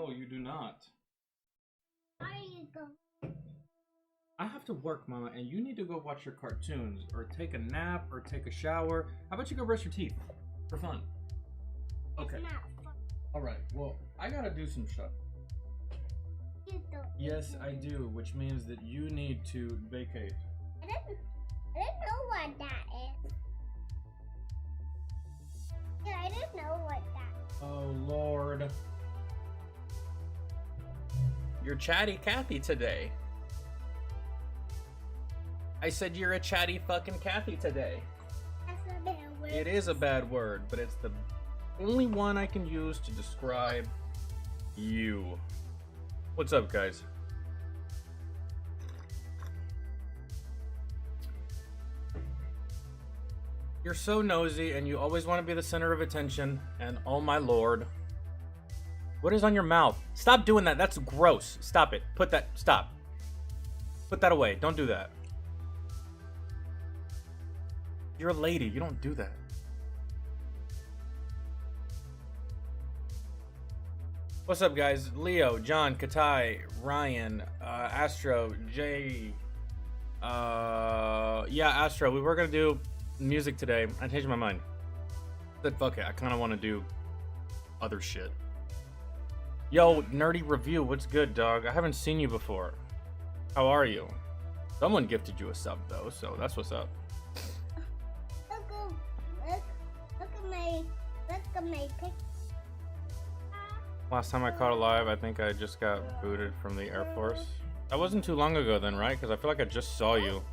No, you do not. There you go. I have to work, Mama, and you need to go watch your cartoons, or take a nap, or take a shower. How about you go brush your teeth for fun? Okay. It's not fun. All right. Well, I gotta do some stuff. You don't. Yes, I do, which means that you need to vacate. I didn't know what that is. Yeah, I didn't know what that. Oh Lord. You're chatty Cathy today. I said you're a chatty fucking Cathy today. That's a bad word. It is a bad word, but it's the only one I can use to describe you. What's up, guys? You're so nosy and you always want to be the center of attention, and oh my lord. What is on your mouth? Stop doing that. That's gross. Stop it. Stop. Put that away. Don't do that. You're a lady. You don't do that. What's up, guys? Leo, John, Katai, Ryan, Astro, Jay. Yeah, Astro. We were gonna do music today. I changed my mind. Said fuck it. I kind of want to do other shit. Yo, Nerdy Review. What's good, dog? I haven't seen you before. How are you? Someone gifted you a sub though, so that's what's up. Look at my picture. Last time I caught a live, I think I just got booted from the Air Force. That wasn't too long ago then, right? Because I feel like I just saw you.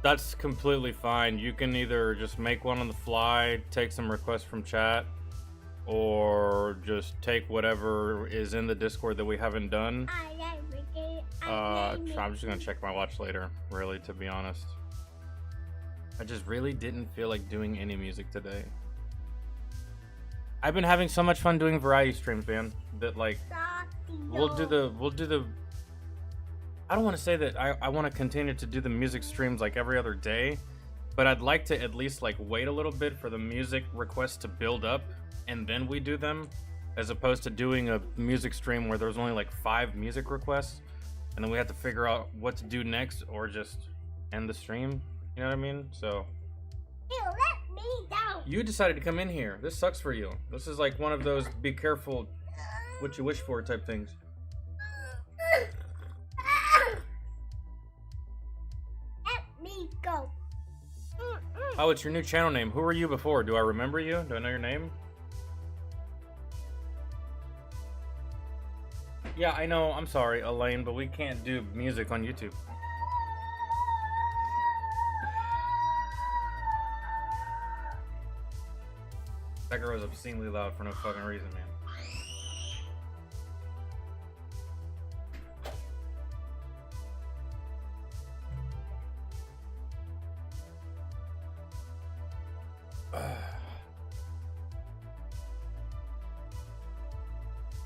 That's completely fine. You can either just make one on the fly, take some requests from chat, or just take whatever is in the Discord that we haven't done. I'm just gonna check my watch later, really, to be honest. I just really didn't feel like doing any music today. I've been having so much fun doing variety streams, man, that like we'll do the I don't want to say that I want to continue to do the music streams like every other day, but I'd like to at least like wait a little bit for the music requests to build up and then we do them, as opposed to doing a music stream where there's only like 5 music requests and then we have to figure out what to do next or just end the stream. You know what I mean? So You let me down. you decided to come in here. This sucks for you. This is like one of those be careful what you wish for type things. Let me go. Oh, it's your new channel name. Who were you before? Do I remember you? Do I know your name? Yeah, I know. I'm sorry, Elaine, but we can't do music on YouTube. That girl was obscenely loud for no fucking reason, man.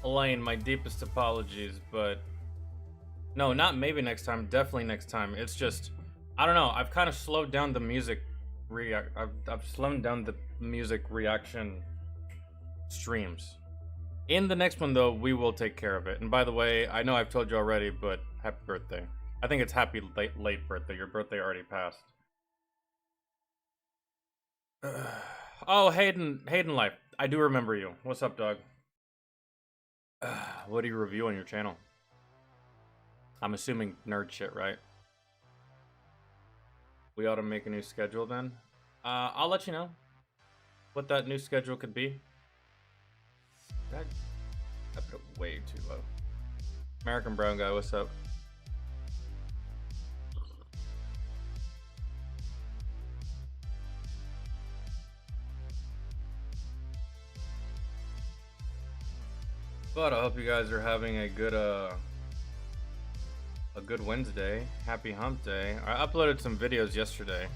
Elaine, my deepest apologies, but no, not maybe next time, definitely next time. It's just, I don't know, I've kind of slowed down the music I've slowed down the music reaction streams. In the next one though, we will take care of it. And by the way, I know I've told you already, but happy birthday. I think it's happy late birthday. Your birthday already passed. Oh, Hayden Life. I do remember you. What's up, dog? What do you review on your channel? I'm assuming nerd shit, right? We ought to make a new schedule then. I'll let you know what that new schedule could be. I put it way too low. American Brown Guy, what's up? But I hope you guys are having a good Wednesday. Happy hump day. I uploaded some videos yesterday.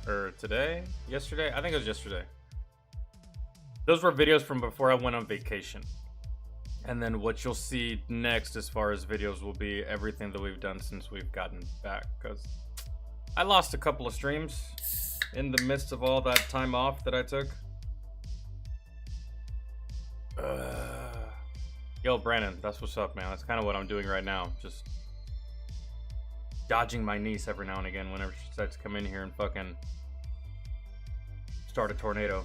Or today? Yesterday? I think it was yesterday. Those were videos from before I went on vacation. And then what you'll see next as far as videos will be everything that we've done since we've gotten back. Because I lost a couple of streams. in the midst of all that time off that I took. Yo, Brandon, that's what's up, man. That's kind of what I'm doing right now. Just dodging my niece every now and again whenever she decides to come in here and fucking start a tornado.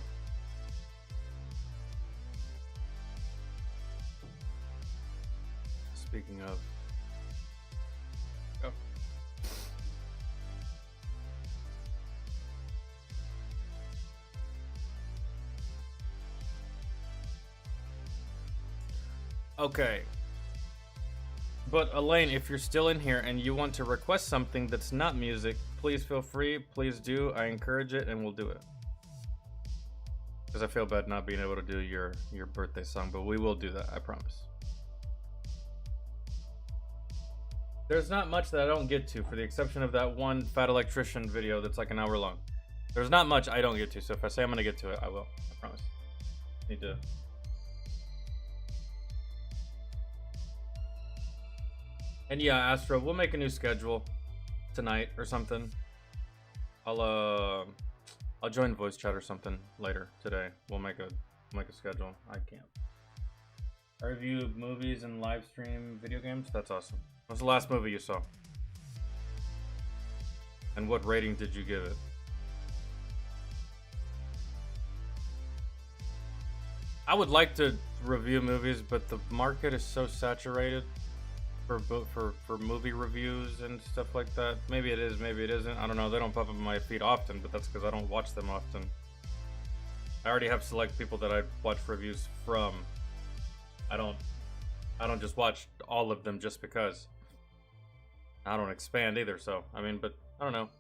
Speaking of... Oh. Okay. But Elaine, if you're still in here and you want to request something that's not music, please feel free. Please do. I encourage it and we'll do it. Because I feel bad not being able to do your birthday song, but we will do that, I promise. There's not much that I don't get to, for the exception of that one fat electrician video that's like an hour long. There's not much I don't get to, so if I say I'm gonna get to it, I will. I promise. Need to... And yeah, Astro, we'll make a new schedule tonight or something. I'll join voice chat or something later today. We'll make a schedule. I can't. I review movies and live stream video games. That's awesome. What's the last movie you saw? And what rating did you give it? I would like to review movies, but the market is so saturated for movie reviews and stuff like that. Maybe it is, maybe it isn't. I don't know. They don't pop up on my feed often, but that's because I don't watch them often. I already have select people that I watch reviews from. I don't just watch all of them just because. I don't expand either, so I mean, but I don't know.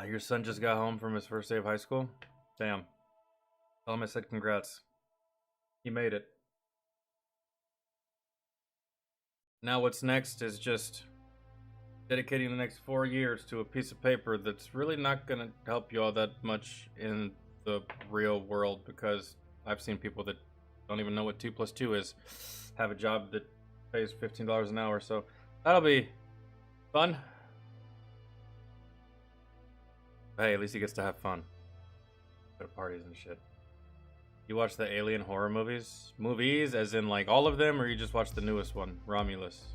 Your son just got home from his first day of high school? Damn. Tell him I said congrats. He made it. Now what's next is just dedicating the next 4 years to a piece of paper that's really not going to help you all that much in the real world, because I've seen people that don't even know what 2 + 2 is have a job that pays $15 an hour, so that'll be fun. Hey, at least he gets to have fun. Go to parties and shit. You watch the alien horror movies? Movies, as in like all of them, or you just watch the newest one, Romulus?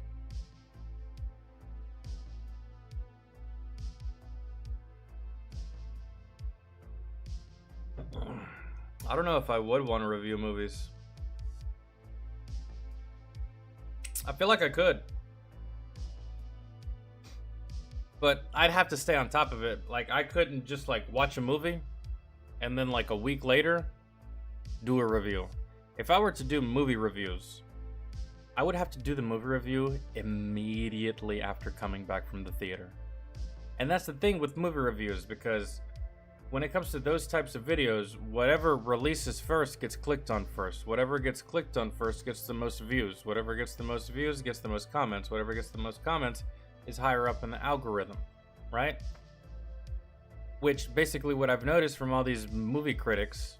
I don't know if I would want to review movies. I feel like I could. But I'd have to stay on top of it. Like, I couldn't just like watch a movie and then like a week later do a review. If I were to do movie reviews, I would have to do the movie review immediately after coming back from the theater. And that's the thing with movie reviews, because when it comes to those types of videos, whatever releases first gets clicked on first. Whatever gets clicked on first gets the most views. Whatever gets the most views gets the most comments. Whatever gets the most comments is higher up in the algorithm, right? Which basically what I've noticed from all these movie critics,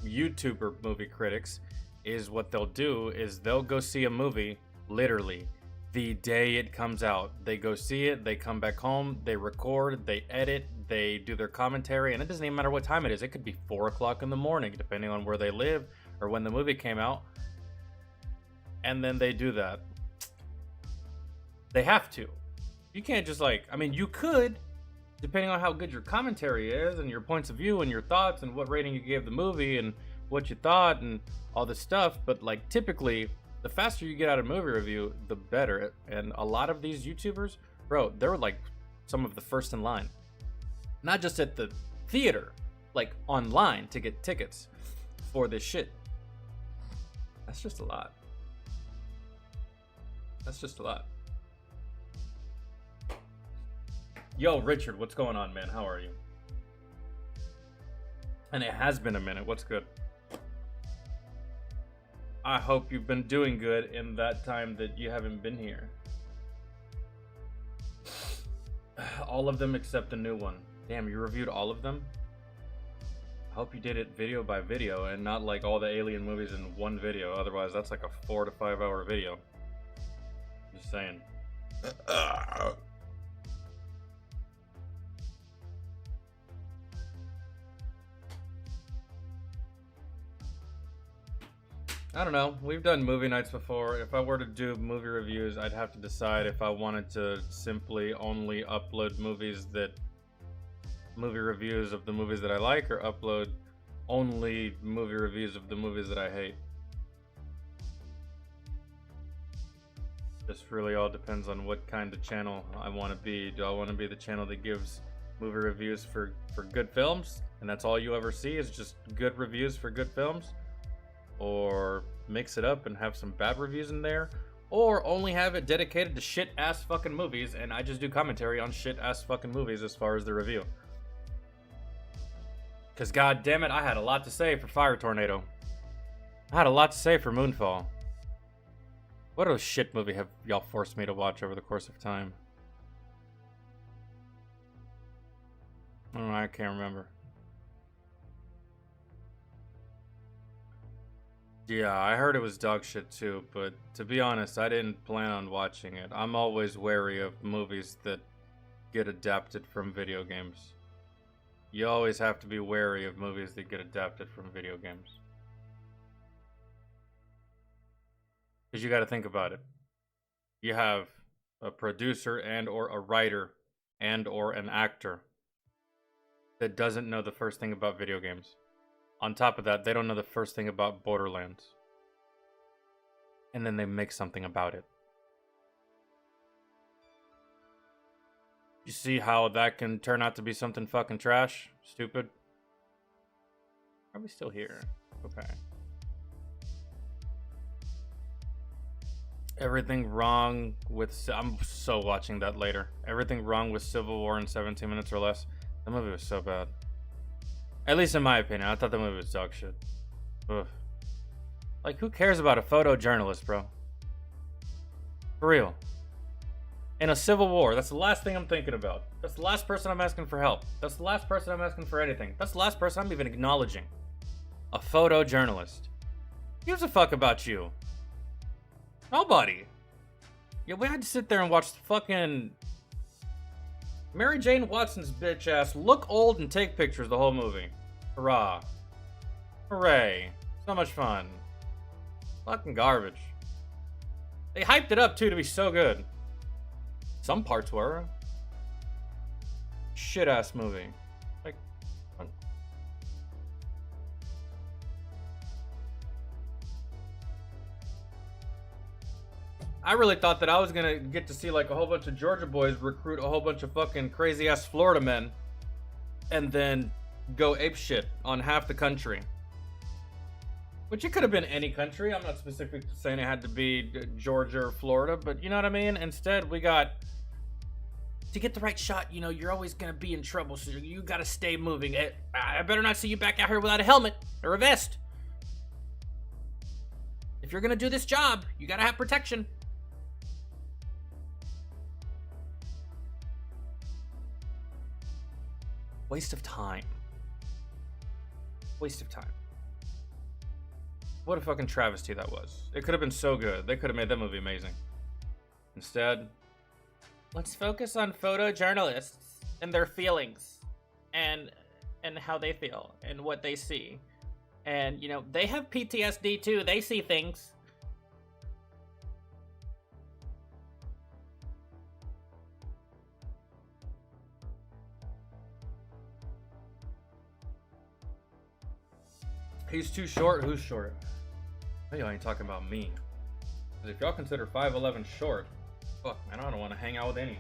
YouTuber movie critics, is what they'll do is they'll go see a movie literally the day it comes out. They go see it, they come back home, they record, they edit, they do their commentary, and it doesn't even matter what time it is. It could be 4 o'clock in the morning, depending on where they live or when the movie came out. And then they do that. They have to. You can't just like, I mean, you could, depending on how good your commentary is and your points of view and your thoughts and what rating you gave the movie and what you thought and all this stuff. But like typically, the faster you get out of a movie review, the better. And a lot of these YouTubers, bro, they're like some of the first in line. Not just at the theater, like online to get tickets for this shit. That's just a lot. That's just a lot. Yo, Richard, what's going on, man? How are you? And it has been a minute. What's good? I hope you've been doing good in that time that you haven't been here. All of them except the new one. Damn, you reviewed all of them? I hope you did it video by video and not like all the alien movies in one video. Otherwise, that's like a 4 to 5 hour video. Just saying. I don't know. We've done movie nights before. If I were to do movie reviews, I'd have to decide if I wanted to simply only upload movie reviews of the movies that I like, or upload only movie reviews of the movies that I hate. Just really all depends on what kind of channel I want to be. Do I want to be the channel that gives movie reviews for good films, and that's all you ever see is just good reviews for good films? Or mix it up and have some bad reviews in there? Or only have it dedicated to shit-ass fucking movies, and I just do commentary on shit-ass fucking movies as far as the review? Because god damn it, I had a lot to say for Fire Tornado. I had a lot to say for Moonfall. What a shit movie have y'all forced me to watch over the course of time? I don't know, I can't remember. Yeah, I heard it was dog shit too, but to be honest, I didn't plan on watching it. I'm always wary of movies that get adapted from video games. You always have to be wary of movies that get adapted from video games. Because you got to think about it. You have a producer and or a writer and or an actor that doesn't know the first thing about video games. On top of that, they don't know the first thing about Borderlands. And then they make something about it. You see how that can turn out to be something fucking trash? Stupid? Are we still here? Okay. Everything wrong with... I'm so watching that later. Everything wrong with Civil War in 17 minutes or less. That movie was so bad. At least in my opinion. I thought the movie was dog shit. Ugh. Like, who cares about a photojournalist, bro? For real. In a civil war, that's the last thing I'm thinking about. That's the last person I'm asking for help. That's the last person I'm asking for anything. That's the last person I'm even acknowledging. A photojournalist. Who gives a fuck about you? Nobody. Yeah, we had to sit there and watch the fucking Mary Jane Watson's bitch ass look old and take pictures the whole movie. Hurrah. Hooray. So much fun. Fucking garbage. They hyped it up too to be so good. Some parts were. Shit ass movie. Like, I really thought that I was gonna get to see like a whole bunch of Georgia boys recruit a whole bunch of fucking crazy ass Florida men and then go apeshit on half the country. Which it could have been any country. I'm not specifically saying it had to be Georgia or Florida, but you know what I mean? Instead, we got... To get the right shot, you know, you're always going to be in trouble, so you got to stay moving. I better not see you back out here without a helmet or a vest. If you're going to do this job, you got to have protection. Waste of time. Waste of time. What a fucking travesty that was. It could have been so good. They could have made that movie amazing. Instead, let's focus on photojournalists and their feelings and how they feel and what they see. And, you know, they have PTSD too. They see things. He's too short. Who's short? Hey, y'all ain't talking about me. Because if y'all consider 5'11" short, fuck, man, I don't want to hang out with any.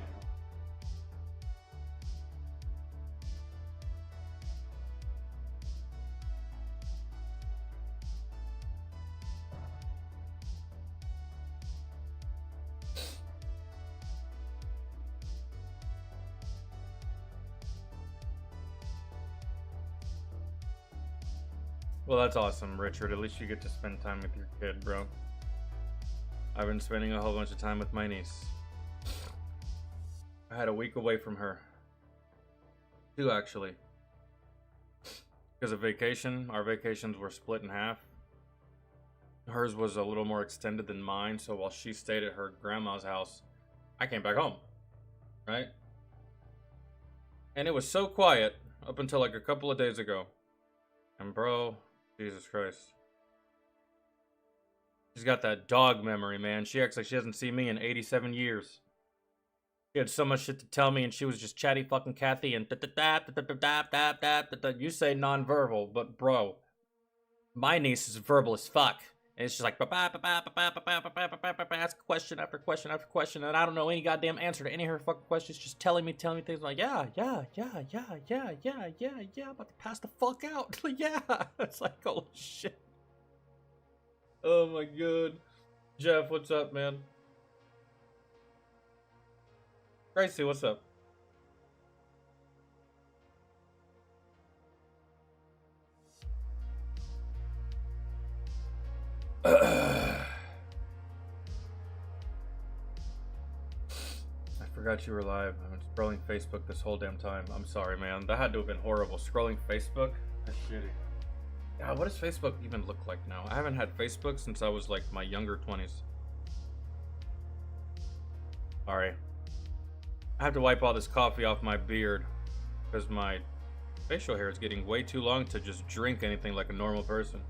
Well, that's awesome, Richard. At least you get to spend time with your kid, bro. I've been spending a whole bunch of time with my niece. I had a week away from her. 2, actually. Because of vacation. Our vacations were split in half. hers was a little more extended than mine, so while she stayed at her grandma's house, I came back home, right? And it was so quiet up until like a couple of days ago. And bro, Jesus Christ. She's got that dog memory, man. She acts like she hasn't seen me in 87 years. She had so much shit to tell me, and she was just chatty fucking Kathy and you say nonverbal, but bro, my niece is verbal as fuck. And it's just like ask question after question after question, and I don't know any goddamn answer to any of her fucking questions. Just telling me things like yeah, about to pass the fuck out. Yeah, it's like holy shit. Oh my god, Jeff, what's up, man? Gracie, what's up? I forgot you were live. I've been scrolling Facebook this whole damn time. I'm sorry, man. That had to have been horrible. Scrolling Facebook? That's shitty. Yeah, what does Facebook even look like now? I haven't had Facebook since I was like my younger 20s. Sorry. I have to wipe all this coffee off my beard because my facial hair is getting way too long to just drink anything like a normal person.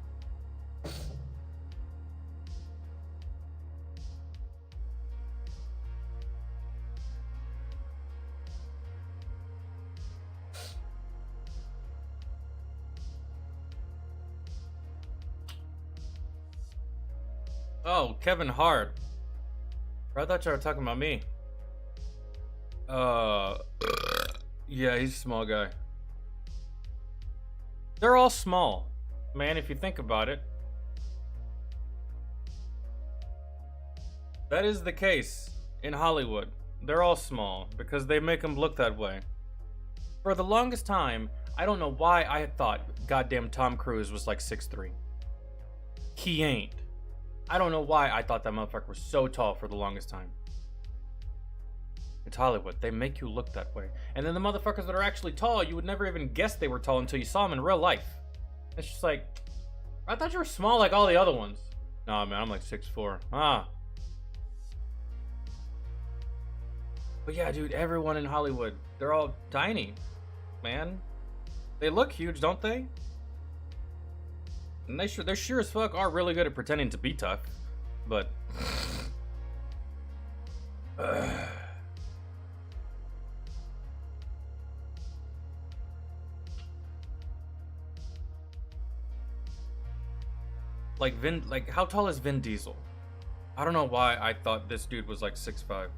Oh, Kevin Hart. I thought you were talking about me. Yeah, he's a small guy. They're all small, man, if you think about it. That is the case in Hollywood. They're all small because they make them look that way. For the longest time, I don't know why I had thought goddamn Tom Cruise was like 6'3". He ain't. I don't know why I thought that motherfucker was so tall for the longest time. It's Hollywood. They make you look that way. And then the motherfuckers that are actually tall, you would never even guess they were tall until you saw them in real life. It's just like, I thought you were small like all the other ones. Nah, man, I'm like 6'4". Ah. But yeah, dude, everyone in Hollywood, they're all tiny, man. They look huge, don't they? And they sure as fuck are really good at pretending to be tough. But like how tall is Vin Diesel? I don't know why I thought this dude was like 6'5"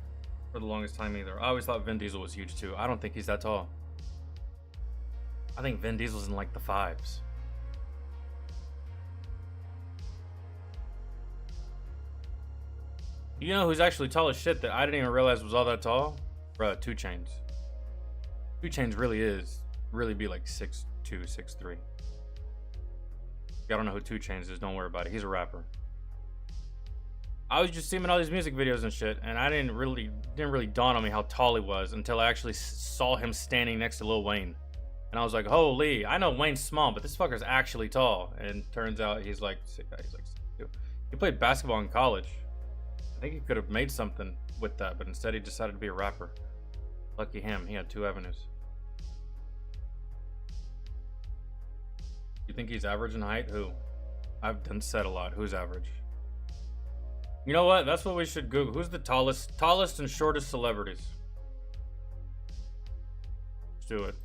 for the longest time either. I always thought Vin Diesel was huge too. I don't think he's that tall. I think Vin Diesel's in like the 5s. You know who's actually tall as shit that I didn't even realize was all that tall? Bruh, 2 Chainz. 2 Chainz really be like 6'2", 6'3". If y'all don't know who 2 Chainz is, don't worry about it. He's a rapper. I was just seeing all these music videos and shit, and I didn't really dawn on me how tall he was until I actually saw him standing next to Lil Wayne. And I was like, holy, I know Wayne's small, but this fucker's actually tall. And turns out he's like 6'2". He played basketball in college. I think he could have made something with that, but instead he decided to be a rapper. Lucky him, he had 2 avenues. You think he's average in height? Who? I've done said a lot. Who's average? You know what? That's what we should Google. Who's the tallest and shortest celebrities? Let's do it.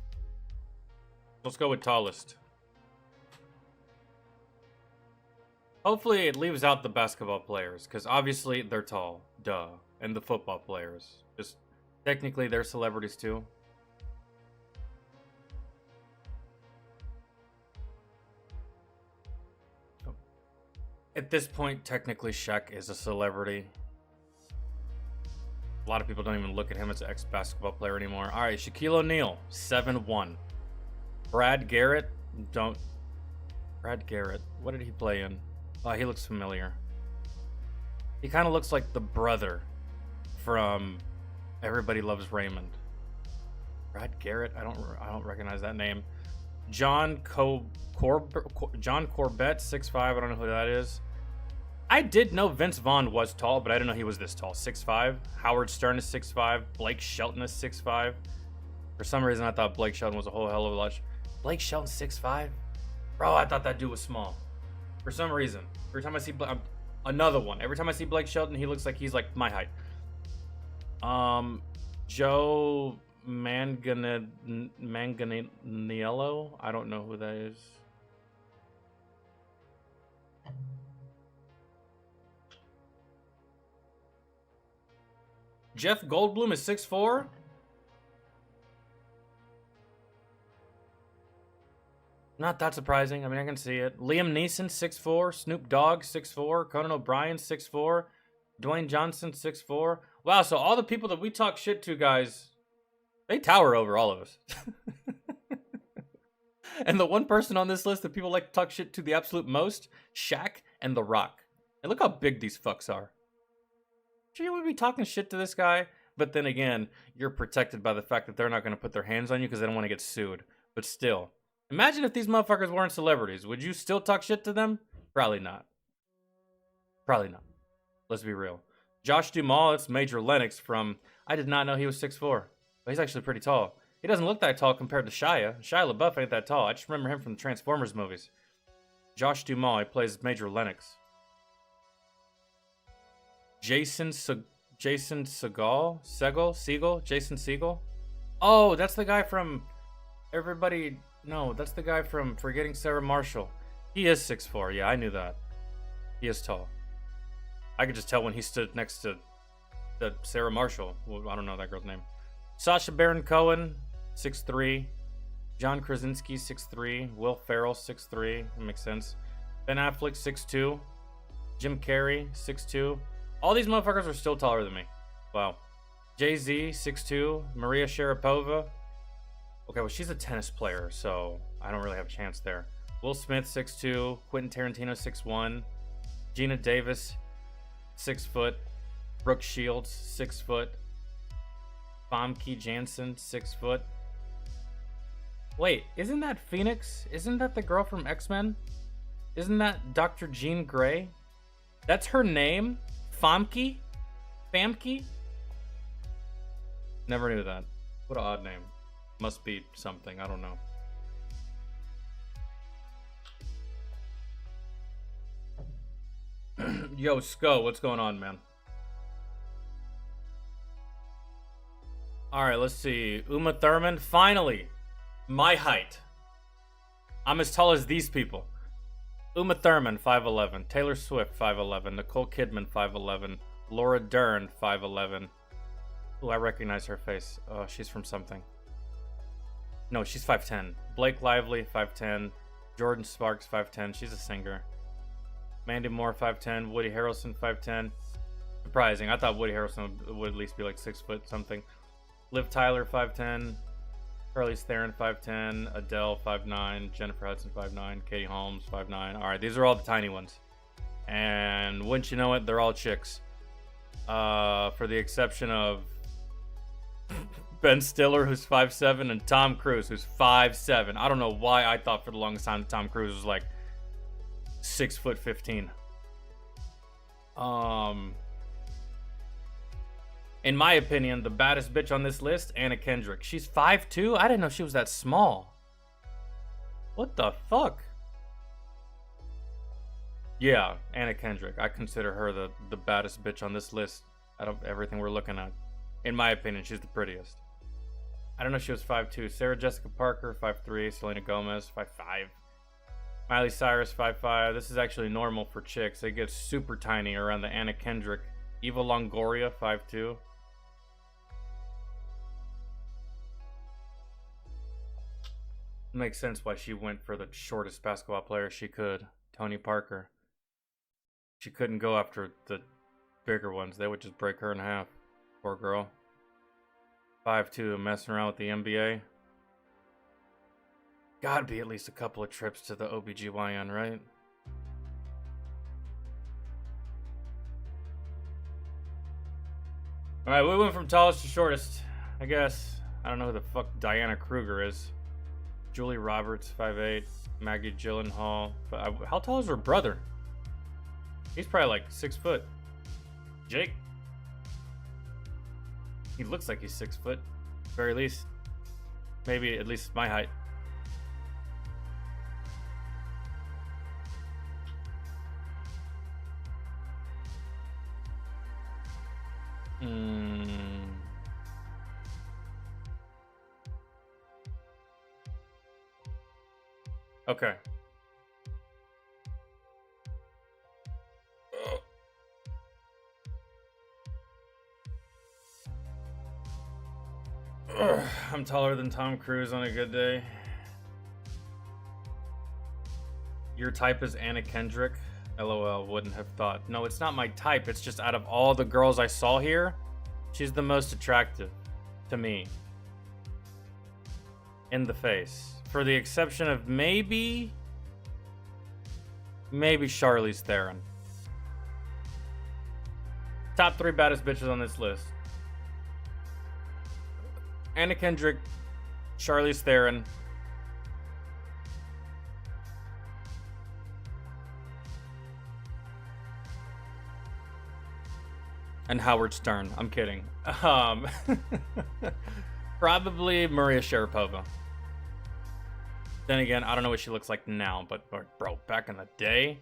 Let's go with tallest. Hopefully it leaves out the basketball players, because obviously they're tall. Duh. And the football players. Just technically they're celebrities too. At this point, technically Shaq is a celebrity. A lot of people don't even look at him as an ex-basketball player anymore. Alright, Shaquille O'Neal, 7'1". Brad Garrett, Brad Garrett, what did he play in? Oh, he looks familiar. He kind of looks like the brother from Everybody Loves Raymond. Brad Garrett, I don't recognize that name. John Corbett, 6'5", I don't know who that is. I did know Vince Vaughn was tall, but I didn't know he was this tall. 6'5". Howard Stern is 6'5". Blake Shelton is 6'5". For some reason, I thought Blake Shelton was a whole hell of a lot. Blake Shelton 6'5"? Bro, I thought that dude was small. For some reason. Every time I see another one. Every time I see Blake Shelton, he looks like he's like my height. Joe Manganiello? I don't know who that is. Jeff Goldblum is 6'4"? Not that surprising. I mean, I can see it. Liam Neeson, 6'4". Snoop Dogg, 6'4". Conan O'Brien, 6'4". Dwayne Johnson, 6'4". Wow, so all the people that we talk shit to, guys, they tower over all of us. And the one person on this list that people like to talk shit to the absolute most, Shaq and The Rock. And look how big these fucks are. You would be talking shit to this guy, but then again, you're protected by the fact that they're not going to put their hands on you because they don't want to get sued. But still, imagine if these motherfuckers weren't celebrities. Would you still talk shit to them? Probably not. Probably not. Let's be real. Josh Duhamel, it's Major Lennox from... I did not know he was 6'4". But he's actually pretty tall. He doesn't look that tall compared to Shia. Shia LaBeouf ain't that tall. I just remember him from the Transformers movies. Josh Duhamel, he plays Major Lennox. Jason Segel? Jason Segel? Oh, that's the guy from... Everybody... No, that's the guy from Forgetting Sarah Marshall. He is 6'4". Yeah, I knew that. He is tall. I could just tell when he stood next to Sarah Marshall. Well, I don't know that girl's name. Sacha Baron Cohen, 6'3". John Krasinski, 6'3". Will Ferrell, 6'3". That makes sense. Ben Affleck, 6'2". Jim Carrey, 6'2". All these motherfuckers are still taller than me. Wow. Jay-Z, 6'2". Maria Sharapova. Okay, well, she's a tennis player, so I don't really have a chance there. Will Smith, 6'2". Quentin Tarantino, 6'1". Gina Davis, 6 foot. Brooke Shields, 6 foot. Famke Janssen, 6 foot. Wait, isn't that Phoenix? Isn't that the girl from X-Men? Isn't that Dr. Jean Grey? That's her name? Famke? Famke? Never knew that. What an odd name. Must be something, I don't know. Yo, Sko, what's going on, man? Alright, let's see. Uma Thurman, finally! My height. I'm as tall as these people. Uma Thurman, 5'11". Taylor Swift, 5'11". Nicole Kidman, 5'11". Laura Dern, 5'11". Ooh, I recognize her face. Oh, she's from something. No, she's 5'10". Blake Lively, 5'10". Jordan Sparks, 5'10". She's a singer. Mandy Moore, 5'10". Woody Harrelson, 5'10". Surprising. I thought Woody Harrelson would at least be like 6 foot something. Liv Tyler, 5'10". Charlize Theron, 5'10". Adele, 5'9". Jennifer Hudson, 5'9". Katie Holmes, 5'9". Alright, these are all the tiny ones. And wouldn't you know it, they're all chicks. For the exception of Ben Stiller, who's 5'7", and Tom Cruise, who's 5'7". I don't know why I thought for the longest time Tom Cruise was like 6'15". In my opinion, the baddest bitch on this list, Anna Kendrick. She's 5'2". I didn't know she was that small. What the fuck? Yeah, Anna Kendrick. I consider her the baddest bitch on this list out of everything we're looking at. In my opinion, she's the prettiest. I don't know if she was 5'2". Sarah Jessica Parker, 5'3". Selena Gomez, 5'5". Miley Cyrus, 5'5". This is actually normal for chicks. They get super tiny around the Anna Kendrick. Eva Longoria, 5'2". Makes sense why she went for the shortest basketball player she could, Tony Parker. She couldn't go after the bigger ones. They would just break her in half. Poor girl. 5'2", messing around with the NBA. Gotta be at least a couple of trips to the OBGYN, right? Alright, we went from tallest to shortest, I guess. I don't know who the fuck Diana Kruger is. Julie Roberts, 5'8". Maggie Gyllenhaal. How tall is her brother? He's probably like 6 foot. Jake? He looks like he's 6 foot. Very least. Maybe at least my height. Okay. I'm taller than Tom Cruise on a good day. Your type is Anna Kendrick? LOL, wouldn't have thought. No, it's not my type. It's just out of all the girls I saw here, she's the most attractive to me. In the face. For the exception of maybe Charlize Theron. Top 3 baddest bitches on this list. Anna Kendrick, Charlize Theron, and Howard Stern. I'm kidding. Probably Maria Sharapova. Then again, I don't know what she looks like now, but bro, back in the day,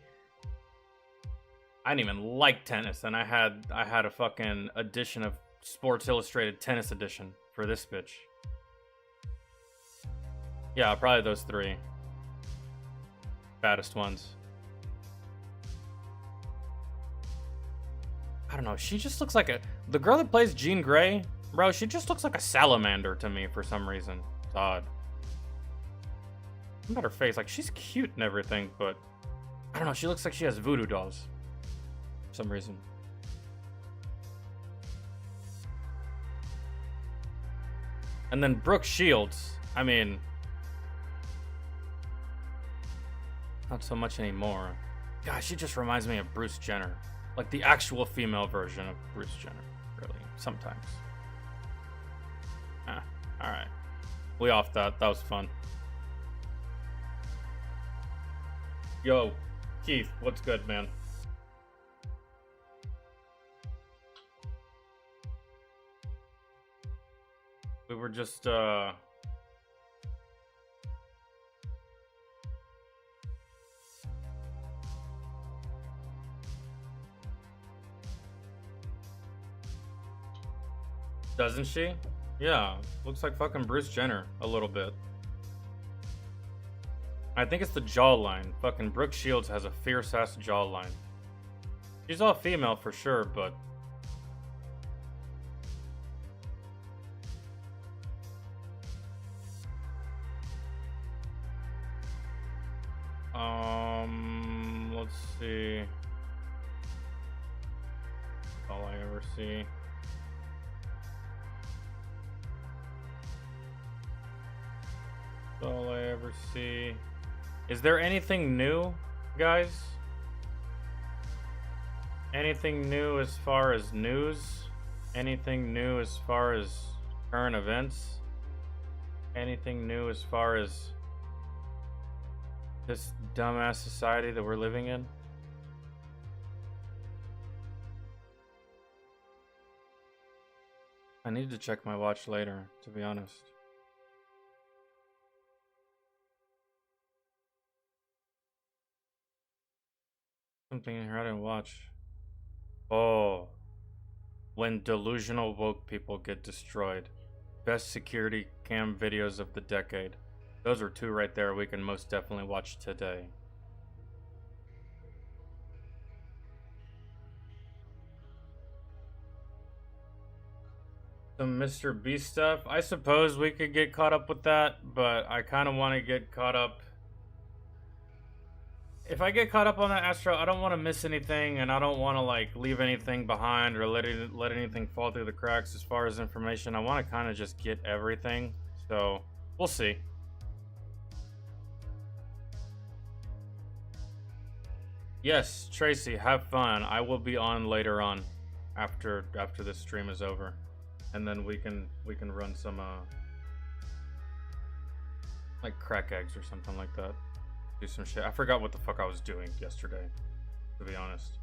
I didn't even like tennis, and I had a fucking edition of Sports Illustrated Tennis Edition for this bitch. Yeah, probably those 3 baddest ones. I don't know. She just looks like the girl that plays Jean Grey, bro. She just looks like a salamander to me for some reason. It's odd. Look at her face. Like, she's cute and everything, but I don't know. She looks like she has voodoo dolls for some reason. And then Brooke Shields. I mean, not so much anymore. Gosh, she just reminds me of Bruce Jenner. Like the actual female version of Bruce Jenner, really. Sometimes. Alright. We off that. That was fun. Yo, Keith, what's good, man? We were just, doesn't she? Yeah, looks like fucking Bruce Jenner a little bit. I think it's the jawline. Fucking Brooke Shields has a fierce ass jawline. She's all female for sure, but let's see. All I ever see. All I ever see. Is there anything new, guys? Anything new as far as news? Anything new as far as current events? Anything new as far as this dumbass society that we're living in? I need to check my watch later, to be honest. Something in here I didn't watch. Oh. When delusional woke people get destroyed. Best security cam videos of the decade. Those are 2 right there we can most definitely watch today. Some Mr. Beast stuff. I suppose we could get caught up with that, but I kind of want to get caught up. If I get caught up on that Astro, I don't want to miss anything, and I don't want to like leave anything behind or let anything fall through the cracks as far as information. I want to kind of just get everything. So we'll see. Yes, Tracy, have fun. I will be on later on, after this stream is over, and then we can run some like crack eggs or something like that. Do some shit. I forgot what the fuck I was doing yesterday, to be honest.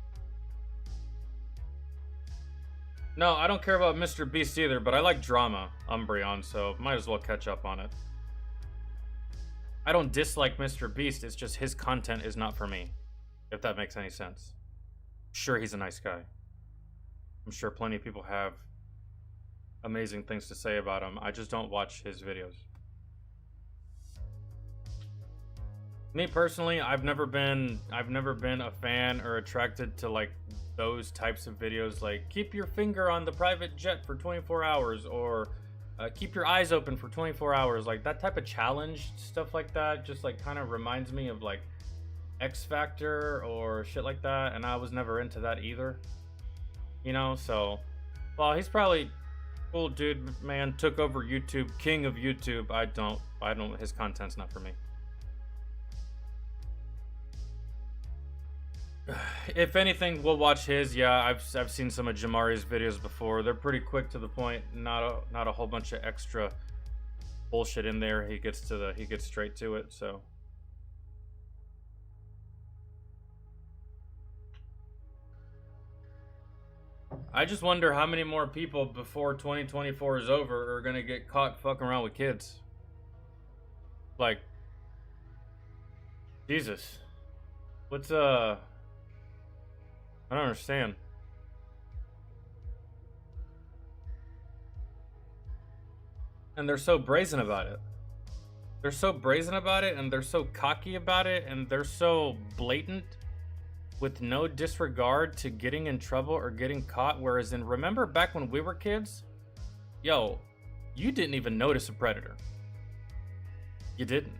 No, I don't care about Mr. Beast either, but I like drama, Umbreon, so might as well catch up on it. I don't dislike Mr. Beast, it's just his content is not for me, if that makes any sense. Sure, he's a nice guy. I'm sure plenty of people have amazing things to say about him. I just don't watch his videos. Me personally, I've never been a fan or attracted to like those types of videos, like keep your finger on the private jet for 24 hours or keep your eyes open for 24 hours. Like that type of challenge stuff like that just like kind of reminds me of like X Factor or shit like that, and I was never into that either. You know, so well, he's probably cool dude, man, took over YouTube, king of YouTube. I don't his content's not for me. If anything, we'll watch his. Yeah, I've seen some of Jamari's videos before. They're pretty quick to the point. Not a whole bunch of extra bullshit in there. He gets straight to it. So I just wonder how many more people before 2024 is over are gonna get caught fucking around with kids. Like, Jesus, what's I don't understand. And they're so brazen about it. They're so brazen about it, and they're so cocky about it, and they're so blatant with no disregard to getting in trouble or getting caught. Whereas remember back when we were kids? Yo, you didn't even notice a predator. You didn't.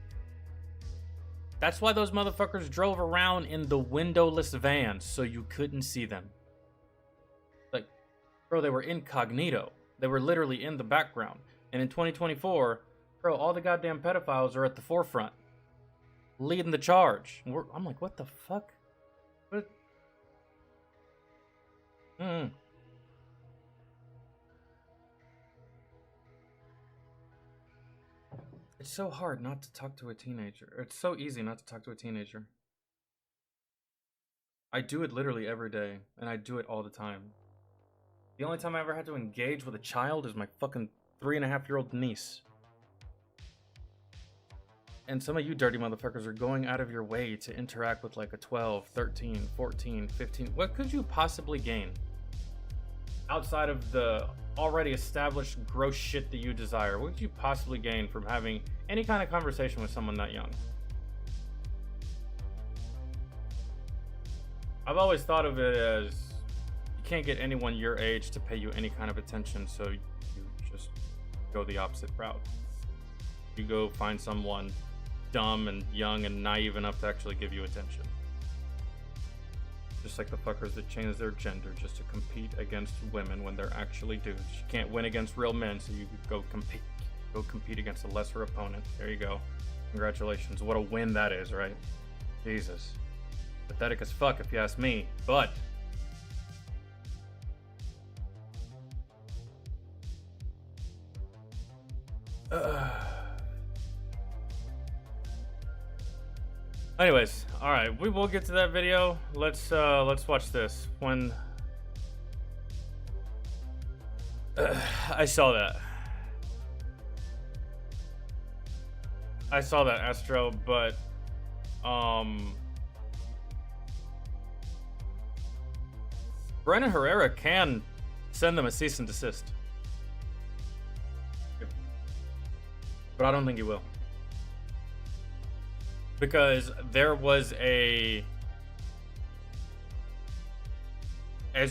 That's why those motherfuckers drove around in the windowless vans so you couldn't see them. Like, bro, they were incognito. They were literally in the background. And in 2024, bro, all the goddamn pedophiles are at the forefront, leading the charge. I'm like, what the fuck? What? It's so hard not to talk to a teenager. It's so easy not to talk to a teenager. I do it literally every day, and I do it all the time. The only time I ever had to engage with a child is my fucking 3.5-year-old niece. And some of you dirty motherfuckers are going out of your way to interact with like a 12, 13, 14, 15. What could you possibly gain? Outside of the already established gross shit that you desire, what could you possibly gain from having any kind of conversation with someone that young? I've always thought of it as you can't get anyone your age to pay you any kind of attention, so you just go the opposite route. You go find someone dumb and young and naive enough to actually give you attention. Just like the fuckers that change their gender just to compete against women when they're actually dudes. You can't win against real men, so you go compete. Go compete against a lesser opponent. There you go. Congratulations. What a win that is, right? Jesus. Pathetic as fuck if you ask me, but... Anyways, all right, we will get to that video. Let's watch this. When I saw that, Astro, but Brennan Herrera can send them a cease and desist, but I don't think he will. Because there was as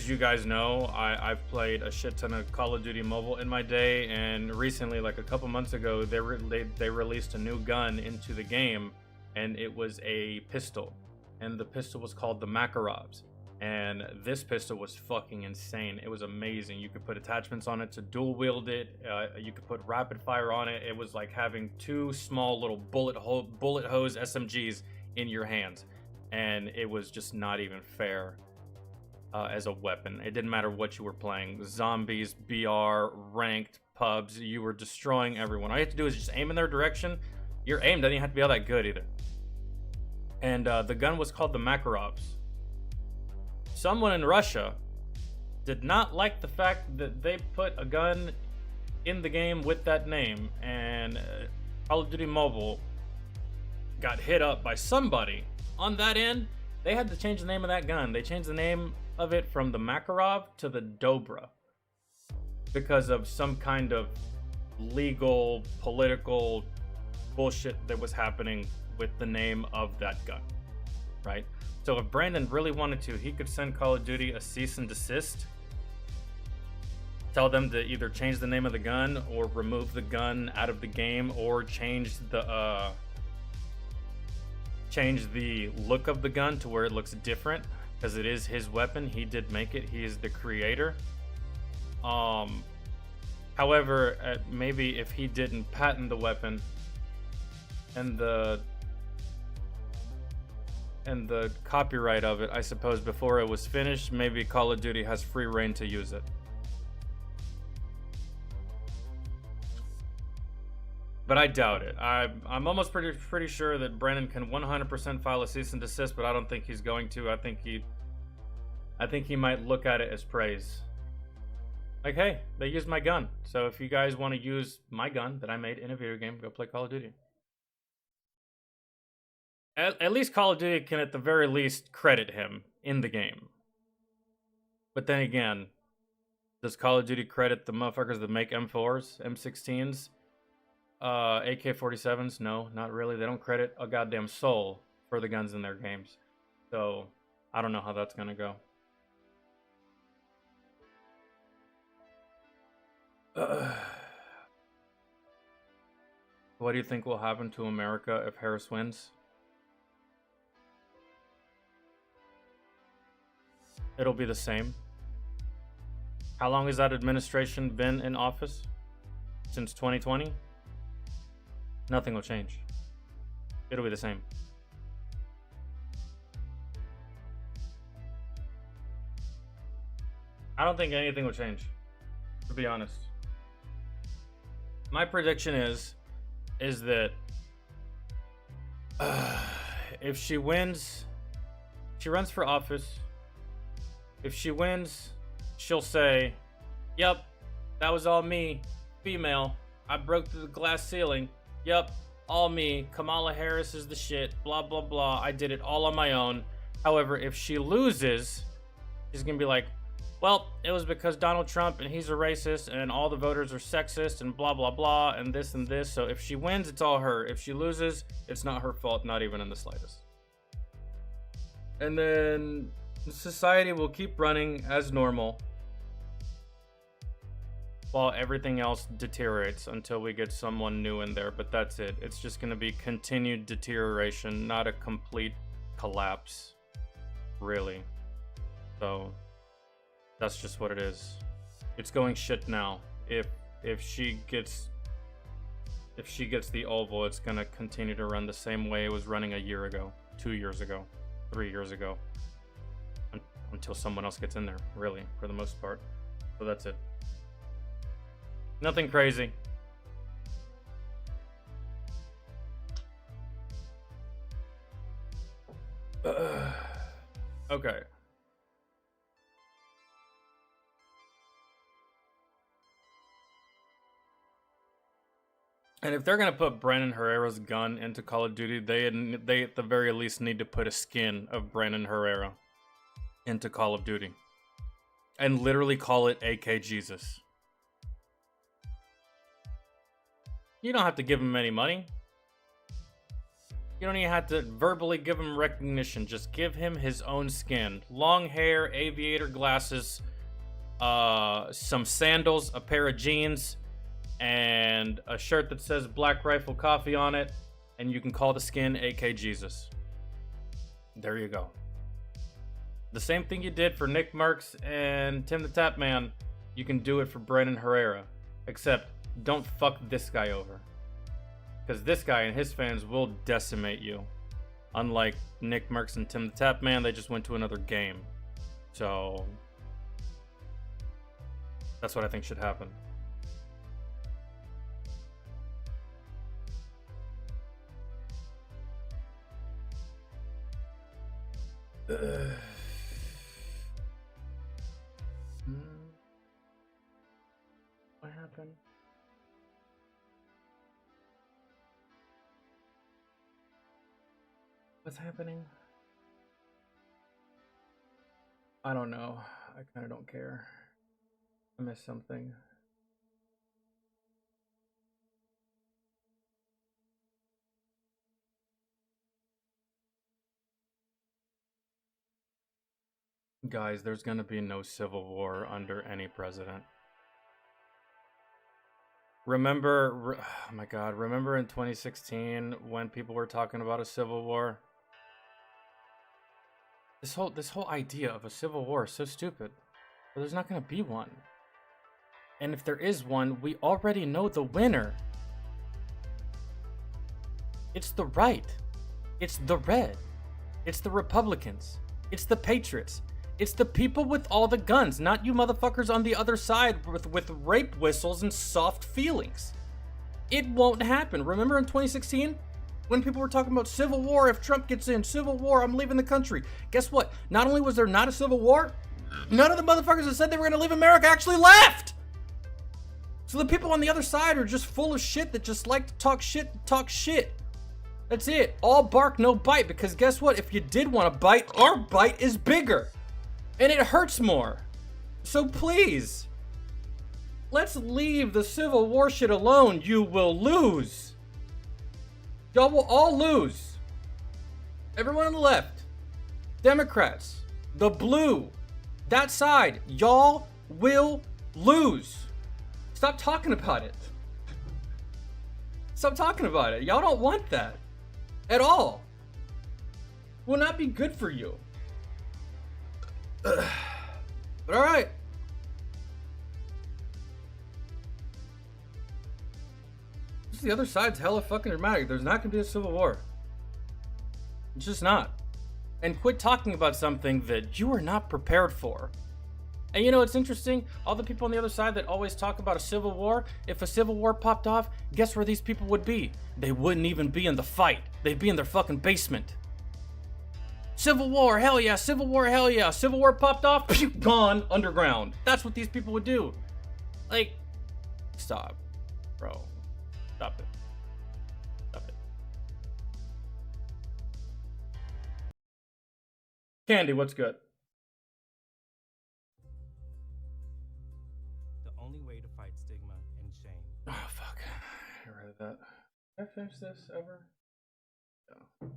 you guys know, I've played a shit ton of Call of Duty Mobile in my day, and recently, like a couple months ago, they released a new gun into the game, and it was a pistol, and the pistol was called the Makarovs. And this pistol was fucking insane. It was amazing. You could put attachments on it to dual wield it. You could put rapid fire on it. It was like having two small little bullet hose SMGs in your hands. And it was just not even fair as a weapon. It didn't matter what you were playing. Zombies, BR, ranked, pubs. You were destroying everyone. All you have to do is just aim in their direction. Your aim doesn't even have to be all that good either. And the gun was called the Makarovs. Someone in Russia did not like the fact that they put a gun in the game with that name, and Call of Duty Mobile got hit up by somebody on that end. They had to change the name of that gun. They changed the name of it from the Makarov to the Dobra because of some kind of legal, political bullshit that was happening with the name of that gun, right? So if Brandon really wanted to, he could send Call of Duty a cease and desist, tell them to either change the name of the gun or remove the gun out of the game, or change the look of the gun to where it looks different, because it is his weapon. He did make it. He is the creator. However, maybe if he didn't patent the weapon and the copyright of it, I suppose, before it was finished, maybe Call of Duty has free reign to use it. But I doubt it. I'm almost pretty sure that Brandon can 100% file a cease and desist, but I don't think he's going to. I think he might look at it as praise. Like, hey, they used my gun, so if you guys want to use my gun that I made in a video game, go play Call of Duty. At least Call of Duty can, at the very least, credit him in the game. But then again, does Call of Duty credit the motherfuckers that make M4s, M16s, AK-47s? No, not really. They don't credit a goddamn soul for the guns in their games. So, I don't know how that's gonna go. What do you think will happen to America if Harris wins? It'll be the same. How long has that administration been in office? Since 2020? Nothing will change. It'll be the same. I don't think anything will change, to be honest. My prediction is that if she wins, she runs for office. If she wins, she'll say, "Yep, that was all me, female. I broke through the glass ceiling. Yep, all me. Kamala Harris is the shit. Blah, blah, blah. I did it all on my own." However, if she loses, she's gonna be like, "Well, it was because Donald Trump, and he's a racist, and all the voters are sexist, and blah, blah, blah, and this and this." So if she wins, it's all her. If she loses, it's not her fault, not even in the slightest. And then society will keep running as normal while everything else deteriorates until we get someone new in there. But that's it. It's just going to be continued deterioration, not a complete collapse, really. So that's just what it is. It's going shit now. If she gets the Oval, it's gonna continue to run the same way it was running a year ago, 2 years ago, 3 years ago, until someone else gets in there, really, for the most part. So that's it. Nothing crazy. Okay. And if they're gonna put Brandon Herrera's gun into Call of Duty, they at the very least need to put a skin of Brandon Herrera into Call of Duty, and literally call it AK Jesus. You don't have to give him any money. You don't even have to verbally give him recognition. Just give him his own skin. Long hair, aviator glasses, some sandals, a pair of jeans, and a shirt that says Black Rifle Coffee on it, and you can call the skin AK Jesus. There you go. The same thing you did for Nick Merckx and Tim the Tap Man, you can do it for Brandon Herrera. Except, don't fuck this guy over. Because this guy and his fans will decimate you. Unlike Nick Merckx and Tim the Tap Man, they just went to another game. So, that's what I think should happen. happen? What's happening? I don't know. I kind of don't care. I missed something. Guys, there's gonna be no civil war under any president. Remember, oh my god, remember in 2016 when people were talking about a civil war? This whole idea of a civil war is so stupid. But there's not gonna be one. And if there is one, we already know the winner. It's the right. It's the red. It's the Republicans. It's the patriots. It's the people with all the guns, not you motherfuckers on the other side with rape whistles and soft feelings. It won't happen. Remember in 2016? When people were talking about civil war, if Trump gets in, civil war, I'm leaving the country. Guess what? Not only was there not a civil war, none of the motherfuckers that said they were going to leave America actually left. So the people on the other side are just full of shit that just like to talk shit. That's it. All bark, no bite. Because guess what? If you did want to bite, our bite is bigger. And it hurts more. So please, let's leave the Civil War shit alone. You will lose. Y'all will all lose. Everyone on the left, Democrats, the blue, that side, y'all will lose. Stop talking about it. Stop talking about it. Y'all don't want that at all. Will not be good for you. But alright. The other side's hella fucking dramatic. There's not gonna be a civil war. It's just not. And quit talking about something that you are not prepared for. And you know, it's interesting. All the people on the other side that always talk about a civil war, if a civil war popped off, guess where these people would be? They wouldn't even be in the fight. They'd be in their fucking basement. Civil war, hell yeah. Civil war, hell yeah. Civil war popped off, pew, gone, underground. That's what these people would do. Like, stop, bro. Stop it. Stop it. Candy, what's good? The only way to fight stigma and shame. Oh, fuck. I read that. Did I finish this ever? No.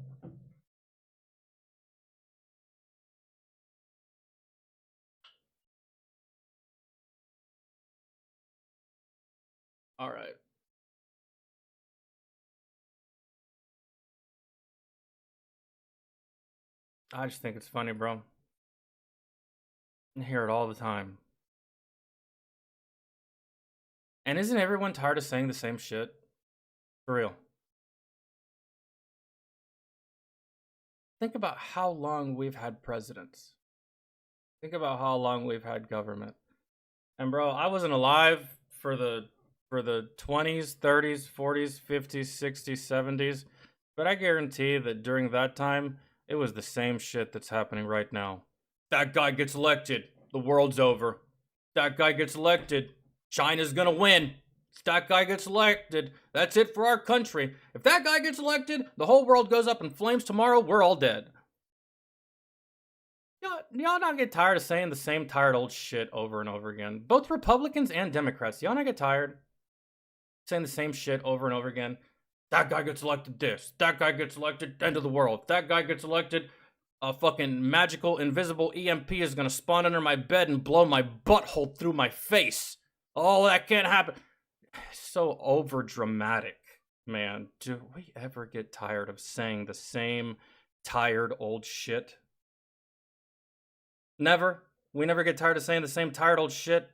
All right. I just think it's funny, bro. I hear it all the time. And isn't everyone tired of saying the same shit? For real. Think about how long we've had presidents. Think about how long we've had government. And bro, I wasn't alive for the 20s, 30s, 40s, 50s, 60s, 70s, but I guarantee that during that time, it was the same shit that's happening right now. That guy gets elected, the world's over. That guy gets elected, China's gonna win. If that guy gets elected, that's it for our country. If that guy gets elected, the whole world goes up in flames tomorrow, we're all dead. Y'all not get tired of saying the same tired old shit over and over again? Both Republicans and Democrats, y'all not get tired saying the same shit over and over again? That guy gets elected this. That guy gets elected end of the world. That guy gets elected, a fucking magical invisible EMP is gonna spawn under my bed and blow my butthole through my face. Oh, that can't happen. So over dramatic, man. Do we ever get tired of saying the same tired old shit? Never. We never get tired of saying the same tired old shit.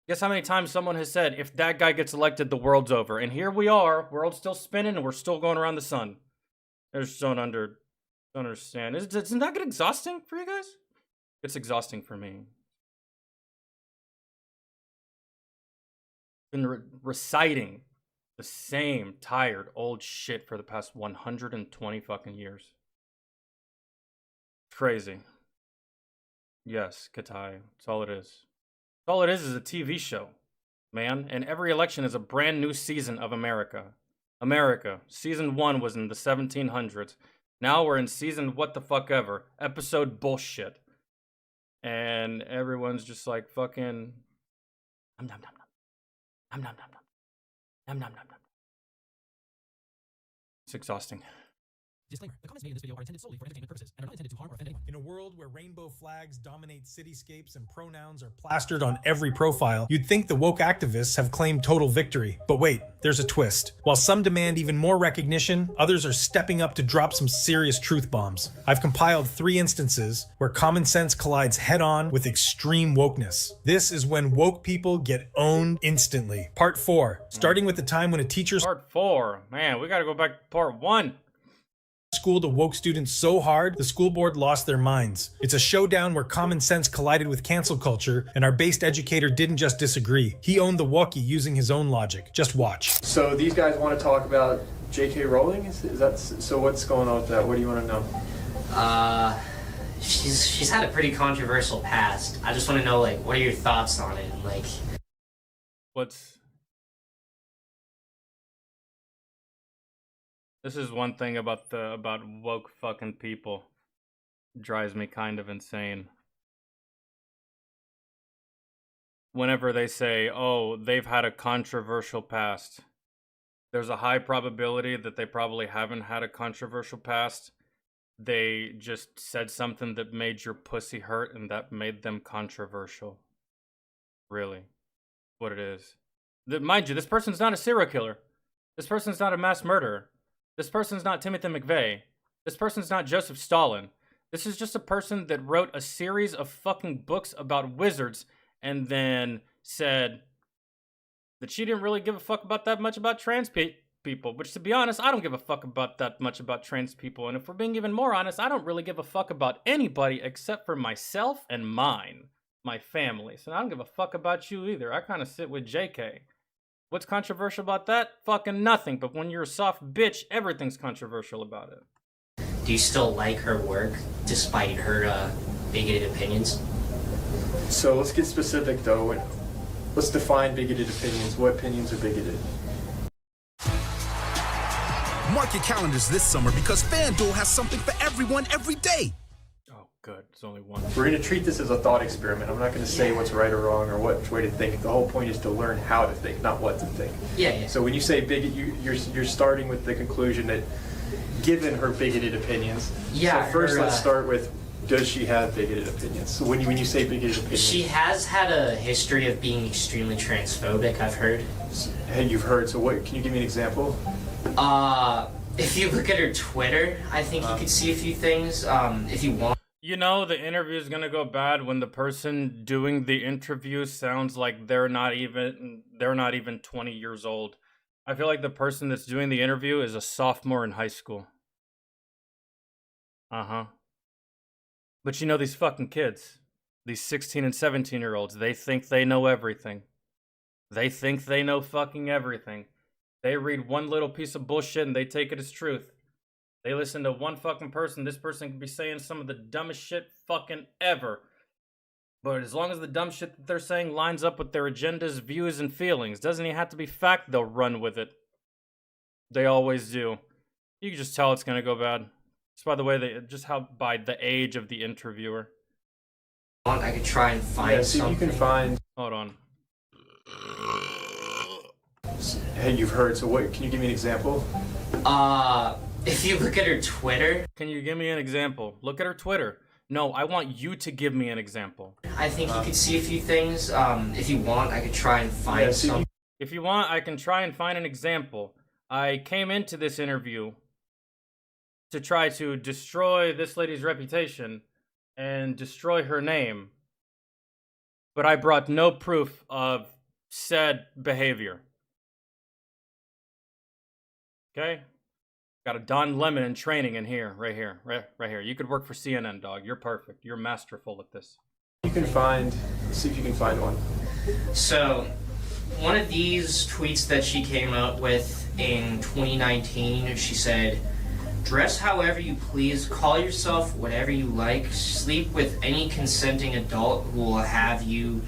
Guess how many times someone has said, if that guy gets elected, the world's over. And here we are, world's still spinning, and we're still going around the sun. I just don't understand. Isn't that get exhausting for you guys? It's exhausting for me. Been reciting the same tired old shit for the past 120 fucking years. Crazy. Yes, Katai. That's all it is. All it is a TV show. man. And every election is a brand new season of America. America. Season 1 was in the 1700s. Now we're in season what the fuck ever. Episode bullshit. And everyone's just like fucking... Nom nom nom nom. Nom nom nom nom. Nom nom nom nom. It's exhausting. Disclaimer: the comments made in this video are intended solely for entertainment purposes and are not intended to harm or offend anyone. In a world where rainbow flags dominate cityscapes and pronouns are plastered on every profile, you'd think the woke activists have claimed total victory. But wait, there's a twist. While some demand even more recognition, others are stepping up to drop some serious truth bombs. I've compiled 3 instances where common sense collides head-on with extreme wokeness. This is when woke people get owned instantly. Part 4, starting with the time when a teacher Part 4. Man, we gotta go back to part 1. schooled a woke student so hard, the school board lost their minds. It's a showdown where common sense collided with cancel culture, and our based educator didn't just disagree. He owned the Wookiee using his own logic. Just watch. So these guys want to talk about J.K. Rowling? Is that so? What's going on with that? What do you want to know? She's had a pretty controversial past. I just want to know, like, what are your thoughts on it? Like, This is one thing about woke fucking people. Drives me kind of insane. Whenever they say, oh, they've had a controversial past, there's a high probability that they probably haven't had a controversial past. They just said something that made your pussy hurt and that made them controversial. Really. What it is. Mind you, this person's not a serial killer. This person's not a mass murderer. This person's not Timothy McVeigh. This person's not Joseph Stalin. This is just a person that wrote a series of fucking books about wizards and then said that she didn't really give a fuck about that much about trans people. Which, to be honest, I don't give a fuck about that much about trans people. And if we're being even more honest, I don't really give a fuck about anybody except for myself and mine. My family. So I don't give a fuck about you either. I kind of sit with JK. What's controversial about that? Fucking nothing. But when you're a soft bitch, everything's controversial about it. do you still like her work despite her bigoted opinions? So let's get specific though. Let's define bigoted opinions. What opinions are bigoted? Mark your calendars this summer because FanDuel has something for everyone every day. Oh, good. It's only one. We're going to treat this as a thought experiment. I'm not going to say what's right or wrong or what way to think. The whole point is to learn how to think, not what to think. Yeah. So when you say bigot, you're starting with the conclusion that given her bigoted opinions. Yeah. So first, let's start with, does she have bigoted opinions? So when you say bigoted opinions, she has had a history of being extremely transphobic, I've heard. Hey, you've heard. So what? Can you give me an example? If you look at her Twitter, I think you could see a few things. If you want. You know, the interview is gonna go bad when the person doing the interview sounds like they're not even 20 years old. I feel like the person that's doing the interview is a sophomore in high school. But you know, these fucking kids, these 16 and 17-year-olds, they think they know everything. They think they know fucking everything. They read one little piece of bullshit and they take it as truth. They listen to one fucking person. This person could be saying some of the dumbest shit fucking ever. But as long as the dumb shit that they're saying lines up with their agendas, views, and feelings, doesn't even have to be fact, they'll run with it. They always do. You can just tell it's gonna go bad. Just by the way, by the age of the interviewer. I could try and find see something. if you can find. Hold on. Hey, you've heard. So what? Can you give me an example? If you look at her Twitter. Can you give me an example? Look at her Twitter. No, I want you to give me an example. I think you could see a few things. If you want, I could try and find something. If you want, I can try and find an example. I came into this interview to try to destroy this lady's reputation and destroy her name. But I brought no proof of said behavior. Okay? Got a Don Lemon in training in here, right here. You could work for CNN, dog. You're perfect. You're masterful at this. You can find. Let's see if you can find one. So, one of these tweets that she came up with in 2019, she said, "Dress however you please, call yourself whatever you like, sleep with any consenting adult who will have you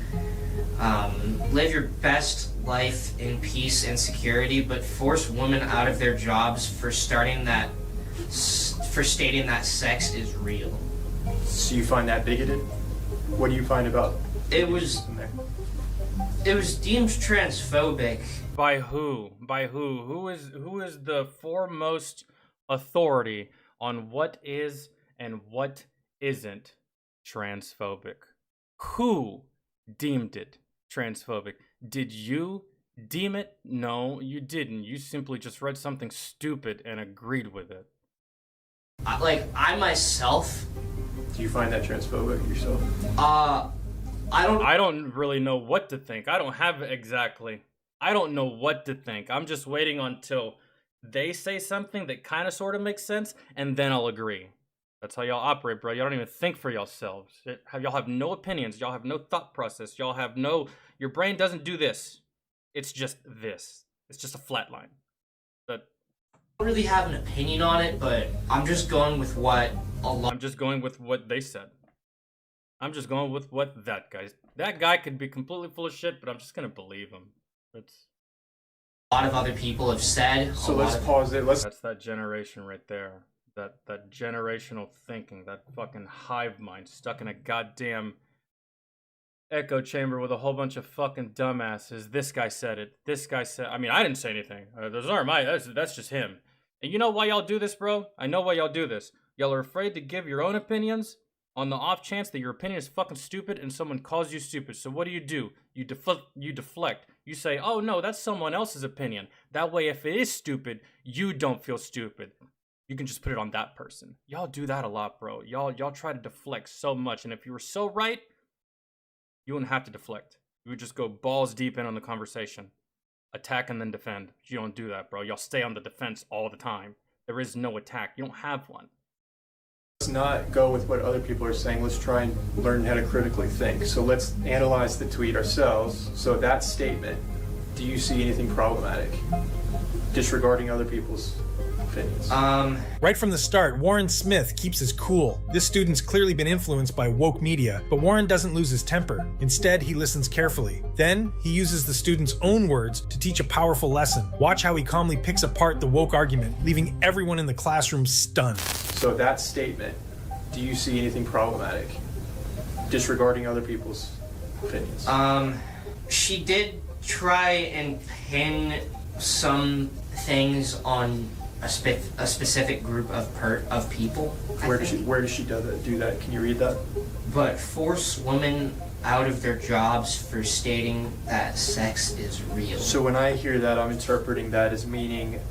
Live your best life in peace and security, but force women out of their jobs for stating that sex is real. So you find that bigoted? What do you find about It was deemed transphobic. By who? By who? Who is the foremost authority on what is and what isn't transphobic? Who deemed it transphobic? Did you deem it? No, you didn't. You simply just read something stupid and agreed with it. I myself. Do you find that transphobic yourself? I don't really know what to think. I don't know what to think. I'm just waiting until they say something that kind of sort of makes sense, and then I'll agree. That's how y'all operate, bro. Y'all don't even think for yourselves. Y'all have no opinions. Y'all have no thought process. Y'all have no... Your brain doesn't do this. It's just this. It's just a flat line. But don't really have an opinion on it, but I'm just going with what I'm just going with what they said. I'm just going with what that guy could be completely full of shit, but I'm just gonna believe him. a lot of other people have said. So let's pause it. That's that generation right there. That generational thinking, that fucking hive mind stuck in a goddamn echo chamber with a whole bunch of fucking dumbasses. This guy said it. This guy said... I mean, I didn't say anything. Those aren't my... That's just him. And you know why y'all do this, bro? I know why y'all do this. Y'all are afraid to give your own opinions on the off chance that your opinion is fucking stupid and someone calls you stupid. So what do? You deflect. You say, oh no, that's someone else's opinion. That way, if it is stupid, you don't feel stupid. You can just put it on that person. Y'all do that a lot, bro. Y'all try to deflect so much. And if you were so right, you wouldn't have to deflect. You would just go balls deep in on the conversation. Attack and then defend. You don't do that, bro. Y'all stay on the defense all the time. There is no attack. You don't have one. Let's not go with what other people are saying. Let's try and learn how to critically think. So let's analyze the tweet ourselves. So that statement, do you see anything problematic? Disregarding other people's opinions. Right from the start, Warren Smith keeps his cool. This student's clearly been influenced by woke media, but Warren doesn't lose his temper. Instead, he listens carefully. Then, he uses the student's own words to teach a powerful lesson. Watch how he calmly picks apart the woke argument, leaving everyone in the classroom stunned. So that statement, do you see anything problematic? Disregarding other people's opinions. She did try and pin some things on a specific group of people. Where does she do that? Can you read that? But force women out of their jobs for stating that sex is real. So when I hear that, I'm interpreting that as meaning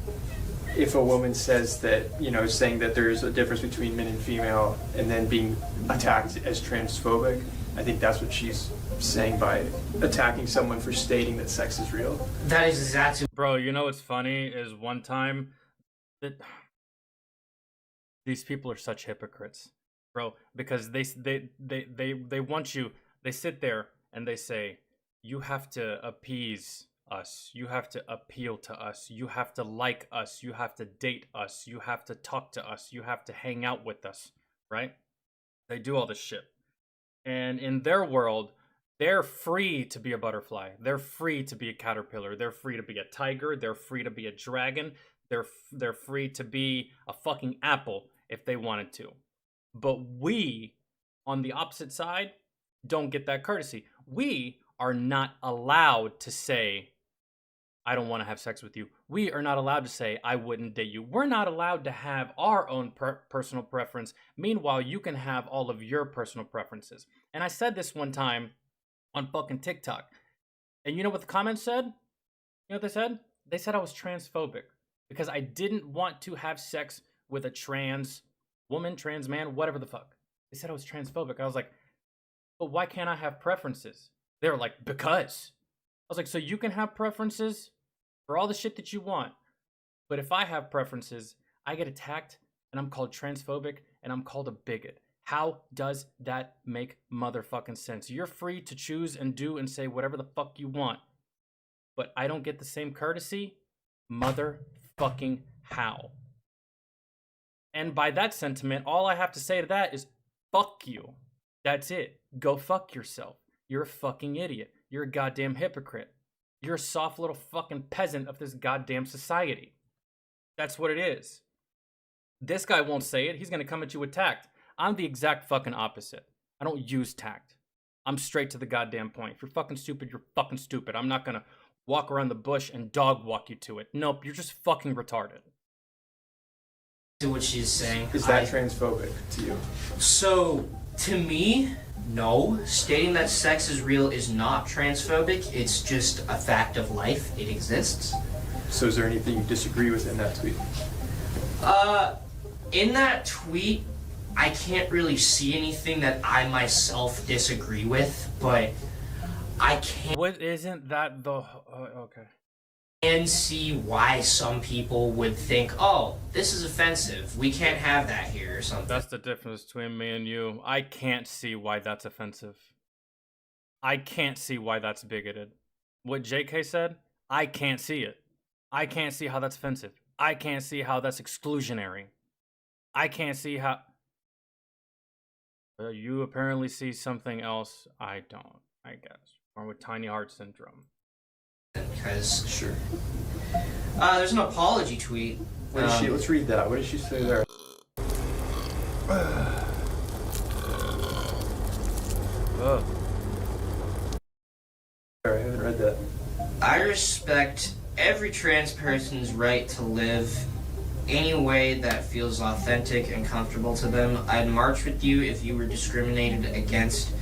if a woman says that, saying that there's a difference between men and female and then being attacked as transphobic, I think that's what she's saying by attacking someone for stating that sex is real. That is exactly... Bro, you know what's funny is one time that these people are such hypocrites, bro, because they want you, they sit there and they say, you have to appease us, you have to appeal to us, you have to like us, you have to date us, you have to talk to us, you have to hang out with us, right? They do all this shit. And in their world, they're free to be a butterfly. They're free to be a caterpillar. They're free to be a tiger. They're free to be a dragon. They're free to be a fucking apple if they wanted to. But we, on the opposite side, don't get that courtesy. We are not allowed to say, I don't want to have sex with you. We are not allowed to say, I wouldn't date you. We're not allowed to have our own personal preference. Meanwhile, you can have all of your personal preferences. And I said this one time on fucking TikTok. And you know what the comments said? You know what they said? They said I was transphobic because I didn't want to have sex with a trans woman, trans man, whatever the fuck. They said I was transphobic. I was like, but why can't I have preferences? They were like, because. I was like, so you can have preferences for all the shit that you want. But if I have preferences, I get attacked and I'm called transphobic and I'm called a bigot. How does that make motherfucking sense? You're free to choose and do and say whatever the fuck you want. But I don't get the same courtesy? Motherfucking how? And by that sentiment, all I have to say to that is, fuck you. That's it. Go fuck yourself. You're a fucking idiot. you're a goddamn hypocrite. You're a soft little fucking peasant of this goddamn society. That's what it is. This guy won't say it. He's gonna come at you with tact. I'm the exact fucking opposite. I don't use tact. I'm straight to the goddamn point. If you're fucking stupid, you're fucking stupid. I'm not gonna walk around the bush and dog walk you to it. Nope, you're just fucking retarded. To what she's saying. Is that transphobic to you? So, to me, no. Stating that sex is real is not transphobic. It's just a fact of life. It exists. So is there anything you disagree with in that tweet? In that tweet, I can't really see anything that I myself disagree with, but I What isn't that the... okay. can see why some people would think, oh, this is offensive. We can't have that here or something. That's the difference between me and you. I can't see why that's offensive. I can't see why that's bigoted. What JK said, I can't see it. I can't see how that's offensive. I can't see how that's exclusionary. I can't see how... you apparently see something else I don't, I guess. Or with tiny heart syndrome. Because Sure. there's an apology tweet. What did she? Let's read that. What did she say there? Ugh. Sorry, I haven't read that. I respect every trans person's right to live any way that feels authentic and comfortable to them. I'd march with you if you were discriminated against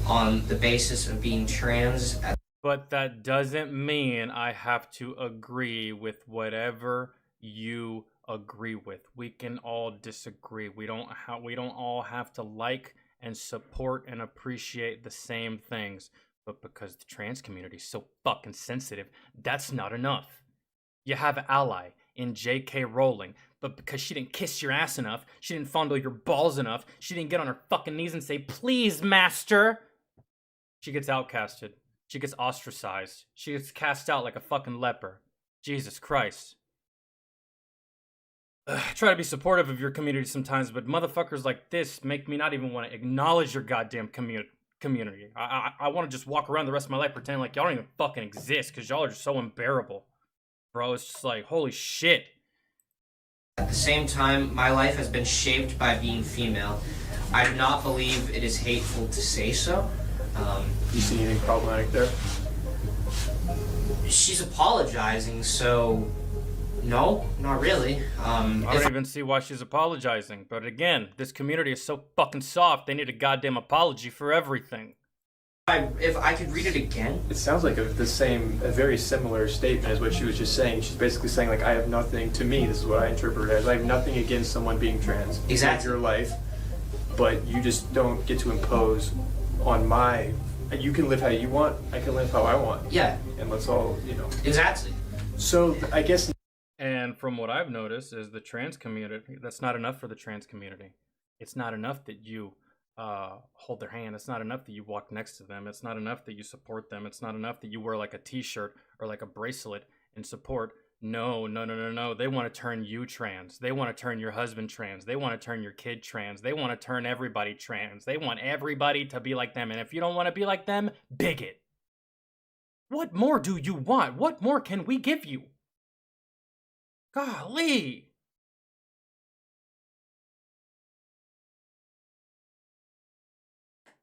on the basis of being trans. But that doesn't mean I have to agree with whatever you agree with. We can all disagree. We don't all have to like and support and appreciate the same things. But because the trans community is so fucking sensitive, that's not enough. You have an ally in J.K. Rowling, but because she didn't kiss your ass enough, she didn't fondle your balls enough, she didn't get on her fucking knees and say, "Please, master," she gets outcasted. She gets ostracized. She gets cast out like a fucking leper. Jesus Christ. I try to be supportive of your community sometimes, but motherfuckers like this make me not even want to acknowledge your goddamn community. I want to just walk around the rest of my life pretending like y'all don't even fucking exist because y'all are just so unbearable. Bro, it's just like, holy shit. At the same time, my life has been shaped by being female. I do not believe it is hateful to say so. You see anything problematic there? She's apologizing, so no, not really. I don't even see why she's apologizing. But again, this community is so fucking soft, they need a goddamn apology for everything. If I could read it again. It sounds like a very similar statement as what she was just saying. She's basically saying, like, I have nothing, to me, this is what I interpret it as, I have nothing against someone being trans. Exactly. It's your life, but you just don't get to impose on my, you can live how you want, I can live how I want. Yeah. And let's all, Exactly. So, I guess... And from what I've noticed is the trans community, that's not enough for the trans community. It's not enough that you hold their hand. It's not enough that you walk next to them. It's not enough that you support them. It's not enough that you wear like a t-shirt or like a bracelet in support. No. They want to turn you trans. They want to turn your husband trans. They want to turn your kid trans. They want to turn everybody trans. They want everybody to be like them. And if you don't want to be like them, bigot. What more do you want? What more can we give you? Golly.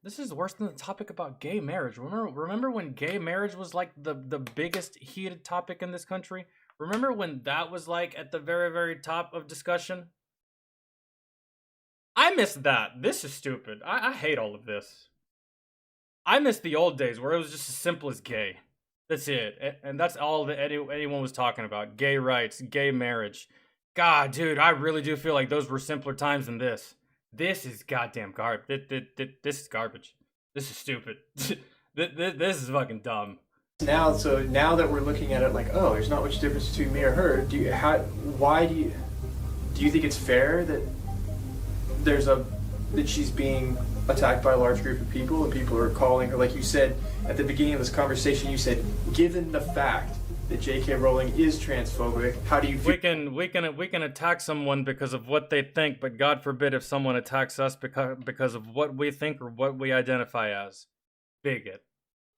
This is worse than the topic about gay marriage. Remember when gay marriage was like the biggest heated topic in this country? Remember when that was like at the very, very top of discussion? I miss that. This is stupid. I hate all of this. I miss the old days where it was just as simple as gay. That's it. And that's all that anyone was talking about. Gay rights, gay marriage. God, dude, I really do feel like those were simpler times than this. This is goddamn garbage. This is garbage. This is stupid. This is fucking dumb. Now that we're looking at it like, oh, there's not much difference between me or her. Do you think it's fair that that she's being attacked by a large group of people and people are calling her, like you said at the beginning of this conversation, you said, given the fact that J.K. Rowling is transphobic, how do you feel? We can attack someone because of what they think, but God forbid if someone attacks us because of what we think or what we identify as. Bigot.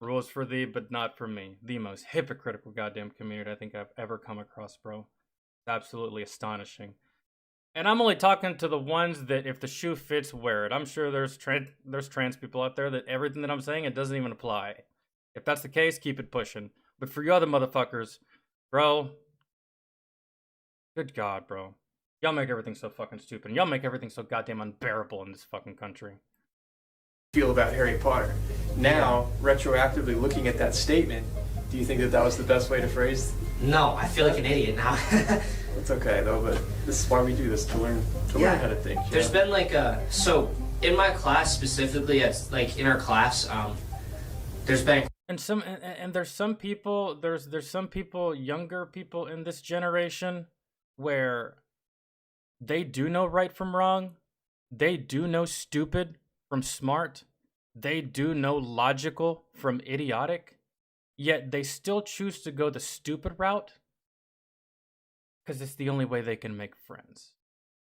Rules for thee, but not for me. The most hypocritical goddamn community I think I've ever come across, bro. It's absolutely astonishing. And I'm only talking to the ones that if the shoe fits, wear it. I'm sure there's trans people out there that everything that I'm saying, it doesn't even apply. If that's the case, keep it pushing. But for you other motherfuckers, bro, good God, bro. Y'all make everything so fucking stupid. And y'all make everything so goddamn unbearable in this fucking country. Feel about Harry Potter. Now, retroactively looking at that statement, do you think that that was the best way to phrase? No, I feel like an idiot now. It's okay though, but this is why we do this, to learn how to think. There's been like so in my class specifically, it's like in our class, there's been And there's some people, there's some people, younger people in this generation where they do know right from wrong. They do know stupid from smart. They do know logical from idiotic. Yet they still choose to go the stupid route because it's the only way they can make friends.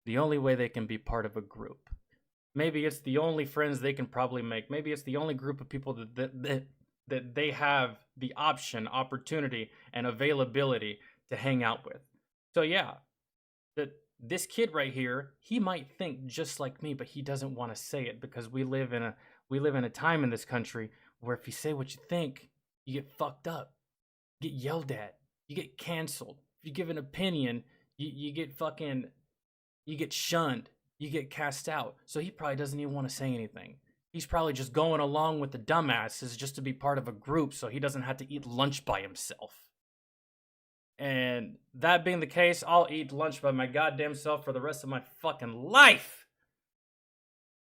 The only way they can be part of a group. Maybe it's the only friends they can probably make. Maybe it's the only group of people that they have the opportunity, and availability to hang out with. So yeah, this kid right here, he might think just like me, but he doesn't want to say it because we live in a time in this country where if you say what you think, you get fucked up, you get yelled at, you get canceled. If you give an opinion, you get shunned, you get cast out. So he probably doesn't even want to say anything. He's probably just going along with the dumbasses just to be part of a group so he doesn't have to eat lunch by himself. And that being the case, I'll eat lunch by my goddamn self for the rest of my fucking life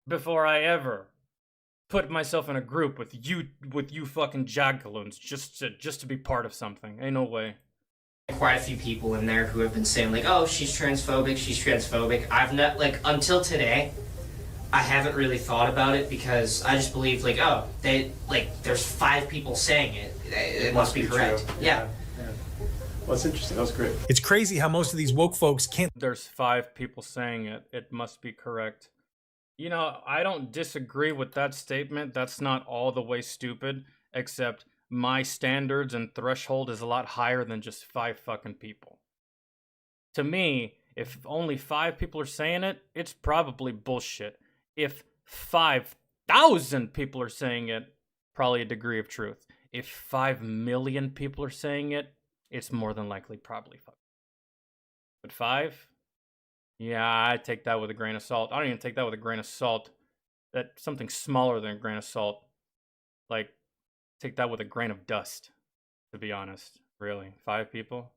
before I ever put myself in a group with you fucking jagaloons just to be part of something. Ain't no way. quite a few people in there who have been saying like, oh, she's transphobic. I've not, like, until today, I haven't really thought about it because I just believe like, oh, there's 5 people saying it. It must be correct. Yeah. Well, it's interesting. That was great. It's crazy how most of these woke folks can't. There's 5 people saying it. It must be correct. You know, I don't disagree with that statement. That's not all the way stupid, except my standards and threshold is a lot higher than just 5 fucking people. To me, if only 5 people are saying it, it's probably bullshit. If 5,000 people are saying it, probably a degree of truth. If 5 million people are saying it, it's more than likely probably fuck. But 5? Yeah, I take that with a grain of salt. I don't even take that with a grain of salt. That's something smaller than a grain of salt. Like, take that with a grain of dust, to be honest. Really? 5 people?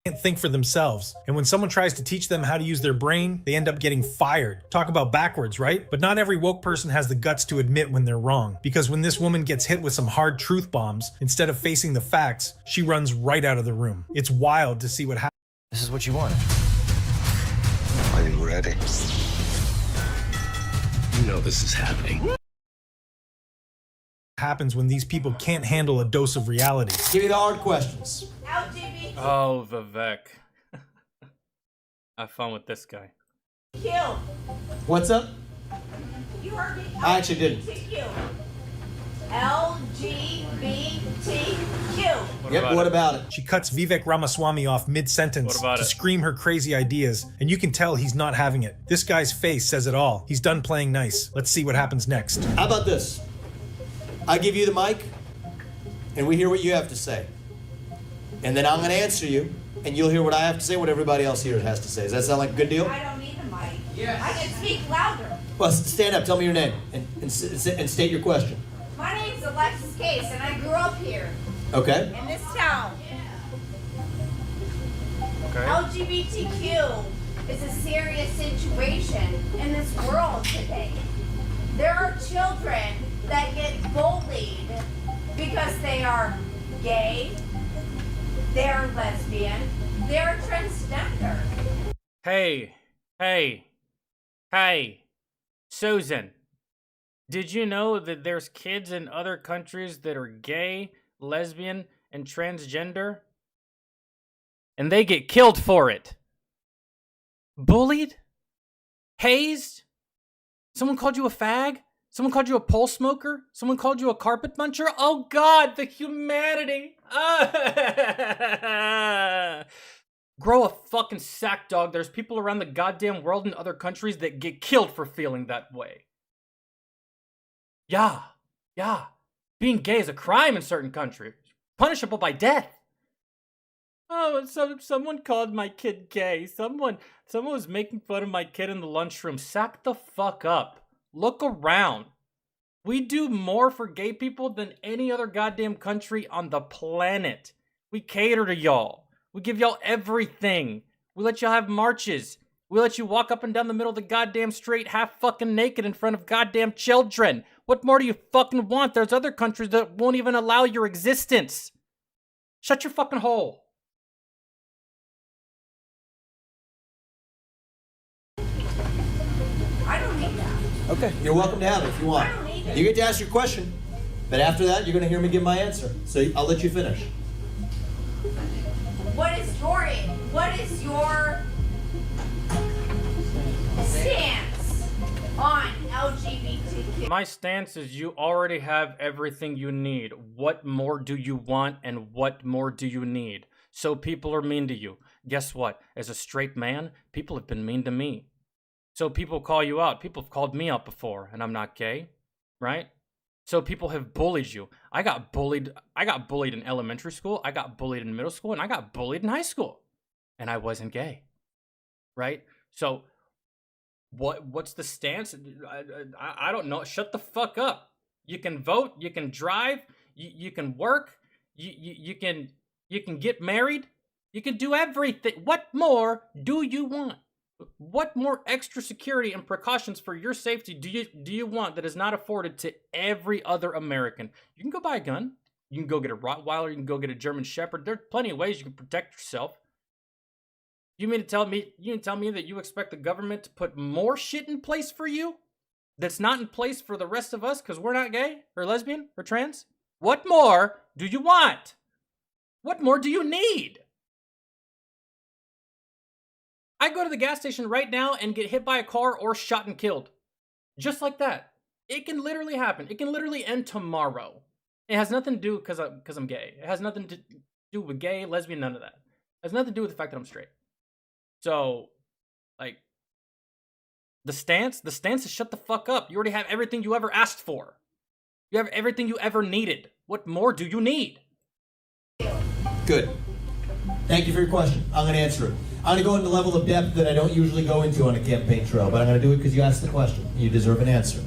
Can't think for themselves. And when someone tries to teach them how to use their brain, they end up getting fired. Talk about backwards, right? But not every woke person has the guts to admit when they're wrong. Because when this woman gets hit with some hard truth bombs, instead of facing the facts, she runs right out of the room. It's wild to see what happens. This is what you want. Are you ready? You know this is happening. Happens when these people can't handle a dose of reality. Give me the hard questions. Oh, Vivek. Have fun with this guy. Q. What's up? You heard me. I actually didn't. LGBTQ. What about it? She cuts Vivek Ramaswamy off mid-sentence to scream her crazy ideas, and you can tell he's not having it. This guy's face says it all. He's done playing nice. Let's see what happens next. How about this? I give you the mic, and we hear what you have to say. And then I'm going to answer you, and you'll hear what I have to say, what everybody else here has to say. Does that sound like a good deal? I don't need the mic. Yes. I can speak louder. Well, stand up. Tell me your name and state your question. My name's Alexis Case, and I grew up here. Okay. In this town. Okay. LGBTQ is a serious situation in this world today. There are children that get bullied because they are gay, they're lesbian, they're transgender. Hey, Susan, did you know that there's kids in other countries that are gay, lesbian, and transgender? And they get killed for it. Bullied? Hazed? Someone called you a fag? Someone called you a pole smoker? Someone called you a carpet muncher? Oh God, the humanity. Grow a fucking sack, dog. There's people around the goddamn world in other countries that get killed for feeling that way. Yeah. Being gay is a crime in certain countries. Punishable by death. Oh, someone called my kid gay. Someone was making fun of my kid in the lunchroom. Sack the fuck up. Look around. We do more for gay people than any other goddamn country on the planet. We cater to y'all. We give y'all everything. We let y'all have marches. We let you walk up and down the middle of the goddamn street half fucking naked in front of goddamn children. What more do you fucking want? There's other countries that won't even allow your existence. Shut your fucking hole. I don't need that. Okay, you're welcome to have it if you want. I don't need it. You get to ask your question, but after that, you're going to hear me give my answer. So I'll let you finish. What is your stance on LGBTQ? My stance is you already have everything you need. What more do you want and what more do you need? So people are mean to you. Guess what? As a straight man, people have been mean to me. So people call you out. People have called me out before, and I'm not gay, right? So people have bullied you. I got bullied in elementary school, I got bullied in middle school, and I got bullied in high school. And I wasn't gay. Right? So what's the stance? I don't know. Shut the fuck up. You can vote, you can drive, you can work, you can get married, you can do everything. What more do you want? What more extra security and precautions for your safety do you want that is not afforded to every other American? You can go buy a gun. You can go get a Rottweiler. You can go get a German Shepherd. There's plenty of ways you can protect yourself. You mean to tell me that you expect the government to put more shit in place for you that's not in place for the rest of us because we're not gay or lesbian or trans? What more do you want? What more do you need? I go to the gas station right now and get hit by a car or shot and killed. Just like that. It can literally happen. It can literally end tomorrow. It has nothing to do because I'm gay. It has nothing to do with gay, lesbian, none of that. It has nothing to do with the fact that I'm straight. So, like, the stance is shut the fuck up. You already have everything you ever asked for. You have everything you ever needed. What more do you need? Good. Thank you for your question. I'm going to answer it. I'm going to go into a level of depth that I don't usually go into on a campaign trail, but I'm going to do it because you asked the question. You deserve an answer.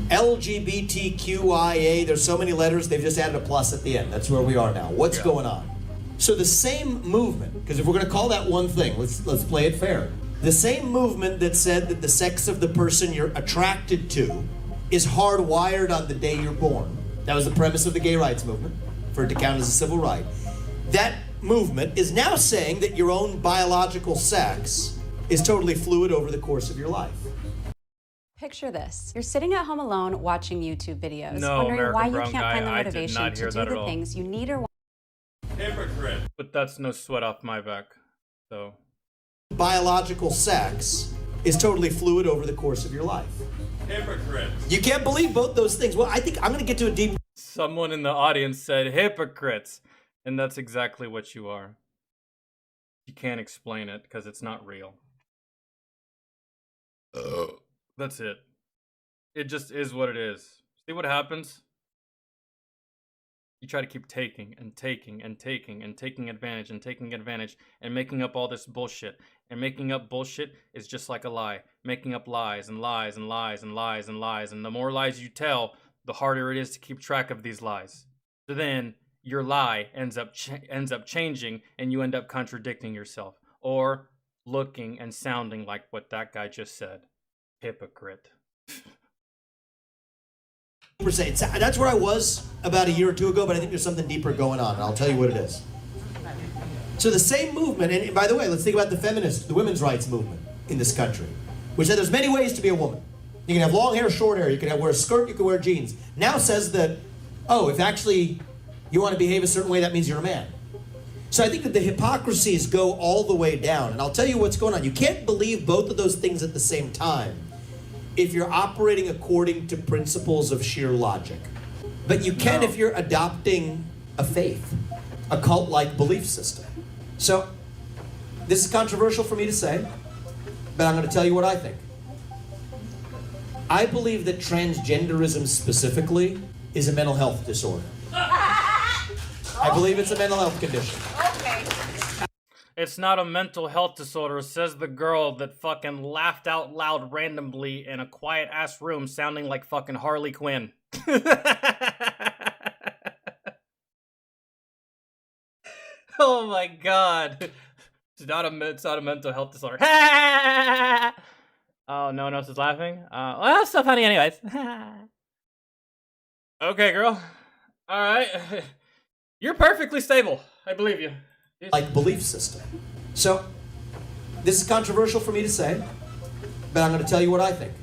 LGBTQIA, there's so many letters, they've just added a plus at the end. That's where we are now. What's going on? So the same movement, because if we're going to call that one thing, let's play it fair. The same movement that said that the sex of the person you're attracted to is hardwired on the day you're born. That was the premise of the gay rights movement, for it to count as a civil right. That movement is now saying that your own biological sex is totally fluid over the course of your life. Picture this. You're sitting at home alone watching YouTube videos, No, wondering American why you brown can't guy, find the I did motivation not to hear do that at the all. things you need or want. Hypocrite. But that's no sweat off my back. So. Biological sex is totally fluid over the course of your life. Hypocrite. You can't believe both those things. Well, I think I'm going to get to a deep... Someone in the audience said hypocrites. And that's exactly what you are. You can't explain it because it's not real. That's it. It just is what it is. See what happens? You try to keep taking and taking and taking and taking advantage and taking advantage and making up all this bullshit. And making up bullshit is just like a lie. Making up lies and lies and lies and lies and lies. And the more lies you tell, the harder it is to keep track of these lies. So then your lie ends up changing and you end up contradicting yourself. Or looking and sounding like what that guy just said. Hypocrite. That's where I was about a year or two ago, but I think there's something deeper going on, and I'll tell you what it is. So the same movement, and by the way, let's think about the women's rights movement in this country, which said there's many ways to be a woman. You can have long hair, short hair, you can wear a skirt, you can wear jeans. Now says that, oh, if actually you want to behave a certain way, that means you're a man. So I think that the hypocrisies go all the way down, and I'll tell you what's going on. You can't believe both of those things at the same time if you're operating according to principles of sheer logic. But you can if you're adopting a faith, a cult-like belief system. So, this is controversial for me to say, but I'm going to tell you what I think. I believe that transgenderism specifically is a mental health disorder. I believe it's a mental health condition. Okay. It's not a mental health disorder, says the girl that fucking laughed out loud randomly in a quiet ass room sounding like fucking Harley Quinn. Oh my god. It's not a mental health disorder. Oh, no one else is laughing? Well, it's so funny anyways. Okay, girl. Alright. You're perfectly stable. I believe you. Like belief system. So, this is controversial for me to say, but I'm going to tell you what I think.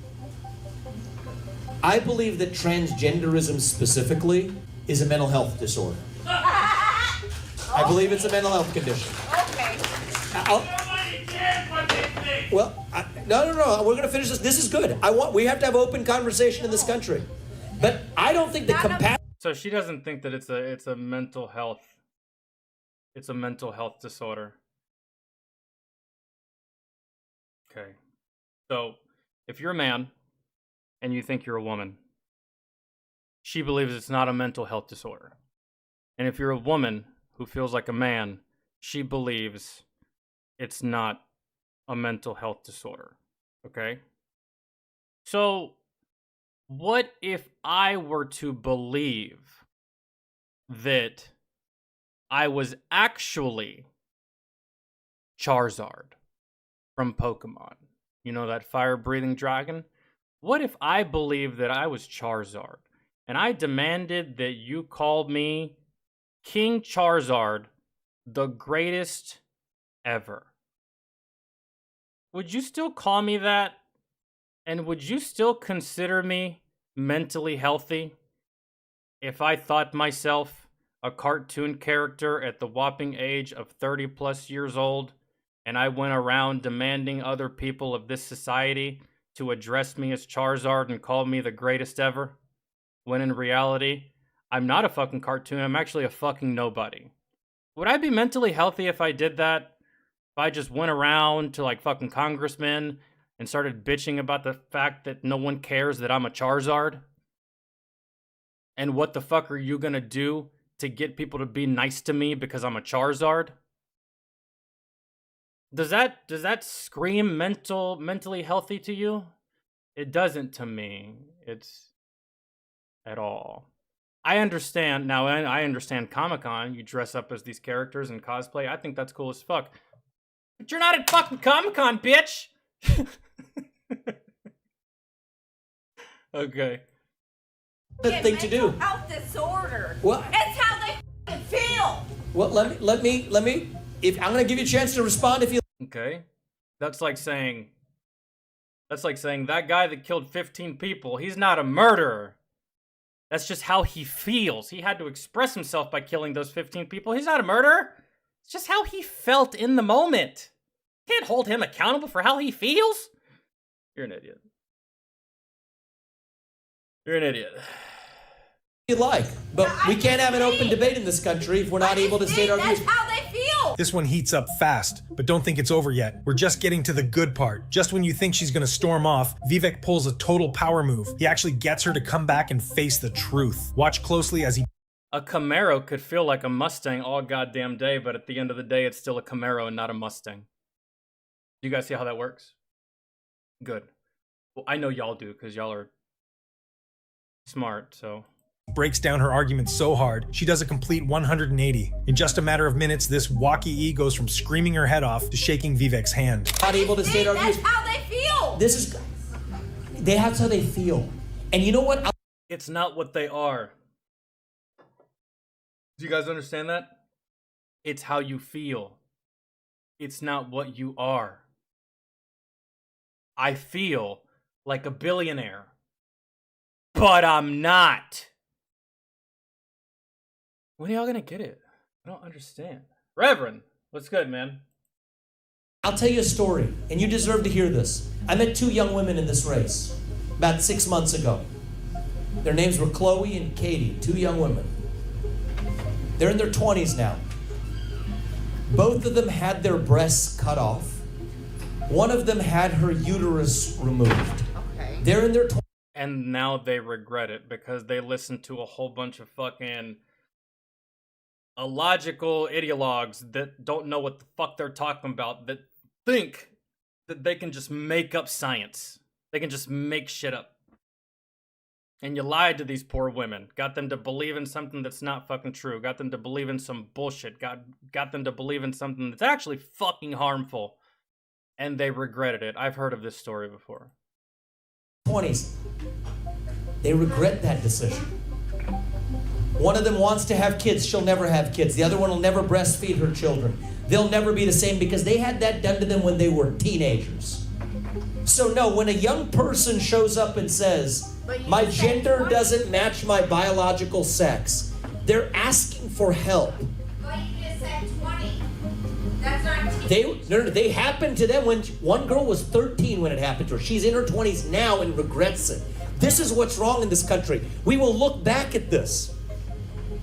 I believe that transgenderism specifically is a mental health disorder. I believe it's a mental health condition. Okay. No. We're going to finish this. This is good. We have to have open conversation in this country. But I don't think the compassion. So she doesn't think that it's a mental health. It's a mental health disorder. Okay. So if you're a man and you think you're a woman, she believes it's not a mental health disorder. And if you're a woman who feels like a man, she believes it's not a mental health disorder. Okay? So, what if I were to believe that I was actually Charizard from Pokemon? You know, that fire-breathing dragon? What if I believed that I was Charizard, and I demanded that you called me King Charizard, the greatest ever? Would you still call me that? And would you still consider me mentally healthy if I thought myself a cartoon character at the whopping age of 30 plus years old, and I went around demanding other people of this society to address me as Charizard and call me the greatest ever, when in reality, I'm not a fucking cartoon, I'm actually a fucking nobody? Would I be mentally healthy if I did that? If I just went around to like fucking congressmen and started bitching about the fact that no one cares that I'm a Charizard? And what the fuck are you gonna do to get people to be nice to me because I'm a Charizard? Does that scream mentally healthy to you? It doesn't to me. It's at all. I understand now. I understand Comic-Con. You dress up as these characters and cosplay. I think that's cool as fuck. But you're not at fucking Comic-Con, bitch. Okay. Good thing to do. Health disorder. What? It's how they feel. Well, let me. If I'm gonna give you a chance to respond, if you. Okay. That's like saying that guy that killed 15 people, he's not a murderer. That's just how he feels. He had to express himself by killing those 15 people. He's not a murderer. It's just how he felt in the moment. Can't hold him accountable for how he feels. You're an idiot. You're an idiot. You like, but we can't have an open debate in this country if we're not able to state our views. That's how they feel. This one heats up fast, but don't think it's over yet. We're just getting to the good part. Just when you think she's gonna storm off, Vivek pulls a total power move. He actually gets her to come back and face the truth. Watch closely as he... A Camaro could feel like a Mustang all goddamn day, but at the end of the day, it's still a Camaro and not a Mustang. You guys see how that works? Good. Well, I know y'all do, because y'all are smart, so... breaks down her argument so hard, she does a complete 180. In just a matter of minutes, this walkie-e goes from screaming her head off to shaking Vivek's hand. Not able to state our views. That's how they feel. That's how they feel. And you know what? It's not what they are. Do you guys understand that? It's how you feel. It's not what you are. I feel like a billionaire, but I'm not. When are y'all gonna get it? I don't understand. Reverend, what's good, man? I'll tell you a story, and you deserve to hear this. I met two young women in this race. about 6 months ago. Their names were Chloe and Katie, 2 young women. They're in their 20s now. Both of them had their breasts cut off. One of them had her uterus removed. Okay. They're in their 20s. And now they regret it because they listened to a whole bunch of fucking illogical ideologues that don't know what the fuck they're talking about, that think that they can just make up science. They can just make shit up. And you lied to these poor women. Got them to believe in something that's not fucking true. Got them to believe in some bullshit. Got them to believe in something that's actually fucking harmful. And they regretted it. I've heard of this story before. 20s. They regret that decision. One of them wants to have kids. She'll never have kids. The other one will never breastfeed her children. They'll never be the same because they had that done to them when they were teenagers. So no, when a young person shows up and says, my gender doesn't match my biological sex, they're asking for help. But you just said 20. That's not They happened to them when one girl was 13 when it happened to her. She's in her 20s now and regrets it. This is what's wrong in this country. We will look back at this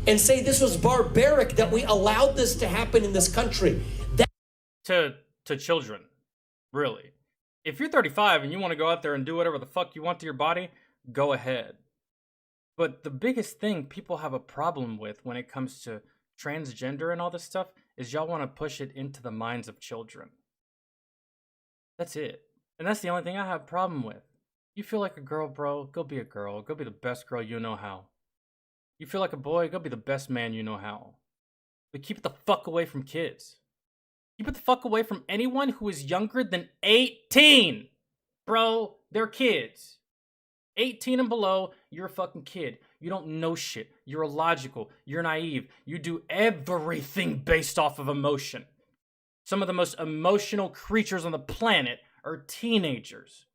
and say this was barbaric that we allowed this to happen in this country. To children, really. If you're 35 and you want to go out there and do whatever the fuck you want to your body, go ahead. But the biggest thing people have a problem with when it comes to transgender and all this stuff is y'all want to push it into the minds of children. That's it. And that's the only thing I have a problem with. You feel like a girl, bro, go be a girl. Go be the best girl you know how. You feel like a boy, go be the best man you know how. But keep it the fuck away from kids. Keep it the fuck away from anyone who is younger than 18. Bro, they're kids. 18 and below, you're a fucking kid. You don't know shit. You're illogical. You're naive. You do everything based off of emotion. Some of the most emotional creatures on the planet are teenagers.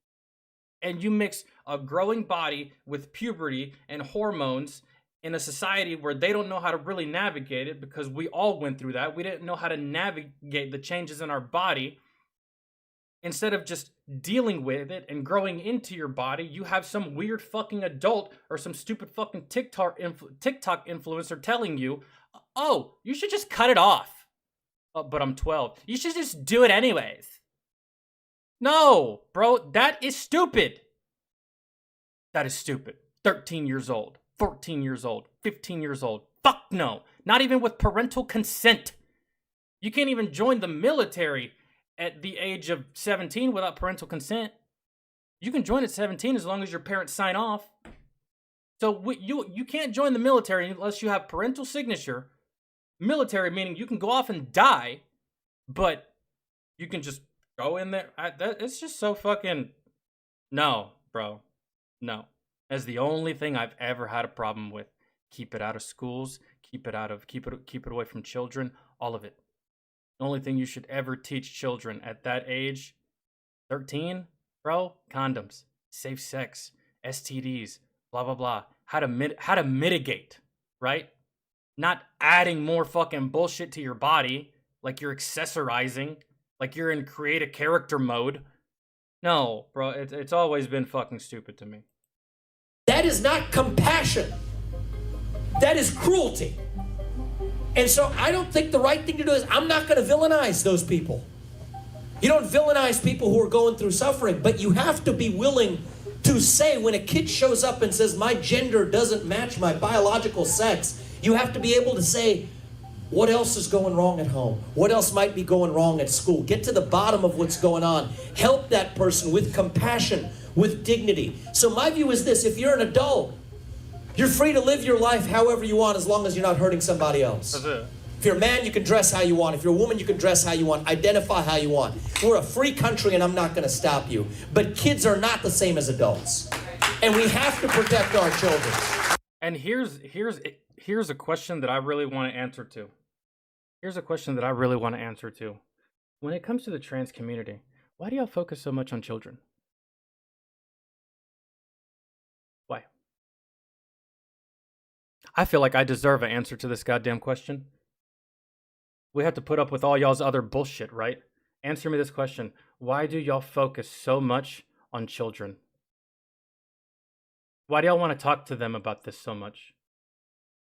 And you mix a growing body with puberty and hormones in a society where they don't know how to really navigate it, because we all went through that. We didn't know how to navigate the changes in our body. Instead of just dealing with it and growing into your body, you have some weird fucking adult or some stupid fucking TikTok influencer telling you, oh, you should just cut it off. Oh, but I'm 12. You should just do it anyways. No, bro, that is stupid. That is stupid. 13 years old, 14 years old, 15 years old. Fuck no. Not even with parental consent. You can't even join the military at the age of 17 without parental consent. You can join at 17 as long as your parents sign off. So you can't join the military unless you have parental signature. Military meaning you can go off and die, but you can just go in there. It's just so fucking... No, bro. No. That's the only thing I've ever had a problem with. Keep it out of schools. Keep it away from children. All of it. The only thing you should ever teach children at that age, 13, bro, condoms, safe sex, STDs, blah, blah, blah. How to mitigate, right? Not adding more fucking bullshit to your body, like you're accessorizing, like you're in create a character mode. No, bro, it's always been fucking stupid to me. That is not compassion. That is cruelty. And so I don't think the right thing to do is, I'm not going to villainize those people. You don't villainize people who are going through suffering, but you have to be willing to say, when a kid shows up and says, my gender doesn't match my biological sex, you have to be able to say, what else is going wrong at home? What else might be going wrong at school? Get to the bottom of what's going on. Help that person with compassion, with dignity. So my view is this: if you're an adult, you're free to live your life however you want, as long as you're not hurting somebody else. That's it. If you're a man, you can dress how you want. If you're a woman, you can dress how you want. Identify how you want. We're a free country, and I'm not going to stop you. But kids are not the same as adults. And we have to protect our children. And here's a question that I really want to answer to. When it comes to the trans community, why do y'all focus so much on children? Why? I feel like I deserve an answer to this goddamn question. We have to put up with all y'all's other bullshit, right? Answer me this question. Why do y'all focus so much on children? Why do y'all want to talk to them about this so much?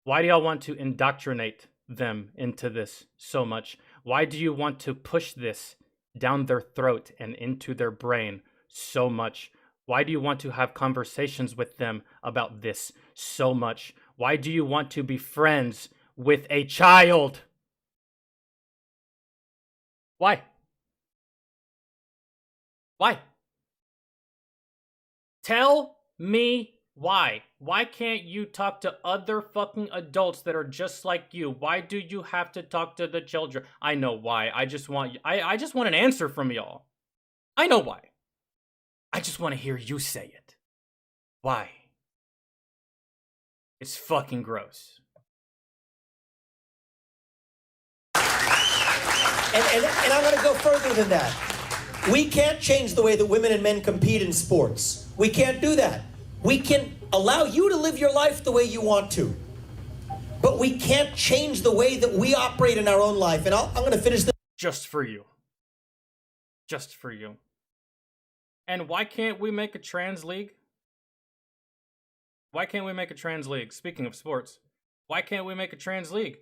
Why do y'all want to indoctrinate them into this so much? Why do you want to push this down their throat and into their brain so much? Why do you want to have conversations with them about this so much? Why do you want to be friends with a child? Why? Why? Tell me why. Why can't you talk to other fucking adults that are just like you? Why do you have to talk to the children? I know why. I just want an answer from y'all. I know why. I just want to hear you say it. Why? It's fucking gross. And I'm going to go further than that. We can't change the way that women and men compete in sports. We can't do that. We can allow you to live your life the way you want to. But we can't change the way that we operate in our own life. And I'm going to finish this. Just for you. Just for you. And why can't we make a trans league? Why can't we make a trans league? Speaking of sports, why can't we make a trans league?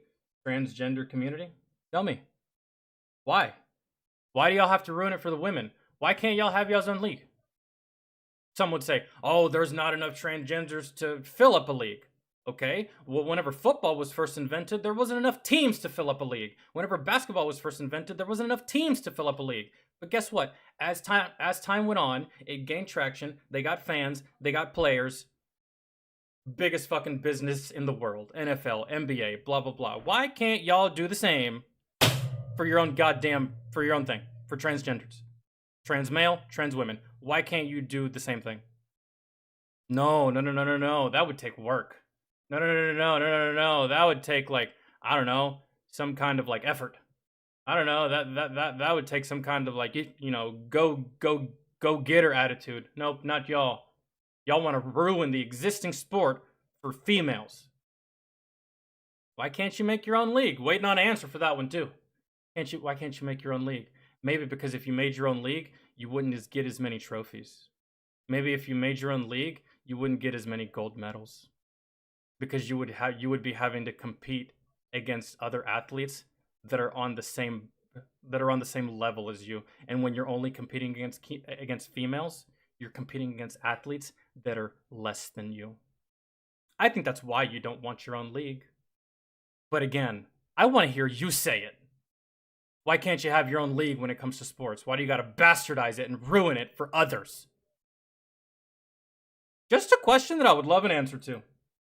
Transgender community? Tell me. Why? Why do y'all have to ruin it for the women? Why can't y'all have y'all's own league? Some would say, oh, there's not enough transgenders to fill up a league. Okay, well, whenever football was first invented, there wasn't enough teams to fill up a league. Whenever basketball was first invented, there wasn't enough teams to fill up a league. But guess what? As time went on, it gained traction. They got fans. They got players. Biggest fucking business in the world. NFL, NBA, blah, blah, blah. Why can't y'all do the same for your own thing? For transgenders. Trans male, trans women. Why can't you do the same thing? No. That would take work. No. That would take, like, I don't know, some kind of, like, effort. I don't know. That would take some kind of, like, you know, go getter attitude. Nope, not y'all. Y'all want to ruin the existing sport for females. Why can't you make your own league? Waiting on an answer for that one too. Why can't you make your own league? Maybe because if you made your own league, you wouldn't get as many trophies. Maybe if you made your own league, you wouldn't get as many gold medals. Because you would be having to compete against other athletes that are on the same level as you. And when you're only competing against females, you're competing against athletes that are less than you. I think that's why you don't want your own league. But again, I want to hear you say it. Why can't you have your own league when it comes to sports? Why do you got to bastardize it and ruin it for others? Just a question that I would love an answer to.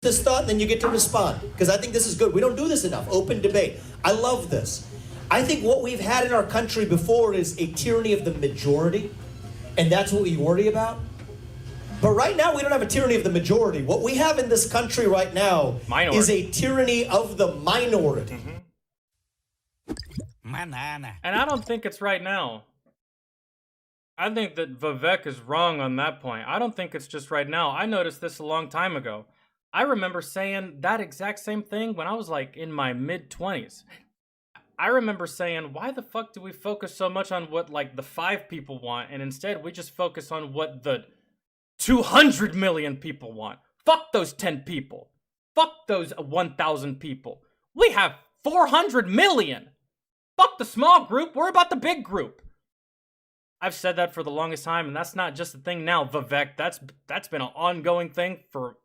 This thought, and then you get to respond, because I think this is good. We don't do this enough. Open debate. I love this. I think what we've had in our country before is a tyranny of the majority, and that's what we worry about. But right now, we don't have a tyranny of the majority. What we have in this country right now is a tyranny of the minority. Mm-hmm. And I don't think it's right now. I think that Vivek is wrong on that point. I don't think it's just right now. I noticed this a long time ago. I remember saying that exact same thing when I was like in my mid-20s. I remember saying, why the fuck do we focus so much on what like the 5 people want, and instead we just focus on what the 200 million people want? Fuck those 10 people. Fuck those 1,000 people. We have 400 million. Fuck the small group. We're about the big group. I've said that for the longest time, and that's not just a thing now, Vivek. That's been an ongoing thing for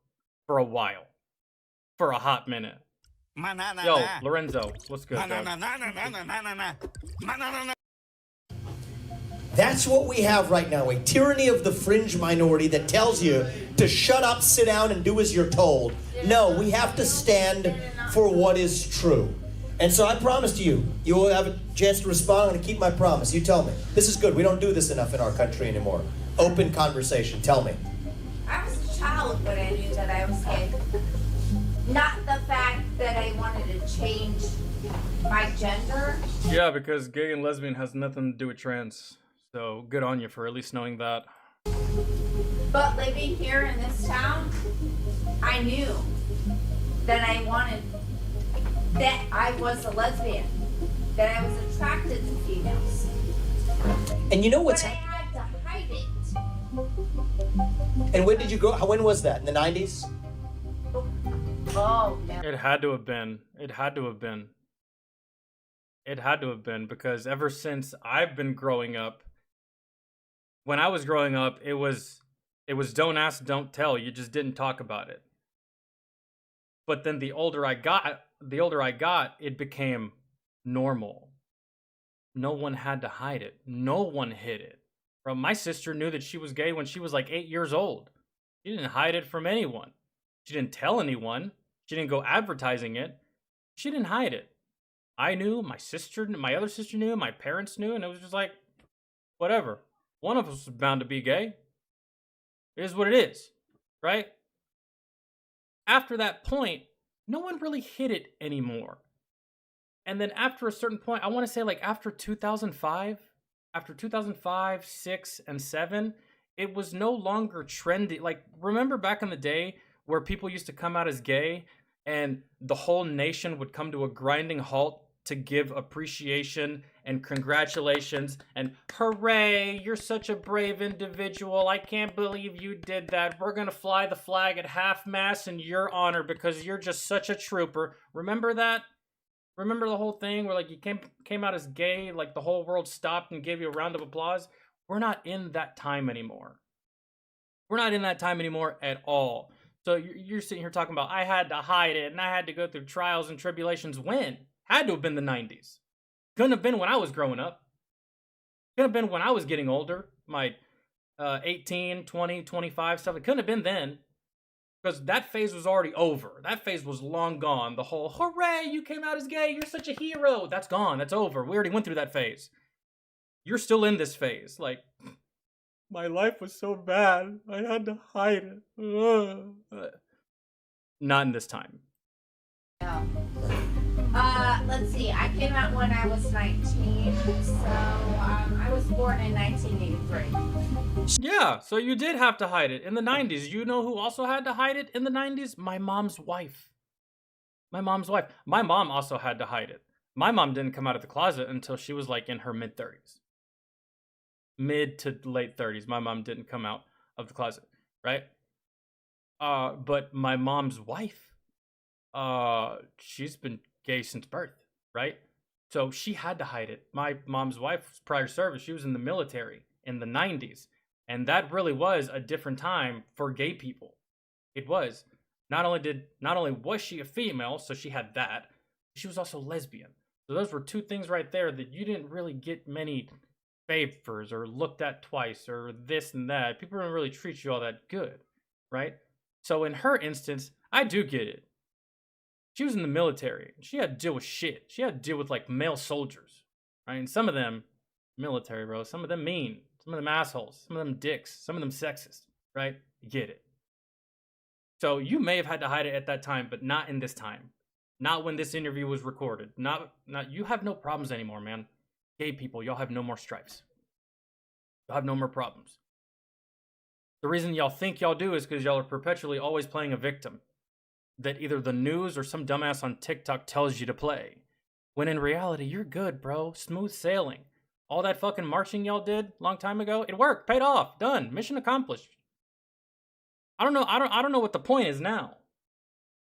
a while. For a hot minute. Yo, Lorenzo, what's good, dog? That's what we have right now, a tyranny of the fringe minority that tells you to shut up, sit down, and do as you're told. No, we have to stand for what is true. And so I promised you will have a chance to respond. I'm going to keep my promise. You tell me. This is good. We don't do this enough in our country anymore. Open conversation. Tell me. I was a child when I knew that I was gay. Not the fact that I wanted to change my gender. Yeah, because gay and lesbian has nothing to do with trans. So good on you for at least knowing that. But living here in this town, I knew that I wanted, that I was a lesbian, that I was attracted to females. And you know what's But I had to hide it And when did you grow? When was that? In the 90s? Oh, no. It had to have been. It had to have been. It had to have been, because ever since I've been growing up, when I was growing up, it was don't ask, don't tell. You just didn't talk about it. But then the older I got, it became normal. No one had to hide it. No one hid it. Bro, my sister knew that she was gay when she was like 8 years old. She didn't hide it from anyone. She didn't tell anyone. She didn't go advertising it. She didn't hide it. I knew, my other sister knew, my parents knew, and it was just like, whatever. One of us was bound to be gay. It is what it is, right? After that point, no one really hid it anymore. And then after a certain point, I want to say like after 2005, 6, and 7, it was no longer trendy. Like, remember back in the day where people used to come out as gay and the whole nation would come to a grinding halt to give appreciation and congratulations and hooray, you're such a brave individual. I can't believe you did that. We're going to fly the flag at half-mast in your honor because you're just such a trooper. Remember that? Remember the whole thing where like you came out as gay, like the whole world stopped and gave you a round of applause? We're not in that time anymore. We're not in that time anymore at all. So you're sitting here talking about, I had to hide it and I had to go through trials and tribulations. When? Had to have been the 90s. Couldn't have been when I was growing up. Couldn't have been when I was getting older. My 18, 20, 25 stuff. It couldn't have been then. Because that phase was already over. That phase was long gone. The whole, hooray, you came out as gay. You're such a hero. That's gone. That's over. We already went through that phase. You're still in this phase. Like, my life was so bad. I had to hide it. Not in this time. No. Let's see. I came out when I was 19, so I was born in 1983. Yeah, so you did have to hide it in the 90s. You know who also had to hide it in the 90s? My mom's wife. My mom's wife. My mom also had to hide it. My mom didn't come out of the closet until she was like in her mid-30s. Mid to late 30s. My mom didn't come out of the closet, right? But my mom's wife, she's been gay since birth, right? So she had to hide it. My mom's wife's prior service, she was in the military in the 90s. And that really was a different time for gay people. It was. Not only was she a female, so she had that, she was also lesbian. So those were two things right there that you didn't really get many favors or looked at twice or this and that. People didn't really treat you all that good, right? So in her instance, I do get it. She was in the military. She had to deal with shit. She had to deal with like male soldiers, right? And some of them, military, bro, some of them mean, some of them assholes, some of them dicks, some of them sexist, right? You get it. So you may have had to hide it at that time, but not in this time. Not when this interview was recorded. Not you have no problems anymore, man. Gay people, y'all have no more stripes. Y'all have no more problems. The reason y'all think y'all do is because y'all are perpetually always playing a victim that either the news or some dumbass on TikTok tells you to play. When in reality, you're good, bro. Smooth sailing. All that fucking marching y'all did long time ago, it worked, paid off, done, mission accomplished. I don't know what the point is now.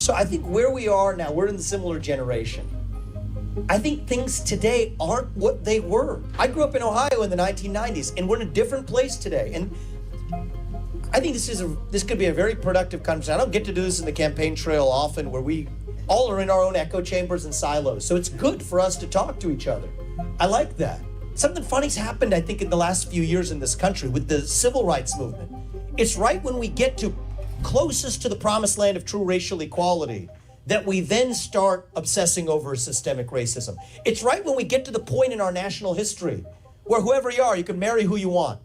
So I think where we are now, we're in the similar generation. I think things today aren't what they were. I grew up in Ohio in the 1990s, and we're in a different place today. And I think this could be a very productive conversation. I don't get to do this in the campaign trail often, where we all are in our own echo chambers and silos. So it's good for us to talk to each other. I like that. Something funny's happened, I think, in the last few years in this country with the civil rights movement. It's right when we get to closest to the promised land of true racial equality that we then start obsessing over systemic racism. It's right when we get to the point in our national history where whoever you are, you can marry who you want,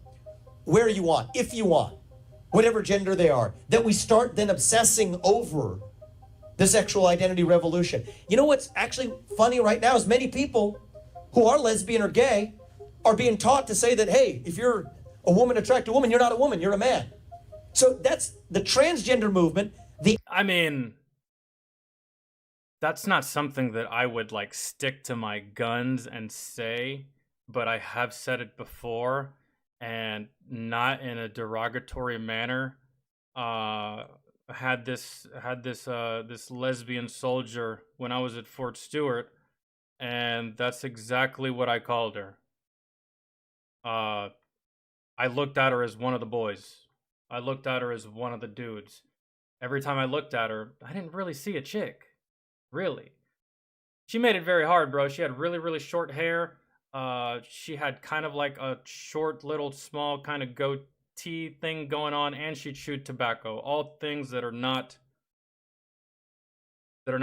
where you want, if you want, whatever gender they are, that we start then obsessing over the sexual identity revolution. You know what's actually funny right now is many people who are lesbian or gay are being taught to say that, hey, if you're a woman attracted to a woman, you're not a woman, you're a man. So that's the transgender movement. I mean, that's not something that I would like stick to my guns and say, but I have said it before. and not in a derogatory manner, had this lesbian soldier when I was at Fort Stewart, and that's exactly what I called her. I looked at her as one of the boys. I looked at her as one of the dudes. Every time I looked at her, I didn't really see a chick. Really. She made it very hard, bro. She had really, really short hair. She had kind of like a short, little, small kind of goatee thing going on, and she chewed tobacco. All things that are not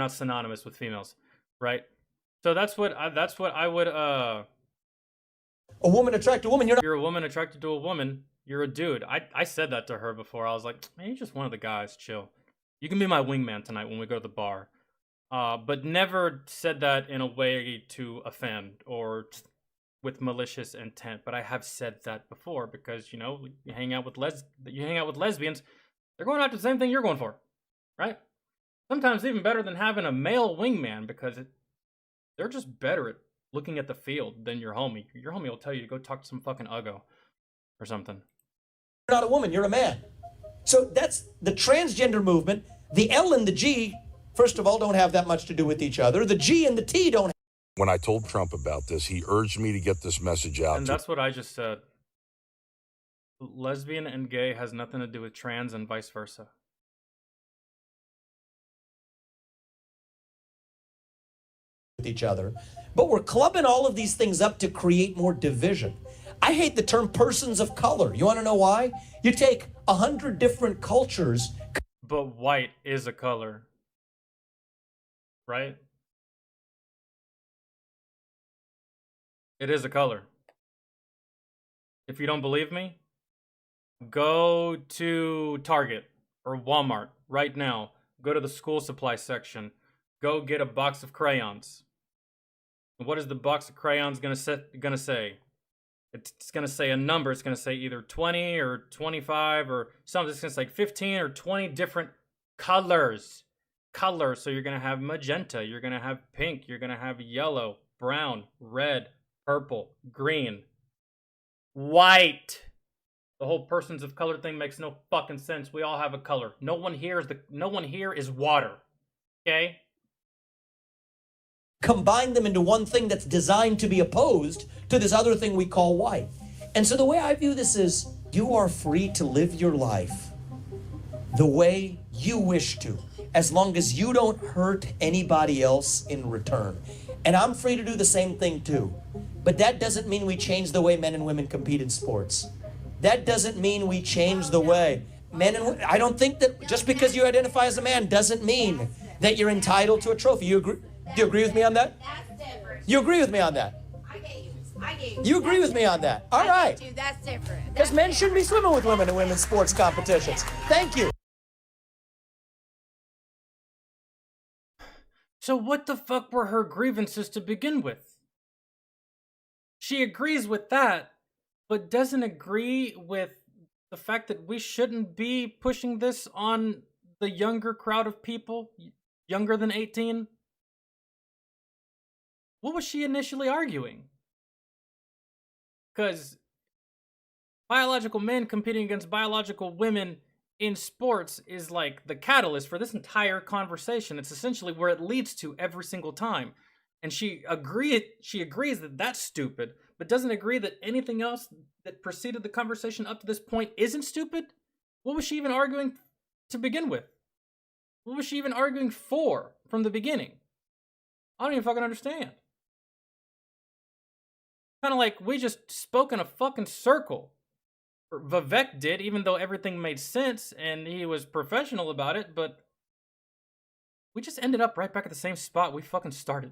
synonymous with females, right? So that's what I would A woman attracted to a woman, If you're a woman attracted to a woman, you're a dude. I said that to her before. I was like, man, you're just one of the guys. Chill. You can be my wingman tonight when we go to the bar. But never said that in a way to offend or with malicious intent. But I have said that before because, you know, you hang out with lesbians, they're going after the same thing you're going for, right? Sometimes even better than having a male wingman because they're just better at looking at the field than your homie. Your homie will tell you to go talk to some fucking uggo or something. You're not a woman, you're a man. So that's the transgender movement. The L and the G, first of all, don't have that much to do with each other. The G and the T don't. When I told Trump about this, he urged me to get this message out. And that's what I just said. Lesbian and gay has nothing to do with trans and vice versa. With each other, but we're clubbing all of these things up to create more division. I hate the term persons of color. You want to know why? You take 100 different cultures. But white is a color, right? It is a color. If you don't believe me, go to Target or Walmart right now. Go to the school supply section. Go get a box of crayons. What is the box of crayons gonna say? It's gonna say a number. It's gonna say either 20 or 25 or something. It's gonna say like 15 or 20 different colors. So you're gonna have magenta. You're gonna have pink. You're gonna have yellow, brown, red, purple, green, white. The whole persons of color thing makes no fucking sense. We all have a color. No one here is water. Okay? Combine them into one thing that's designed to be opposed to this other thing we call white. And so the way I view this is you are free to live your life the way you wish to, as long as you don't hurt anybody else in return. And I'm free to do the same thing too. But that doesn't mean we change the way men and women compete in sports. That doesn't mean we change the way men and women. I don't think that just because you identify as a man doesn't mean that you're entitled to a trophy. You agree? Do you agree with me on that? That's different. You agree with me on that? I get you. You agree with me on that? All right. That's different. Because men shouldn't be swimming with women in women's sports competitions. Thank you. So what the fuck were her grievances to begin with? She agrees with that, but doesn't agree with the fact that we shouldn't be pushing this on the younger crowd of people, younger than 18. What was she initially arguing? Because biological men competing against biological women in sports is like the catalyst for this entire conversation. It's essentially where it leads to every single time. And she agrees that that's stupid, but doesn't agree that anything else that preceded the conversation up to this point isn't stupid? What was she even arguing to begin with? What was she even arguing for from the beginning? I don't even fucking understand. Kind of like we just spoke in a fucking circle. Or Vivek did, even though everything made sense and he was professional about it, but we just ended up right back at the same spot we fucking started.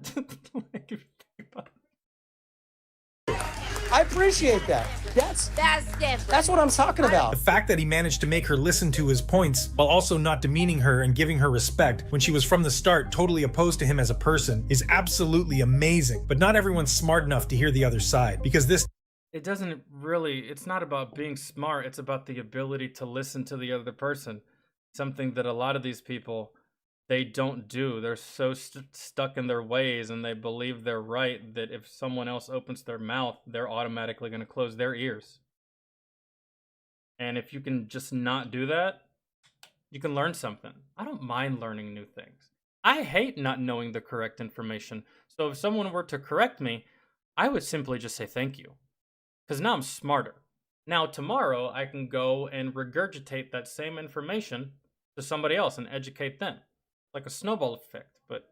I appreciate that. That's different. That's what I'm talking about. The fact that he managed to make her listen to his points while also not demeaning her and giving her respect when she was from the start totally opposed to him as a person is absolutely amazing. But not everyone's smart enough to hear the other side, because this it's not about being smart, it's about the ability to listen to the other person. Something that a lot of these people, they don't do. They're so stuck in their ways and they believe they're right that if someone else opens their mouth, they're automatically going to close their ears. And if you can just not do that, you can learn something. I don't mind learning new things. I hate not knowing the correct information. So if someone were to correct me, I would simply just say thank you. Because now I'm smarter. Now tomorrow I can go and regurgitate that same information to somebody else and educate them. Like a snowball effect. But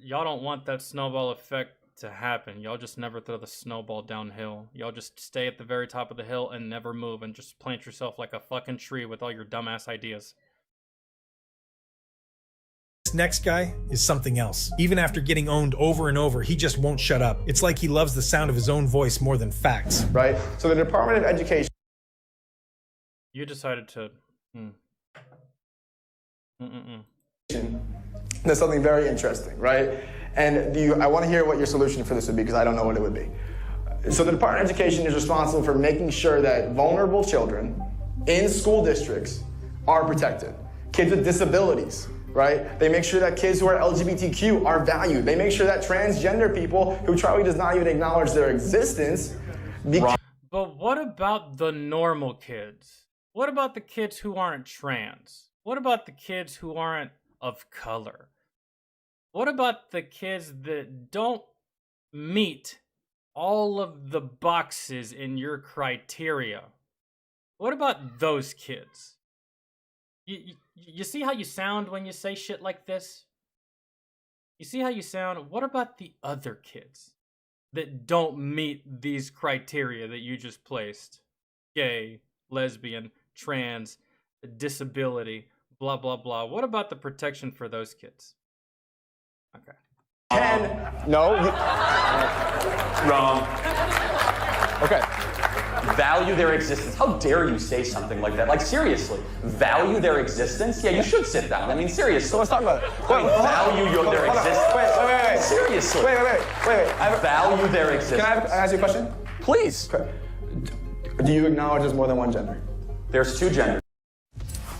y'all don't want that snowball effect to happen. Y'all just never throw the snowball downhill. Y'all just stay at the very top of the hill and never move and just plant yourself like a fucking tree with all your dumbass ideas. This next guy is something else. Even after getting owned over and over, he just won't shut up. It's like he loves the sound of his own voice more than facts. Right? So the Department of Education. You decided to... There's something very interesting, right? And I want to hear what your solution for this would be, because I don't know what it would be. So the Department of Education is responsible for making sure that vulnerable children in school districts are protected. Kids with disabilities, right? They make sure that kids who are LGBTQ are valued. They make sure that transgender people who Charlie does not even acknowledge their existence. But what about the normal kids? What about the kids who aren't trans? What about the kids who aren't of color? What about the kids that don't meet all of the boxes in your criteria? What about those kids? You see how you sound when you say shit like this? You see how you sound? What about the other kids that don't meet these criteria that you just placed? Gay, lesbian, trans, disability, blah, blah, blah. What about the protection for those kids? Okay. Wrong. Okay. Value their existence. How dare you say something like that? Like, seriously, value their existence? Yeah, you should sit down. I mean, seriously. So let's talk about it. Value their existence. Wait. Seriously. Wait. Value their existence. Can I ask you a question? Please. Okay. Do you acknowledge there's more than one gender? There's two genders.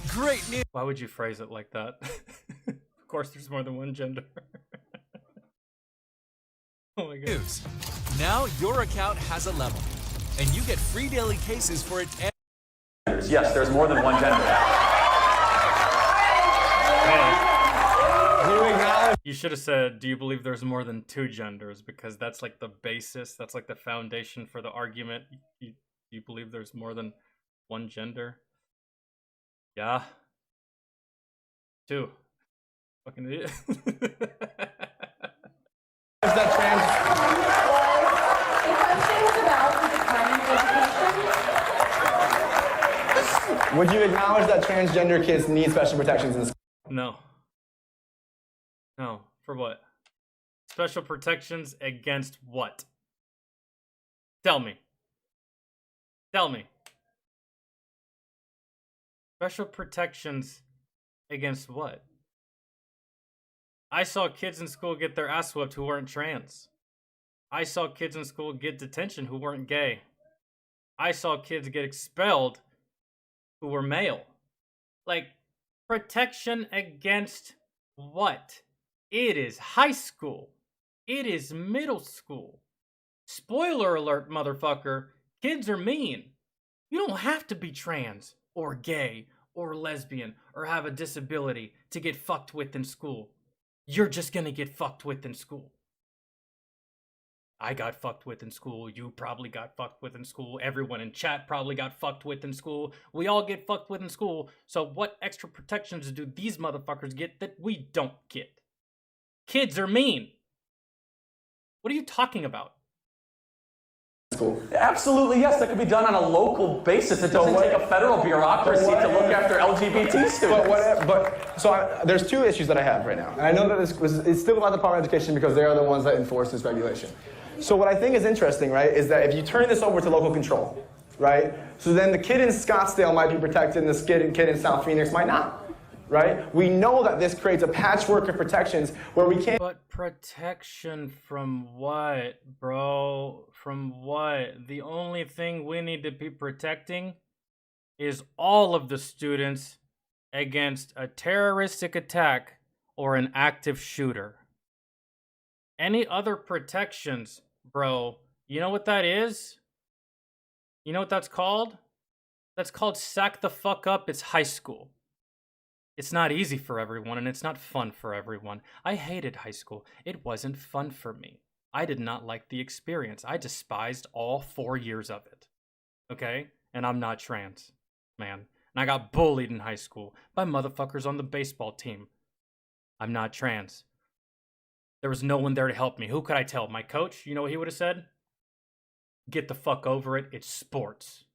Great news. Why would you phrase it like that? Of course, there's more than one gender. Oh my god. News. Now your account has a level, and you get free daily cases for it. Yes, there's more than one gender. You should have said, do you believe there's more than two genders? Because that's like the basis, that's like the foundation for the argument. You believe there's more than one gender? Yeah. Two. Fucking idiot. Would you acknowledge that transgender kids need special protections in school? No. No. For what? Special protections against what? Tell me. Tell me. Special protections against what? I saw kids in school get their ass whooped who weren't trans. I saw kids in school get detention who weren't gay. I saw kids get expelled who were male. Like, protection against what? It is high school. It is middle school. Spoiler alert, motherfucker. Kids are mean. You don't have to be trans or gay or lesbian or have a disability to get fucked with in school. You're just gonna get fucked with in school. I got fucked with in school. You probably got fucked with in school. Everyone in chat probably got fucked with in school. We all get fucked with in school. So what extra protections do these motherfuckers get that we don't get? Kids are mean. What are you talking about? School. Absolutely, yes. That could be done on a local basis. It doesn't take a federal bureaucracy to look after LGBT students. There's two issues that I have right now. And I know that it's still about the Department of Education because they are the ones that enforce this regulation. So what I think is interesting, right, is that if you turn this over to local control, right, so then the kid in Scottsdale might be protected and the kid in South Phoenix might not. Right? We know that this creates a patchwork of protections where we can't... But protection from what, bro? From what? The only thing we need to be protecting is all of the students against a terroristic attack or an active shooter. Any other protections, bro, you know what that is? You know what that's called? That's called sack the fuck up. It's high school. It's not easy for everyone, and it's not fun for everyone. I hated high school. It wasn't fun for me. I did not like the experience. I despised all 4 years of it. Okay? And I'm not trans, man. And I got bullied in high school by motherfuckers on the baseball team. I'm not trans. There was no one there to help me. Who could I tell? My coach? You know what he would have said? Get the fuck over it. It's sports.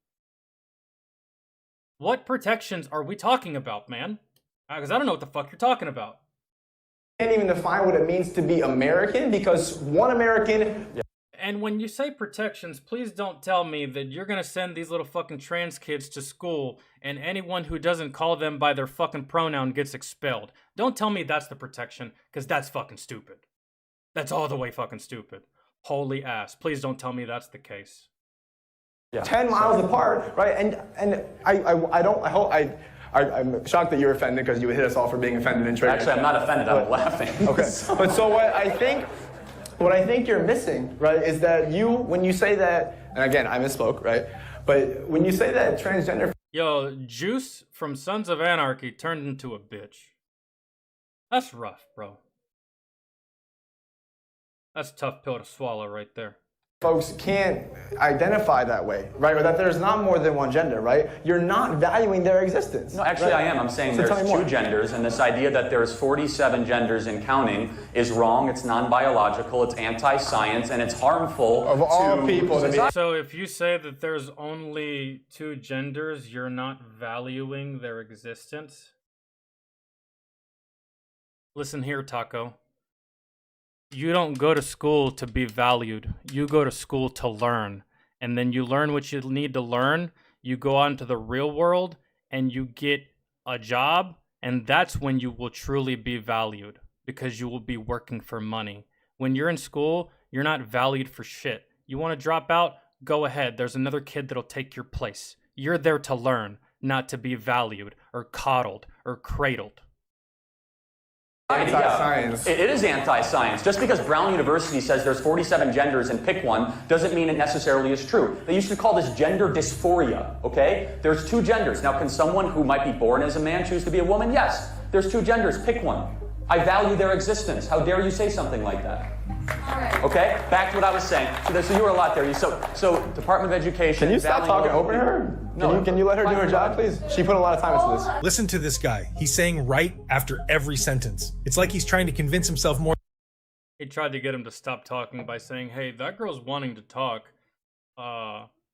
What protections are we talking about, man? Because I don't know what the fuck you're talking about. Can't even define what it means to be American because one American. And when you say protections, please don't tell me that you're gonna send these little fucking trans kids to school and anyone who doesn't call them by their fucking pronoun gets expelled. Don't tell me that's the protection, because that's fucking stupid. That's all the way fucking stupid. Holy ass. Please don't tell me that's the case. 10 miles apart, right? And I'm shocked that you're offended because you would hit us all for being offended and triggered. Actually, I'm not offended. I'm laughing. Okay. But so what I think you're missing, right, is that when you say that, and again, I misspoke, right? But when you say that transgender. Yo, Juice from Sons of Anarchy turned into a bitch. That's rough, bro. That's a tough pill to swallow right there. Folks can't identify that way, right? Or that there's not more than one gender, right? You're not valuing their existence. No, actually right? I am. I'm saying so there's two genders, and this idea that there's 47 genders and counting is wrong. It's non-biological, it's anti-science, and it's harmful of all people. So if you say that there's only 2 genders, you're not valuing their existence? Listen here, Taco. You don't go to school to be valued. You go to school to learn. And then you learn what you need to learn. You go out into the real world and you get a job. And that's when you will truly be valued, because you will be working for money. When you're in school, you're not valued for shit. You want to drop out? Go ahead. There's another kid that'll take your place. You're there to learn, not to be valued or coddled or cradled. Anti-science. It is anti-science. Just because Brown University says there's 47 genders and pick one doesn't mean it necessarily is true. They used to call this gender dysphoria, okay? There's 2 genders. Now, can someone who might be born as a man choose to be a woman? Yes. There's 2 genders. Pick one. I value their existence. How dare you say something like that? Okay? Back to what I was saying. So you were a lot there. So Department of Education. Can you stop talking over her? Can you let her do her job, please? She put a lot of time into this. Listen to this guy. He's saying right after every sentence. It's like he's trying to convince himself more. He tried to get him to stop talking by saying, hey, that girl's wanting to talk.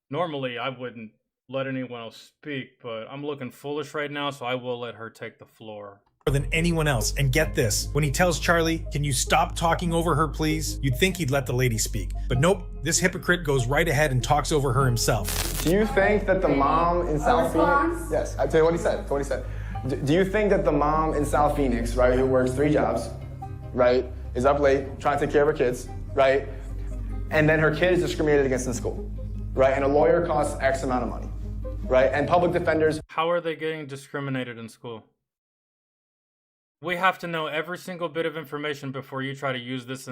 Normally I wouldn't let anyone else speak, but I'm looking foolish right now, so I will let her take the floor. More than anyone else. And get this, when he tells Charlie, can you stop talking over her, please? You'd think he'd let the lady speak. But nope, this hypocrite goes right ahead and talks over her himself. Do you think that the mom in South Phoenix... Yes, I'll tell you what he said. Do you think that the mom in South Phoenix, right, who works 3 jobs, right, is up late trying to take care of her kids, right, and then her kid is discriminated against in school, right, and a lawyer costs X amount of money, right, and public defenders... How are they getting discriminated in school? We have to know every single bit of information before you try to use this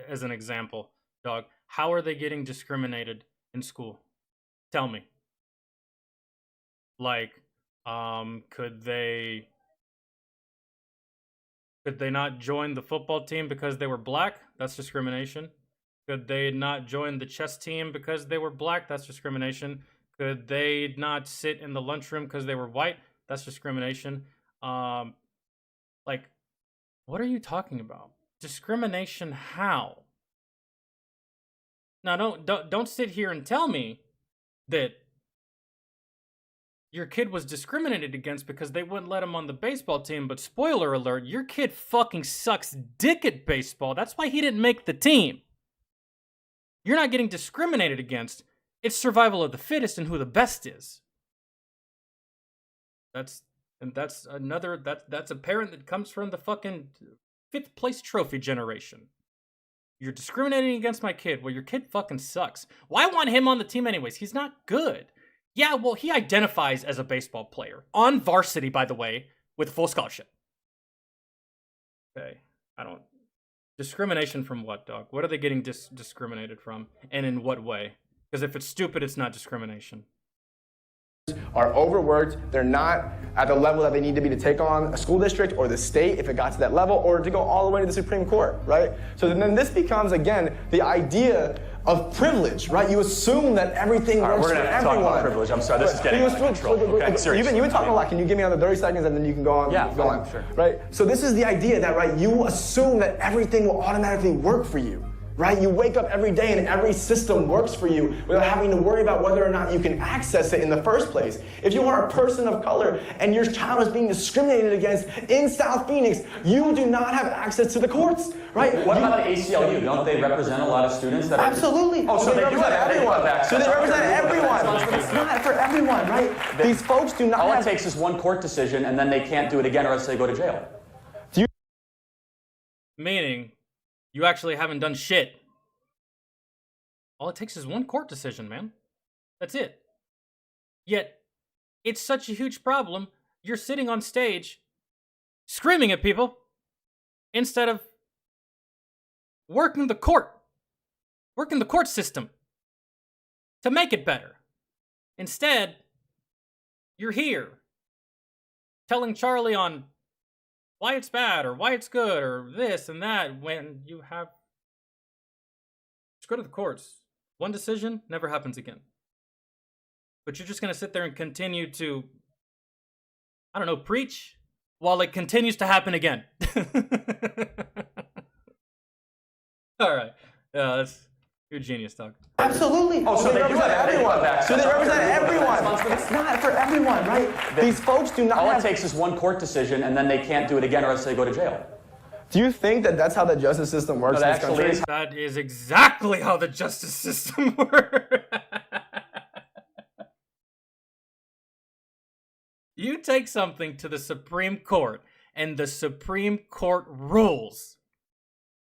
as an example, dog. How are they getting discriminated in school? Tell me. Like, could they not join the football team because they were black? That's discrimination. Could they not join the chess team because they were black? That's discrimination. Could they not sit in the lunchroom because they were white? That's discrimination. Like, what are you talking about? Discrimination how? Now, don't sit here and tell me that your kid was discriminated against because they wouldn't let him on the baseball team, but spoiler alert, your kid fucking sucks dick at baseball. That's why he didn't make the team. You're not getting discriminated against. It's survival of the fittest and who the best is. That's a parent that comes from the fucking 5th place trophy generation. You're discriminating against my kid. Well, your kid fucking sucks. Why want him on the team anyways? He's not good. Yeah, well, he identifies as a baseball player. On varsity, by the way, with full scholarship. Okay, discrimination from what, dog? What are they getting discriminated from? And in what way? Because if it's stupid, it's not discrimination. are overworked. They're not at the level that they need to be to take on a school district or the state if it got to that level, or to go all the way to the Supreme Court, right? So then this becomes, again, the idea of privilege, right? You assume that everything works for everyone. We're going to talk about privilege. I'm sorry, this is getting out of control. Okay, seriously. You've been talking a lot. Can you give me another 30 seconds and then you can go on? Yeah, go on. Sure. Right? So this is the idea that, right, you assume that everything will automatically work for you. Right? You wake up every day and every system works for you without having to worry about whether or not you can access it in the first place. If you are a person of color and your child is being discriminated against in South Phoenix, you do not have access to the courts, right? What about the ACLU? Don't they represent a lot of students that are... Absolutely. Oh, so they represent everyone. So they represent everyone. But it's not for everyone, right? These folks do not All have... it takes is one court decision and then they can't do it again or else they go to jail. Meaning, you actually haven't done shit. All it takes is one court decision, man. That's it. Yet, it's such a huge problem, you're sitting on stage screaming at people instead of working the court system to make it better. Instead, you're here telling Charlie on why it's bad or why it's good or this and that when you have... Just go to the courts. One decision never happens again. But you're just going to sit there and continue to, I don't know, preach while it continues to happen again. All right. That's you're a genius, Doug. Absolutely. Oh, so they represent everyone. So they represent everyone. It's not for everyone, right? These folks do not All have... it takes is one court decision and then they can't do it again or else they go to jail. Do you think that that's how the justice system works in this country? That is exactly how the justice system works. You take something to the Supreme Court, and the Supreme Court rules.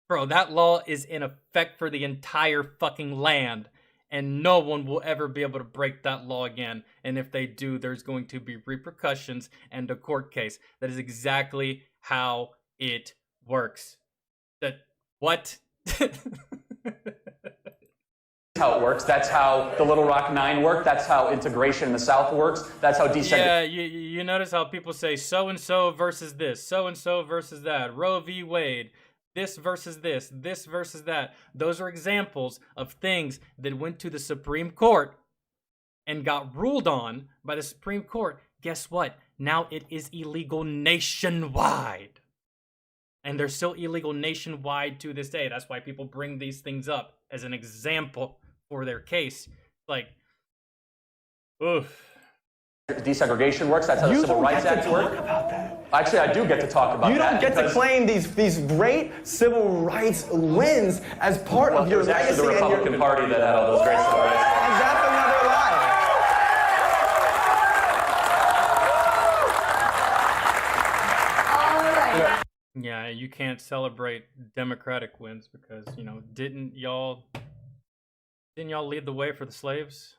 Bro, that law is in effect for the entire fucking land, and no one will ever be able to break that law again. And if they do, there's going to be repercussions and a court case. That is exactly how it works. That what? How it works. That's how the Little Rock Nine worked. That's how integration in the South works. That's how desegregation. Yeah, you notice how people say so and so versus this, so and so versus that, Roe v. Wade, this versus this versus that. Those are examples of things that went to the Supreme Court and got ruled on by the Supreme Court. Guess what? Now it is illegal nationwide. And they're still illegal nationwide to this day. That's why people bring these things up as an example for their case. Like, oof. Desegregation works. That's how the Civil Rights Act works. Actually, I do get to talk about that. You don't get to claim these great civil rights wins as part of your legacy. It's actually the Republican Party that had all those great civil rights. And that's another lie. Yeah, you can't celebrate Democratic wins because, you know, didn't y'all lead the way for the slaves?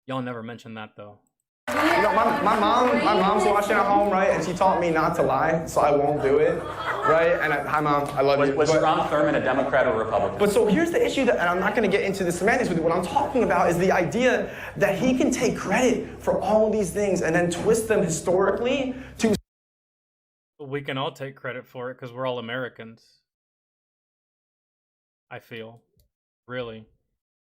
Y'all never mentioned that though. You know, my mom's watching at home, right? And she taught me not to lie, so I won't do it, right? And hi, Mom, I love you. Was Strom Thurmond a Democrat or a Republican? But so here's the issue, and I'm not going to get into the semantics with you. What I'm talking about is the idea that he can take credit for all of these things and then twist them historically to... We can all take credit for it because we're all Americans. I feel. Really.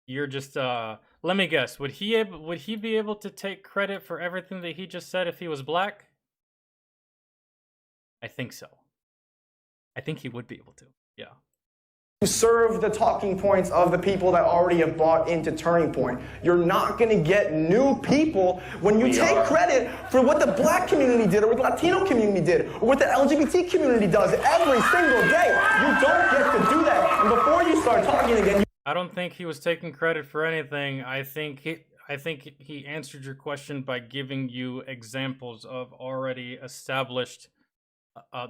You're just, let me guess, would he be able to take credit for everything that he just said if he was black? I think so. I think he would be able to, yeah. Serve the talking points of the people that already have bought into Turning Point. You're not going to get new people when you take credit for what the black community did or what the Latino community did or what the LGBT community does every single day. You don't get to do that. And before you start talking again... I don't think he was taking credit for anything. I think he answered your question by giving you examples of already established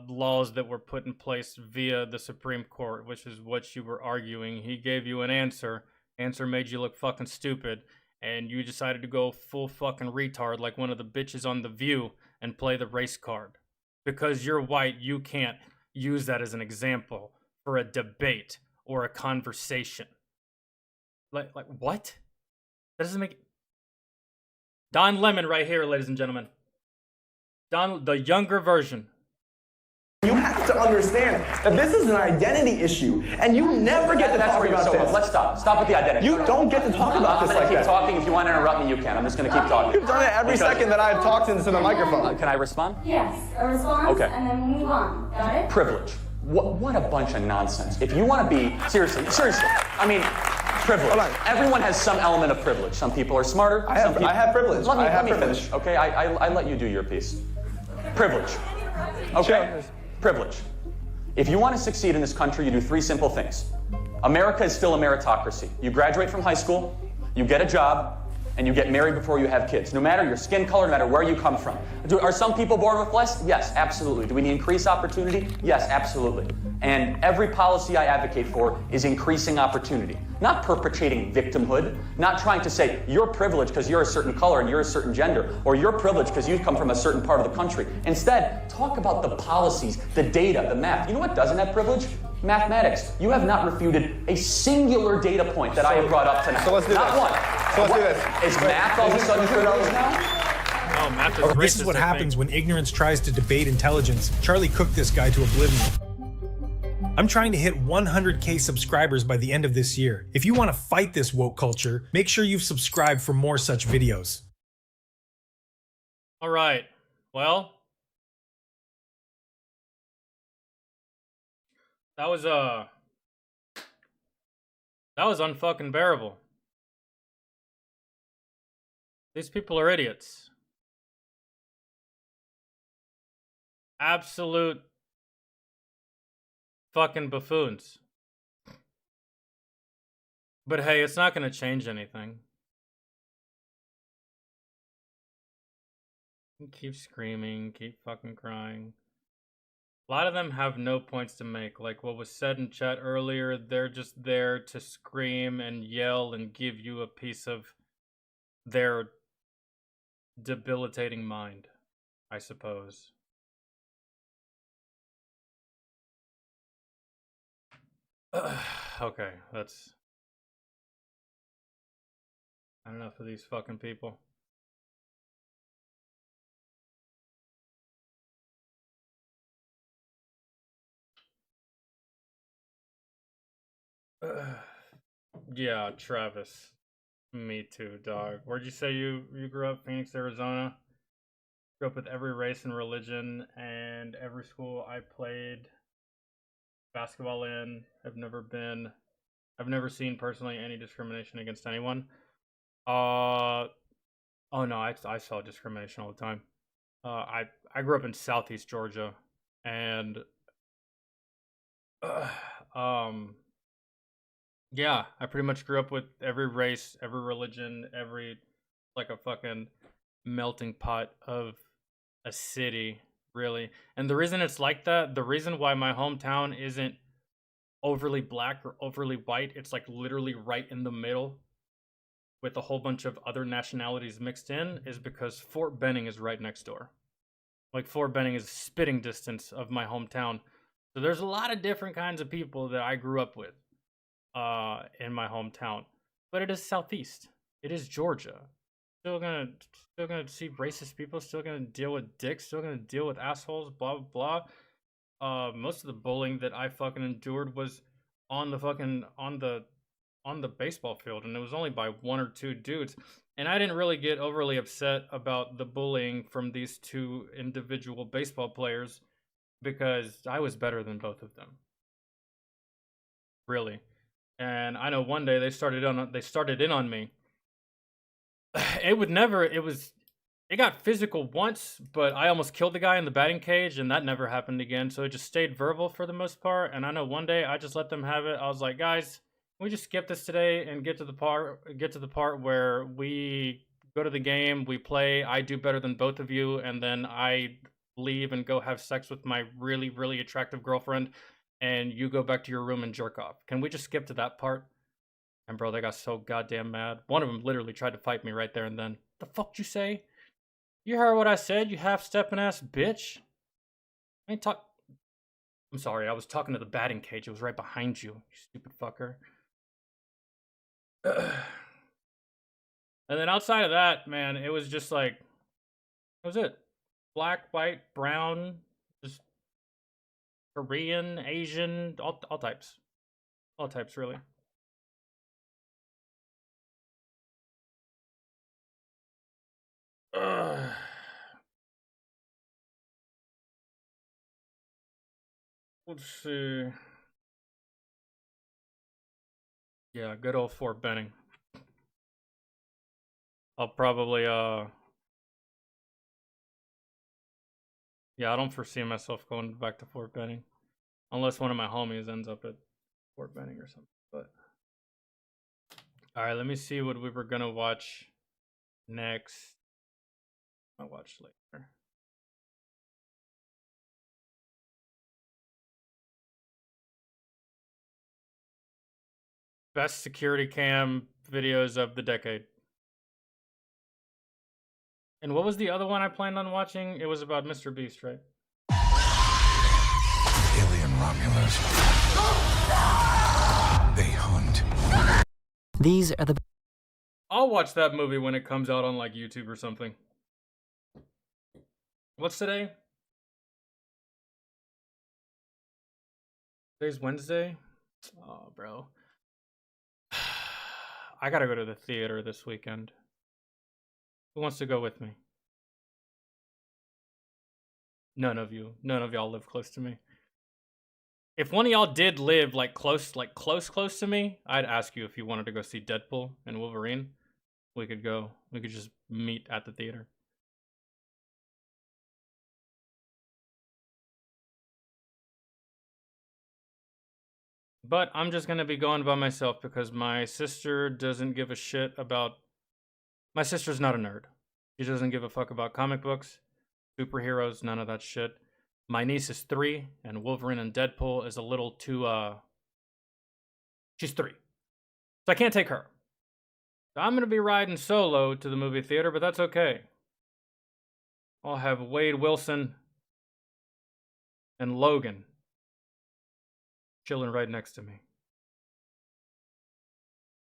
laws that were put in place via the Supreme Court, which is what you were arguing. He gave you an answer. Answer made you look fucking stupid, and you decided to go full fucking retard like one of the bitches on The View and play the race card. Because you're white, you can't use that as an example for a debate or a conversation. Like what? That doesn't make... Don Lemon right here, ladies and gentlemen. Don, the younger version. You have to understand that this is an identity issue, and you never get to talk about this. Let's stop. Stop with the identity. You don't get to talk about this like that. I'm going to keep talking. If you want to interrupt me, you can. I'm just going to keep talking. You've done it every second that I've talked into the microphone. Can I respond? Yes, a response, Okay. and then move on. Got it? Privilege. What a bunch of nonsense. If you want to be, seriously, I mean, privilege. Everyone has some element of privilege. Some people are smarter. I have privilege. Let me finish, okay? I let you do your piece. Privilege. Okay? Privilege. If you want to succeed in this country, you do 3 simple things. America is still a meritocracy. You graduate from high school, you get a job, and you get married before you have kids. No matter your skin color, no matter where you come from. Are some people born with less? Yes, absolutely. Do we need increased opportunity? Yes, absolutely. And every policy I advocate for is increasing opportunity. Not perpetuating victimhood, not trying to say you're privileged because you're a certain color and you're a certain gender, or you're privileged because you come from a certain part of the country. Instead, talk about the policies, the data, the math. You know what doesn't have privilege? Mathematics. You have not refuted a singular data point that I have brought up tonight. So let's do not this. one. So let's do this. Is math all of a sudden for those now? Oh, math is This is what happens when ignorance tries to debate intelligence. Charlie cooked this guy to oblivion. I'm trying to hit 100K subscribers by the end of this year. If you want to fight this woke culture, make sure you've subscribed for more such videos. All right. Well, that was unfucking bearable. These people are idiots. Absolute fucking buffoons. But hey, it's not gonna change anything. Keep screaming, keep fucking crying. A lot of them have no points to make. Like what was said in chat earlier, they're just there to scream and yell and give you a piece of their debilitating mind, I suppose. Okay, that's enough of these fucking people. Yeah, Travis. Me too, dog. Where'd you say you grew up? Phoenix, Arizona. Grew up with every race and religion and every school I played basketball in. I've never seen personally any discrimination against anyone. Oh no, I saw discrimination all the time. I grew up in Southeast Georgia, and yeah, I pretty much grew up with every race, every religion, like a fucking melting pot of a city, really. And the reason it's like that, the reason why my hometown isn't overly black or overly white, it's like literally right in the middle with a whole bunch of other nationalities mixed in, is because Fort Benning is right next door. Like Fort Benning is spitting distance of my hometown. So there's a lot of different kinds of people that I grew up with in my hometown. But it is Southeast. It is Georgia. Still gonna see racist people, still gonna deal with dicks, still gonna deal with assholes, blah blah blah. Most of the bullying that I fucking endured was on the baseball field, and it was only by 1 or 2 dudes. And I didn't really get overly upset about the bullying from these 2 individual baseball players because I was better than both of them. Really. And I know one day they started in on me. It got physical once, but I almost killed the guy in the batting cage, and that never happened again. So it just stayed verbal for the most part. And I know one day I just let them have it. I was like, guys, can we just skip this today and get to the part where we go to the game, we play, I do better than both of you, and then I leave and go have sex with my really, really attractive girlfriend, and you go back to your room and jerk off. Can we just skip to that part? And bro, they got so goddamn mad. One of them literally tried to fight me right there and then. The fuck you say? You heard what I said, you half-stepping ass bitch. I'm sorry, I was talking to the batting cage. It was right behind you, you stupid fucker. And then outside of that, man, it was just like, that was it. Black, white, brown, just Korean, Asian, all types. All types, really. Let's see. Yeah, good old Fort Benning. I'll probably, yeah, I don't foresee myself going back to Fort Benning. Unless one of my homies ends up at Fort Benning or something. But alright, let me see what we were gonna watch next. I'll watch later. Best security cam videos of the decade. And what was the other one I planned on watching? It was about Mr. Beast, right? Alien Romulans. They hunt. These are the... I'll watch that movie when it comes out on like YouTube or something. What's today? Today's Wednesday? Oh, bro. I gotta go to the theater this weekend. Who wants to go with me? None of you. None of y'all live close to me. If one of y'all did live like close to me, I'd ask you if you wanted to go see Deadpool and Wolverine. We could go. We could just meet at the theater. But I'm just gonna be going by myself because my sister doesn't give a shit about... My sister's not a nerd. She doesn't give a fuck about comic books, superheroes, none of that shit. My niece is 3, and Wolverine and Deadpool is a little too, she's 3. So I can't take her. So I'm gonna be riding solo to the movie theater, but that's okay. I'll have Wade Wilson and Logan chilling right next to me.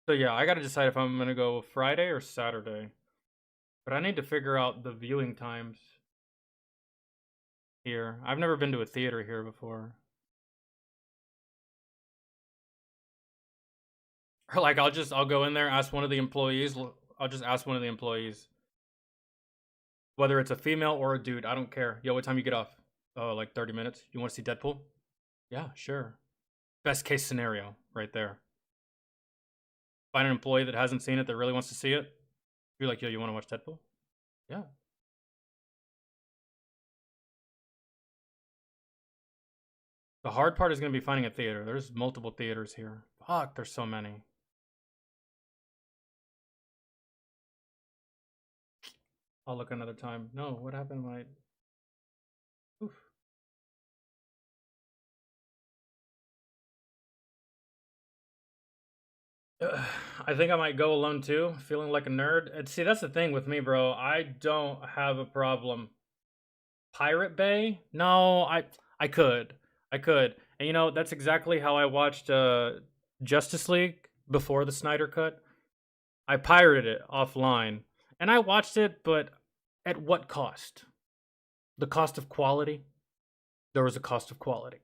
So yeah, I gotta decide if I'm gonna go Friday or Saturday. But I need to figure out the viewing times here. I've never been to a theater here before. Or like I'll go in there, ask one of the employees. I'll just ask one of the employees. Whether it's a female or a dude, I don't care. Yo, what time you get off? Oh, like 30 minutes. You want to see Deadpool? Yeah, sure. Best case scenario right there. Find an employee that hasn't seen it that really wants to see it. Be like, yo, you want to watch Deadpool? Yeah. The hard part is going to be finding a theater. There's multiple theaters here. Fuck, there's so many. I'll look another time. No, what happened to my... Oof. I think I might go alone too, feeling like a nerd. And see, that's the thing with me, bro. I don't have a problem. Pirate Bay? No, I could. And you know, that's exactly how I watched Justice League before the Snyder Cut. I pirated it offline. And I watched it, but at what cost? The cost of quality? There was a cost of quality.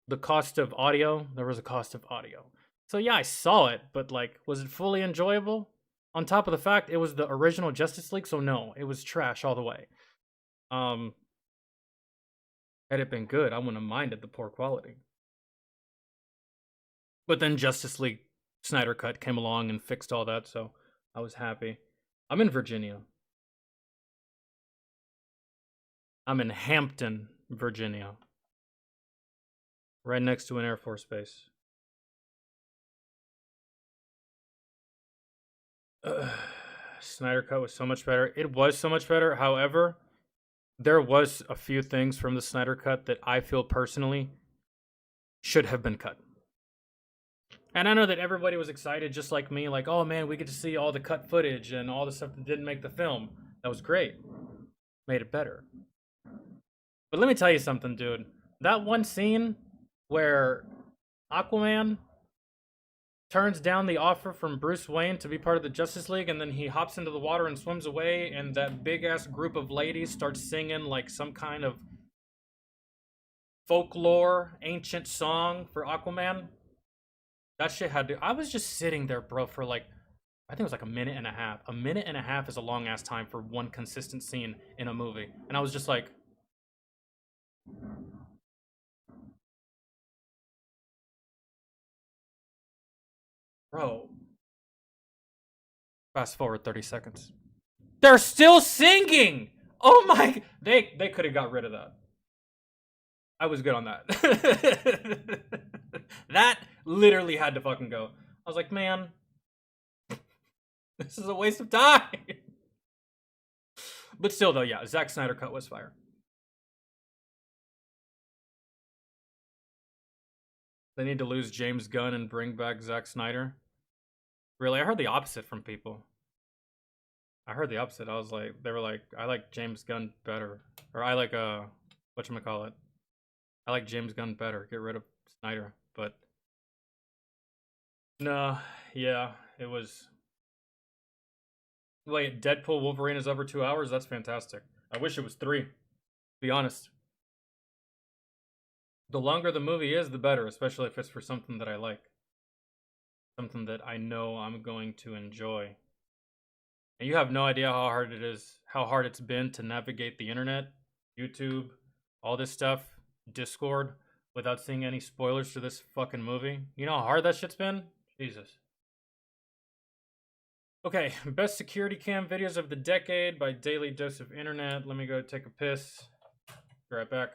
The cost of audio? There was a cost of audio. So yeah, I saw it, but like, was it fully enjoyable? On top of the fact, it was the original Justice League, so no, it was trash all the way. Had it been good, I wouldn't have minded the poor quality. But then Justice League Snyder Cut came along and fixed all that, so I was happy. I'm in Virginia. I'm in Hampton, Virginia. Right next to an Air Force base. Snyder Cut was so much better. It was so much better. However, there was a few things from the Snyder Cut that I feel personally should have been cut. And I know that everybody was excited just like me, like, oh man, we get to see all the cut footage and all the stuff that didn't make the film. That was great. Made it better. But let me tell you something, dude. That one scene where Aquaman turns down the offer from Bruce Wayne to be part of the Justice League, and then he hops into the water and swims away, and that big-ass group of ladies starts singing like some kind of folklore, ancient song for Aquaman. That shit had to... I was just sitting there, bro, for like... I think it was like a minute and a half. A minute and a half is a long-ass time for one consistent scene in a movie. And I was just like... Bro. Fast forward 30 seconds. They're still singing! Oh my... They could have got rid of that. I was good on that. That literally had to fucking go. I was like, man, this is a waste of time. But still, though, yeah, Zack Snyder cut was fire. They need to lose James Gunn and bring back Zack Snyder. Really, I heard the opposite from people. I heard the opposite. I was like, they were like, I like James Gunn better. Or I like, whatchamacallit. I like James Gunn better. Get rid of Snyder. But no, yeah, it was... Wait, Deadpool Wolverine is over 2 hours? That's fantastic. I wish it was 3. Be honest. The longer the movie is, the better, especially if it's for something that I like. Something that I know I'm going to enjoy. And you have no idea how hard it is, how hard it's been to navigate the internet, YouTube, all this stuff, Discord, without seeing any spoilers to this fucking movie. You know how hard that shit's been? Jesus. Okay, best security cam videos of the decade by Daily Dose of Internet. Let me go take a piss. Be right back.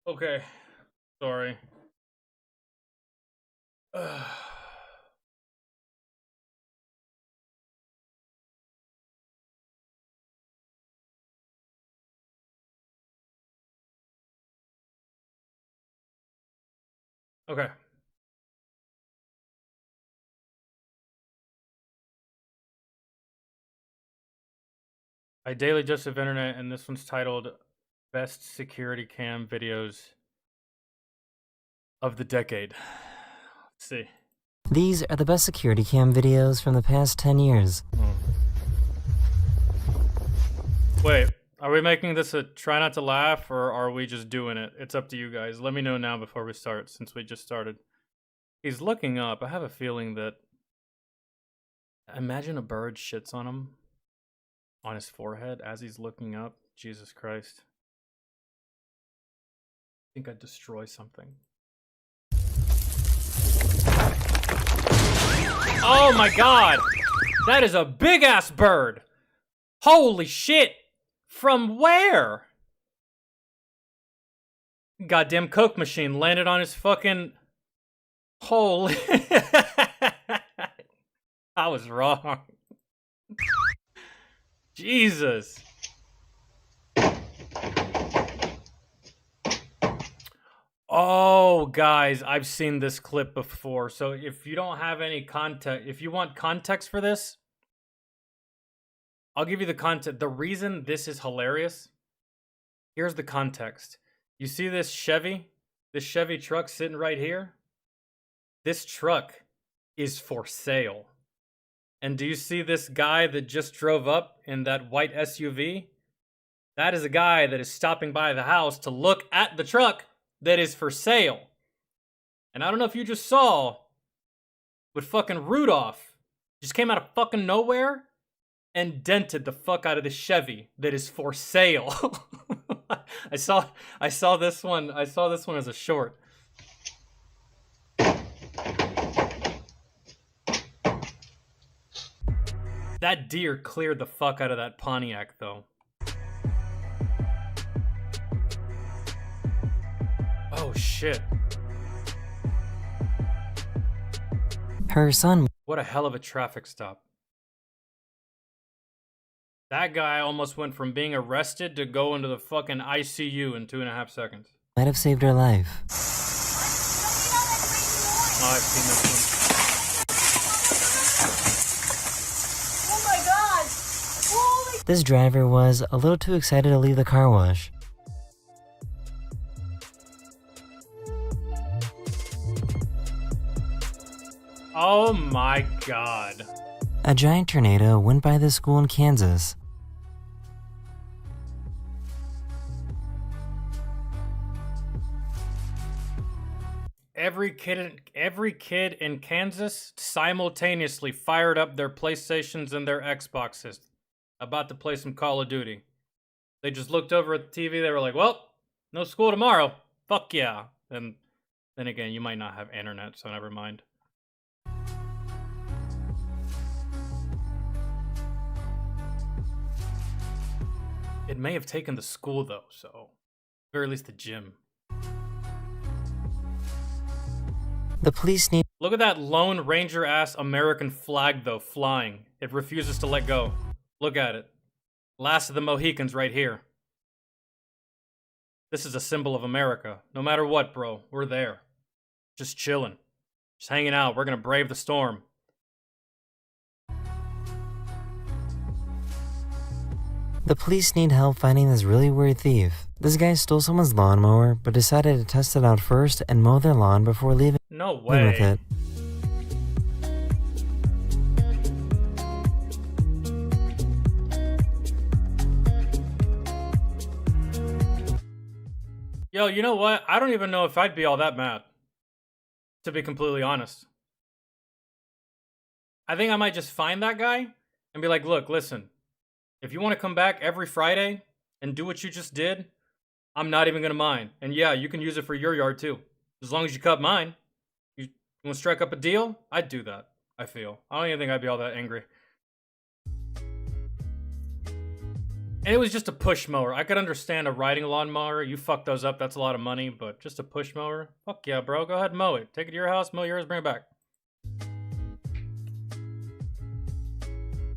Okay. Sorry. Okay. I Daily Joseph Internet, and this one's titled Best Security Cam Videos of the Decade. Let's see. These are the best security cam videos from the past 10 years. Wait, are we making this a try not to laugh, or are we just doing it? It's up to you guys. Let me know now before we start, since we just started. He's looking up. I have a feeling that... Imagine a bird shits on him. On his forehead as he's looking up. Jesus Christ. I think I'd destroy something. Oh my god! That is a big ass bird! Holy shit! From where? Goddamn Coke machine landed on his fucking... Holy... I was wrong. Jesus. Oh, guys, I've seen this clip before. So if you don't have any context, if you want context for this, I'll give you the context. The reason this is hilarious, here's the context. You see this Chevy truck sitting right here? This truck is for sale. And do you see this guy that just drove up in that white SUV? That is a guy that is stopping by the house to look at the truck that is for sale. And I don't know if you just saw, but fucking Rudolph just came out of fucking nowhere and dented the fuck out of the Chevy that is for sale. I saw this one as a short. That deer cleared the fuck out of that Pontiac, though. Oh, shit. Her son... What a hell of a traffic stop. That guy almost went from being arrested to go into the fucking ICU in 2.5 seconds. might have saved her life. Oh, I've seen this one. This driver was a little too excited to leave the car wash. Oh my god. A giant tornado went by this school in Kansas. Every kid in Kansas simultaneously fired up their PlayStations and their Xboxes, about to play some Call of Duty. They just looked over at the TV, they were like, well, no school tomorrow. Fuck yeah. And then again, you might not have internet, so never mind. It may have taken the school though, so, or at least the gym. The police need... Look at that Lone Ranger ass American flag though, flying. It refuses to let go. Look at it. Last of the Mohicans right here. This is a symbol of America. No matter what, bro, we're there. Just chilling. Just hanging out. We're gonna brave the storm. The police need help finding this really weird thief. This guy stole someone's lawnmower, but decided to test it out first and mow their lawn before leaving No way. with it. Yo, you know what? I don't even know if I'd be all that mad. To be completely honest. I think I might just find that guy and be like, look, listen. If you want to come back every Friday and do what you just did, I'm not even going to mind. And yeah, you can use it for your yard too. As long as you cut mine. You want to strike up a deal? I'd do that, I feel. I don't even think I'd be all that angry. And it was just a push mower. I could understand a riding lawnmower. You fuck those up, that's a lot of money. But just a push mower? Fuck yeah, bro. Go ahead and mow it. Take it to your house, mow yours, bring it back.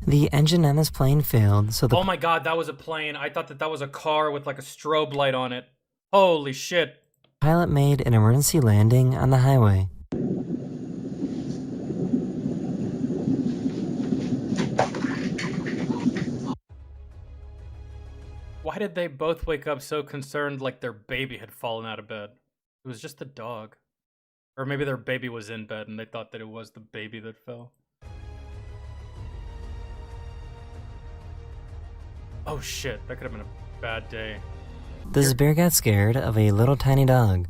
The engine on this plane failed, so the Oh my god, that was a plane. I thought that was a car with like a strobe light on it. Holy shit. pilot made an emergency landing on the highway. Why did they both wake up so concerned like their baby had fallen out of bed? It was just the dog. Or maybe their baby was in bed and they thought that it was the baby that fell. Oh shit, that could have been a bad day. This bear got scared of a little tiny dog.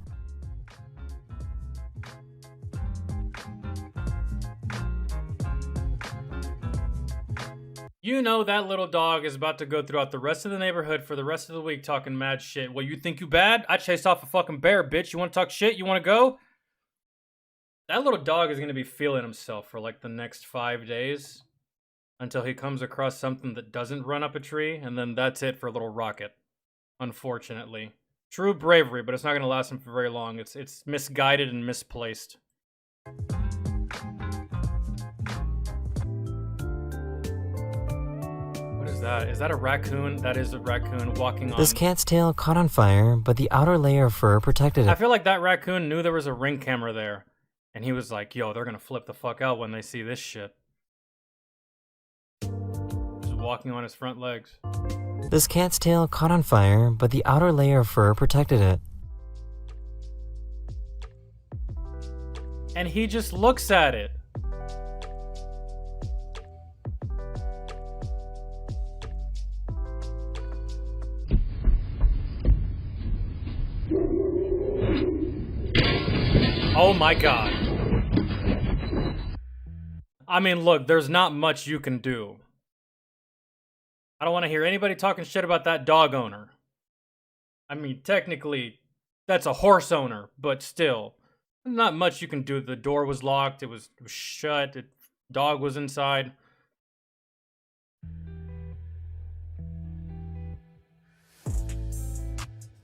You know that little dog is about to go throughout the rest of the neighborhood for the rest of the week talking mad shit. Well, you think you bad? I chased off a fucking bear, bitch. You want to talk shit? You want to go? That little dog is going to be feeling himself for like the next 5 days until he comes across something that doesn't run up a tree, and then that's it for little Rocket, unfortunately. True bravery, but it's not going to last him for very long. It's misguided and misplaced. What is that? Is that a raccoon? That is a raccoon walking on... This cat's tail caught on fire, but the outer layer of fur protected I it. feel like that raccoon knew there was a Ring camera there. And he was like, yo, they're gonna flip the fuck out when they see this shit. Just walking on his front legs. This cat's tail caught on fire, but the outer layer of fur protected it. And he just looks at it. Oh my god. I mean, look, there's not much you can do. I don't want to hear anybody talking shit about that dog owner. I mean, technically, that's a horse owner, but still, not much you can do. The door was locked, it was shut, dog was inside.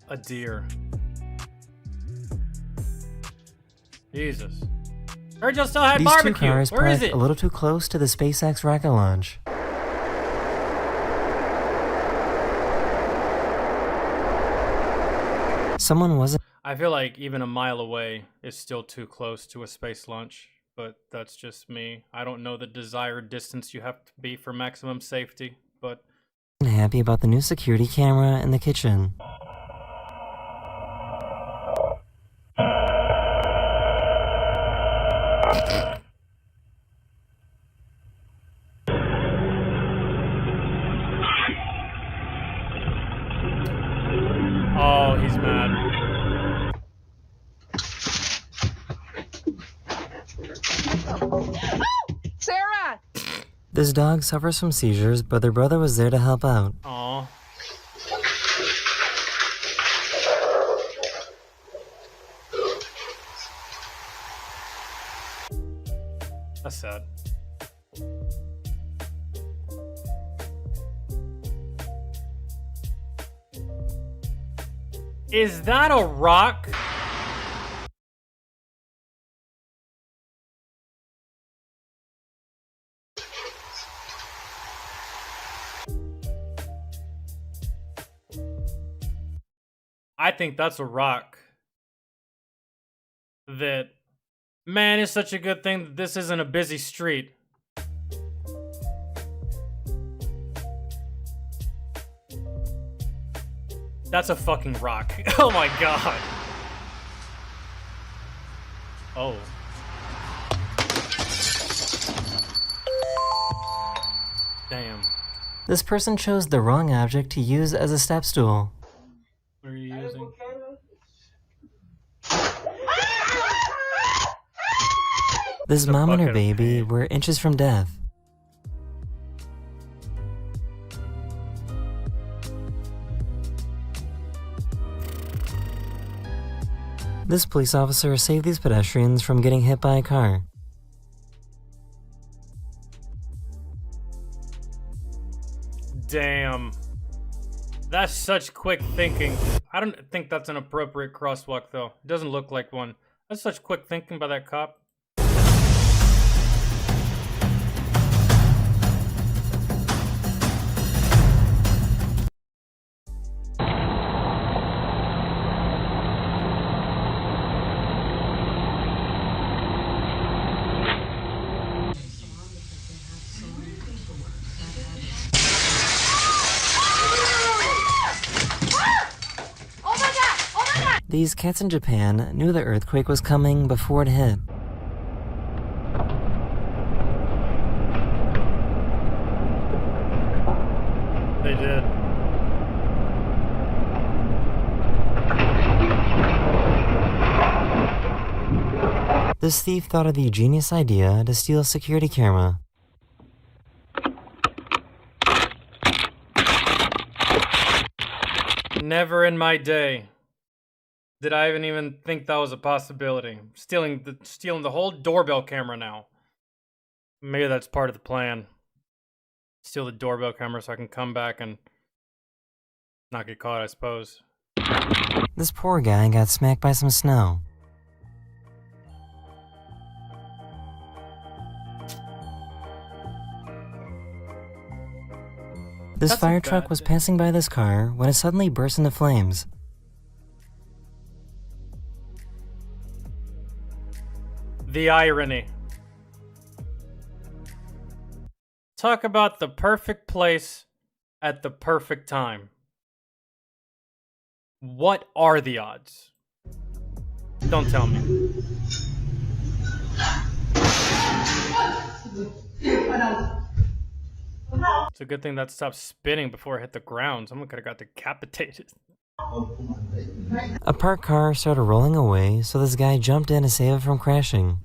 A deer. Jesus. Heard y'all still had These barbecue. two cars Where is parked it? a little too close to the SpaceX rocket launch. Someone wasn't. I feel like even a mile away is still too close to a space launch, but that's just me. I don't know the desired distance you have to be for maximum safety, but... happy about the new security camera in the kitchen. Oh, he's mad. Sarah! This dog suffers from seizures, but their brother was there to help out. Aw. That's sad. Is that a rock? I think that's a rock. That, man, it's such a good thing that this isn't a busy street. That's a fucking rock. Oh my god. Oh. Damn. This person chose the wrong object to use as a step stool. What are you using? This It's a mom and her bucket of baby were inches from death. This police officer saved these pedestrians from getting hit by a car. Damn. That's such quick thinking. I don't think that's an appropriate crosswalk, though. It doesn't look like one. That's such quick thinking by that cop. These cats in Japan knew the earthquake was coming before it hit. They did. This thief thought of the genius idea to steal a security camera. Never in my day did I even think that was a possibility. Stealing the whole doorbell camera now. Maybe that's part of the plan. Steal the doorbell camera so I can come back and not get caught, I suppose. This poor guy got smacked by some snow. This fire truck was passing by this car when it suddenly burst into flames. The irony. Talk about the perfect place at the perfect time. What are the odds? Don't tell me. It's a good thing that stopped spinning before it hit the ground. Someone could have got decapitated. A parked car started rolling away, so this guy jumped in to save it from crashing.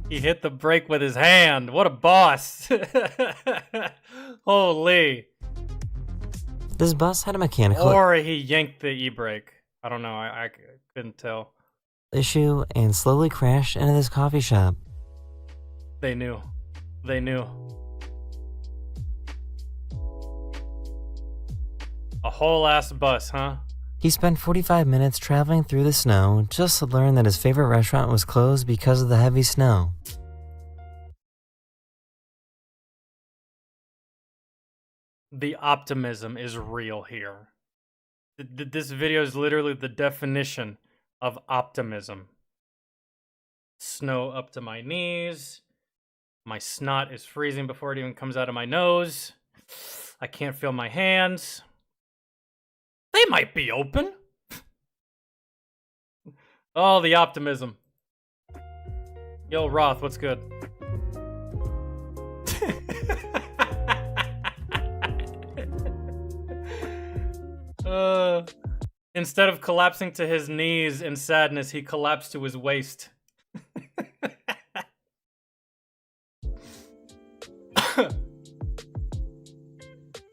He hit the brake with his hand. What a boss. Holy. This bus had a mechanical Or he yanked the e-brake. I don't know. I couldn't tell. issue and slowly crashed into this coffee shop. They knew. They knew. A whole ass bus, huh? He spent 45 minutes traveling through the snow just to learn that his favorite restaurant was closed because of the heavy snow. The optimism is real here. This video is literally the definition of optimism. Snow up to my knees. My snot is freezing before it even comes out of my nose. I can't feel my hands. They might be open. Oh, the optimism. Yo, Roth, what's good? Instead of collapsing to his knees in sadness, he collapsed to his waist.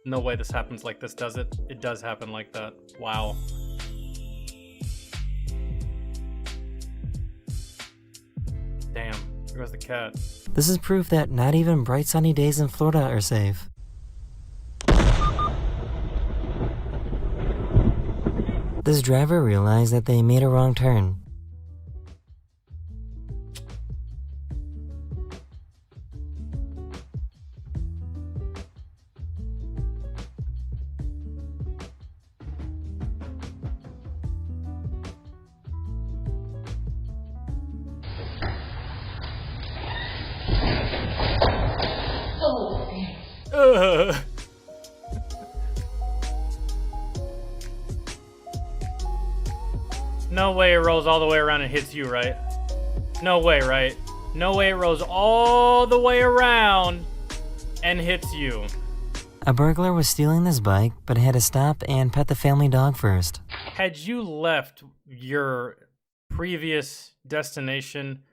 No way this happens like this, does it? It does happen like that. Wow. Damn, there goes the cat. This is proof that not even bright sunny days in Florida are safe. This driver realized that they made a wrong turn. No way it rolls all the way around and hits you, right? No way, right? No way it rolls all the way around and hits you. A burglar was stealing this bike, but had to stop and pet the family dog first. Had you left your previous destination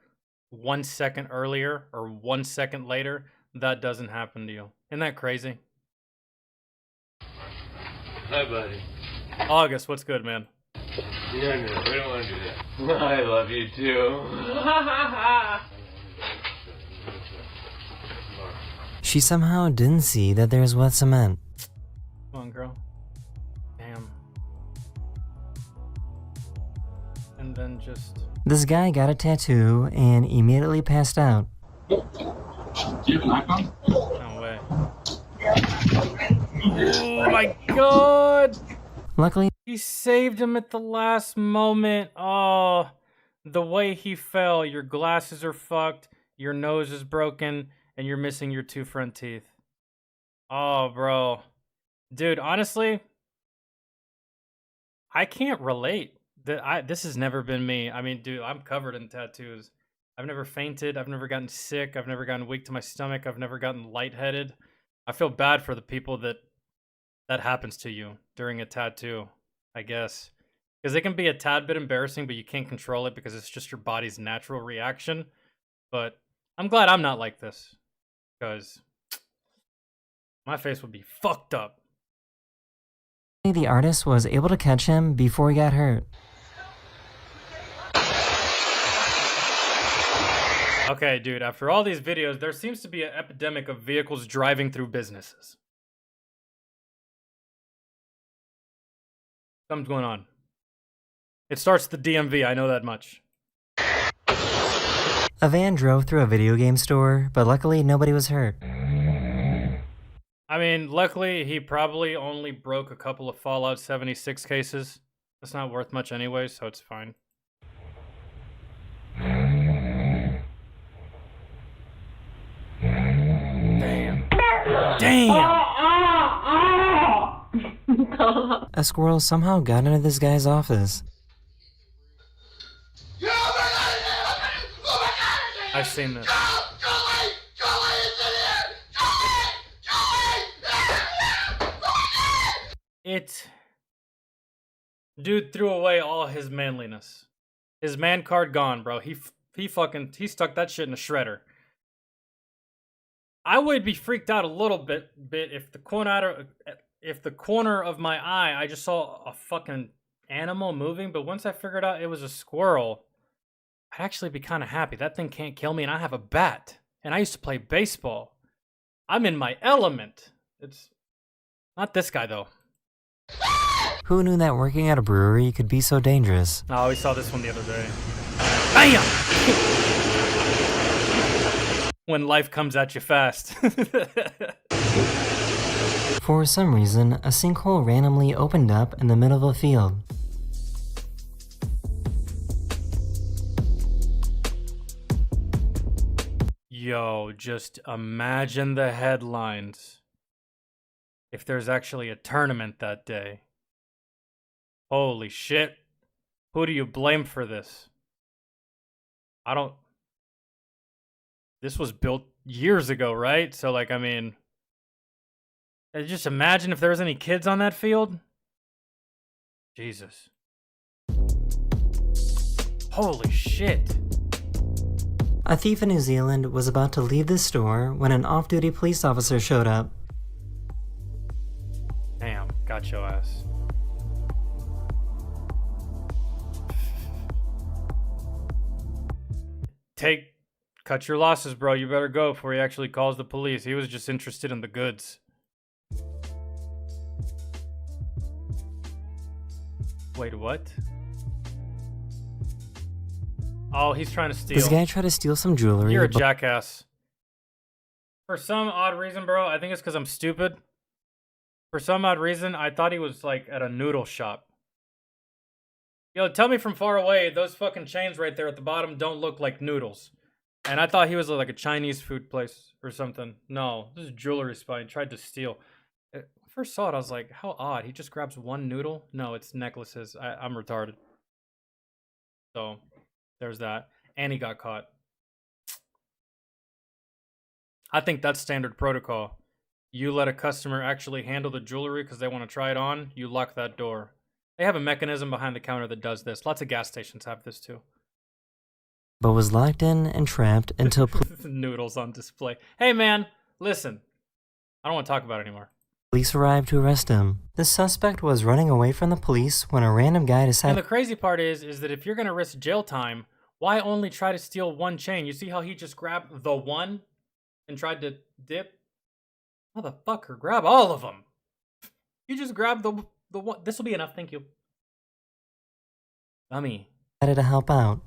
1 second earlier or 1 second later, that doesn't happen to you. Isn't that crazy? Hi, buddy. August, what's good, man? No, we don't want to do that. I love you too. She somehow didn't see that there's wet cement. Come on, girl. Damn. And then just... This guy got a tattoo and immediately passed out. Do you have an iPhone? No way. Oh my god! Luckily, he saved him at the last moment. Oh, the way he fell. Your glasses are fucked, your nose is broken, and you're missing your 2 front teeth. Oh, bro. Dude, honestly, I can't relate. This has never been me. I mean, dude, I'm covered in tattoos. I've never fainted. I've never gotten sick. I've never gotten weak to my stomach. I've never gotten lightheaded. I feel bad for the people that happens to you during a tattoo, I guess. Because it can be a tad bit embarrassing, but you can't control it because it's just your body's natural reaction. But I'm glad I'm not like this, because my face would be fucked up. The artist was able to catch him before he got hurt. Okay, dude, after all these videos, there seems to be an epidemic of vehicles driving through businesses. Something's going on. It starts the DMV, I know that much. A van drove through a video game store, but luckily nobody was hurt. I mean, luckily, he probably only broke a couple of Fallout 76 cases. That's not worth much anyway, so it's fine. Damn. Damn! A squirrel somehow got into this guy's office. I've seen this. Dude threw away all his manliness. His man card gone, bro. He stuck that shit in a shredder. I would be freaked out a little bit if the corner of my eye I just saw a fucking animal moving, but once I figured out it was a squirrel, I'd actually be kind of happy. That thing can't kill me, and I have a bat. And I used to play baseball. I'm in my element. It's not this guy, though. Who knew that working at a brewery could be so dangerous? Oh, we saw this one the other day. Bam! When life comes at you fast. For some reason, a sinkhole randomly opened up in the middle of a field. Yo, just imagine the headlines. If there's actually a tournament that day. Holy shit. Who do you blame for this? This was built years ago, right? So, like, I mean, just imagine if there was any kids on that field. Jesus. Holy shit. A thief in New Zealand was about to leave the store when an off-duty police officer showed up. Damn, got your ass. Cut your losses, bro. You better go before he actually calls the police. He was just interested in the goods. Wait, what? Oh, he's trying to steal. This guy tried to steal some jewelry. You're a jackass. For some odd reason, bro, I think it's because I'm stupid. For some odd reason, I thought he was, like, at a noodle shop. Yo, tell me from far away, those fucking chains right there at the bottom don't look like noodles. And I thought he was like a Chinese food place or something. No, this is jewelry spy. He tried to steal. When I first saw it, I was like, how odd. He just grabs one noodle? No, it's necklaces. I'm retarded. So, there's that. And he got caught. I think that's standard protocol. You let a customer actually handle the jewelry because they want to try it on, you lock that door. They have a mechanism behind the counter that does this. Lots of gas stations have this too. But was locked in and trapped until noodles on display. Hey man, listen. I don't want to talk about it anymore. Police arrived to arrest him. The suspect was running away from the police when a random guy decided. And the crazy part is that if you're gonna risk jail time, why only try to steal one chain? You see how he just grabbed the one and tried to dip? Motherfucker, grab all of them. You just grabbed the one. This will be enough, thank you. Dummy. Decided to help out.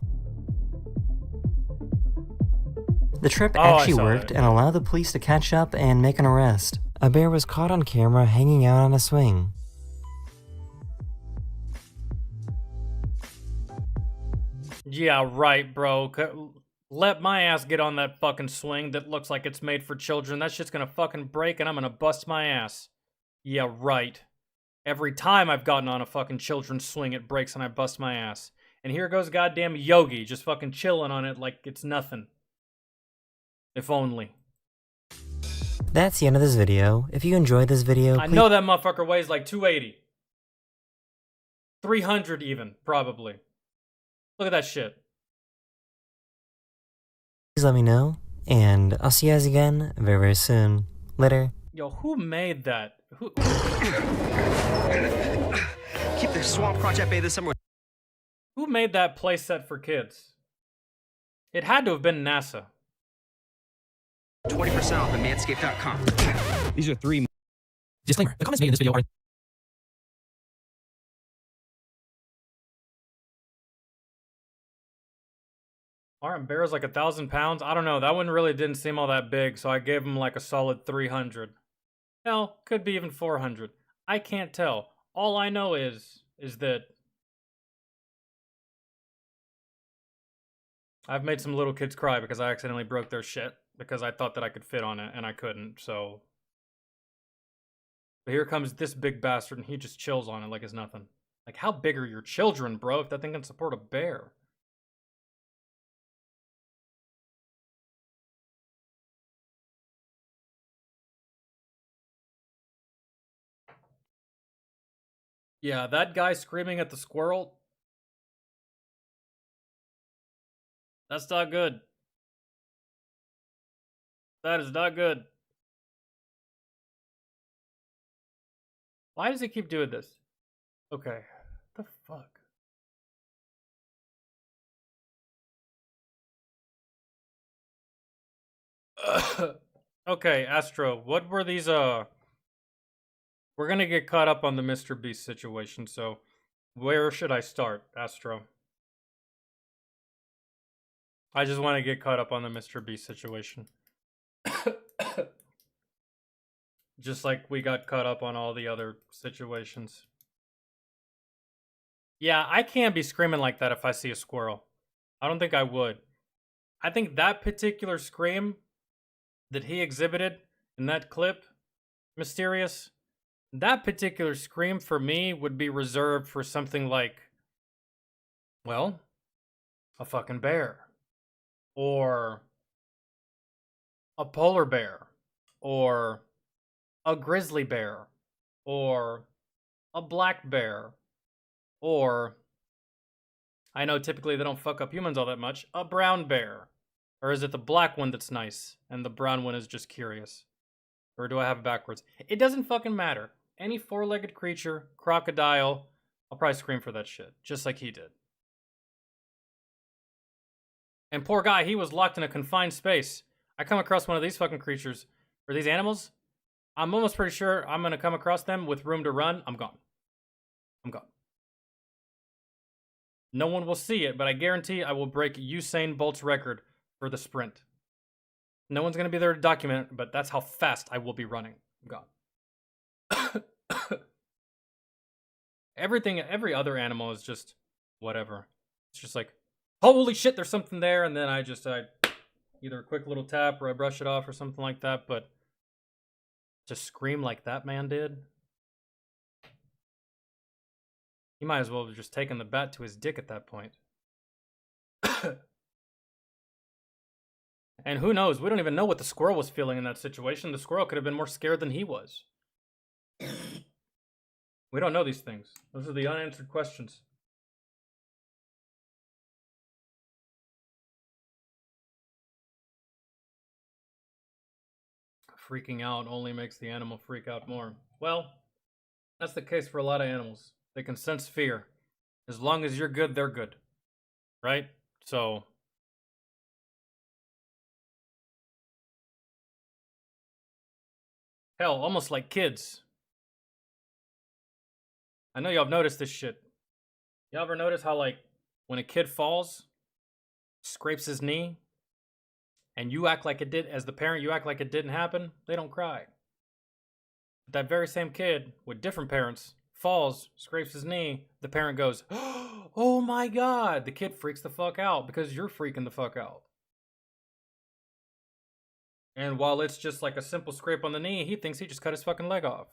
The trip actually worked and allowed the police to catch up and make an arrest. A bear was caught on camera hanging out on a swing. Yeah, right, bro. Let my ass get on that fucking swing that looks like it's made for children. That shit's gonna fucking break and I'm gonna bust my ass. Yeah, right. Every time I've gotten on a fucking children's swing, it breaks and I bust my ass. And here goes goddamn Yogi just fucking chilling on it like it's nothing. If only. That's the end of this video. If you enjoyed this video, I know that motherfucker weighs like 280. 300 even, probably. Look at that shit. Please please let me know. And I'll see you guys again very, very soon. Later. Yo, who made that? Who? Keep the swamp crotch at bay this summer. Who made that playset for kids? It had to have been NASA. 20% off at manscaped.com. These are 3. Disclaimer: the comments made in this video are. Aren't bears like 1,000 pounds? I don't know. That one really didn't seem all that big, so I gave him like a solid 300. Hell, could be even 400. I can't tell. All I know is that I've made some little kids cry because I accidentally broke their shit because I thought that I could fit on it and I couldn't, so. But here comes this big bastard and he just chills on it like it's nothing. Like, how big are your children, bro, if that thing can support a bear? Yeah, that guy screaming at the squirrel. That's not good. That is not good. Why does he keep doing this? Okay. What the fuck? Okay, Astro, what were these, We're gonna get caught up on the Mr. Beast situation, so where should I start, Astro? I just want to get caught up on the Mr. Beast situation. Just like we got caught up on all the other situations. Yeah, I can't be screaming like that if I see a squirrel. I don't think I would. I think that particular scream that he exhibited in that clip, Mysterious, that particular scream for me would be reserved for something like, well, a fucking bear. Or a polar bear. Or a grizzly bear. Or a black bear. Or, I know typically they don't fuck up humans all that much, a brown bear. Or is it the black one that's nice and the brown one is just curious? Or do I have it backwards? It doesn't fucking matter. Any four-legged creature, crocodile, I'll probably scream for that shit, just like he did. And poor guy, he was locked in a confined space. I come across one of these fucking creatures, or these animals, I'm almost pretty sure I'm gonna come across them with room to run. I'm gone. I'm gone. No one will see it, but I guarantee I will break Usain Bolt's record for the sprint. No one's gonna be there to document it, but that's how fast I will be running. I'm gone. Every other animal is just whatever. It's just like, holy shit, there's something there, and then I either a quick little tap or I brush it off or something like that, but to scream like that man did, he might as well have just taken the bat to his dick at that point. And who knows, we don't even know what the squirrel was feeling in that situation. The squirrel could have been more scared than he was. We don't know these things. Those are the unanswered questions. Freaking out only makes the animal freak out more. Well, that's the case for a lot of animals. They can sense fear. As long as you're good, they're good. Right? So, hell, almost like kids. I know y'all have noticed this shit. Y'all ever notice how, like, when a kid falls, scrapes his knee, and you act like it did, as the parent, you act like it didn't happen, they don't cry. But that very same kid, with different parents, falls, scrapes his knee, the parent goes, oh my god! The kid freaks the fuck out because you're freaking the fuck out. And while it's just like a simple scrape on the knee, he thinks he just cut his fucking leg off.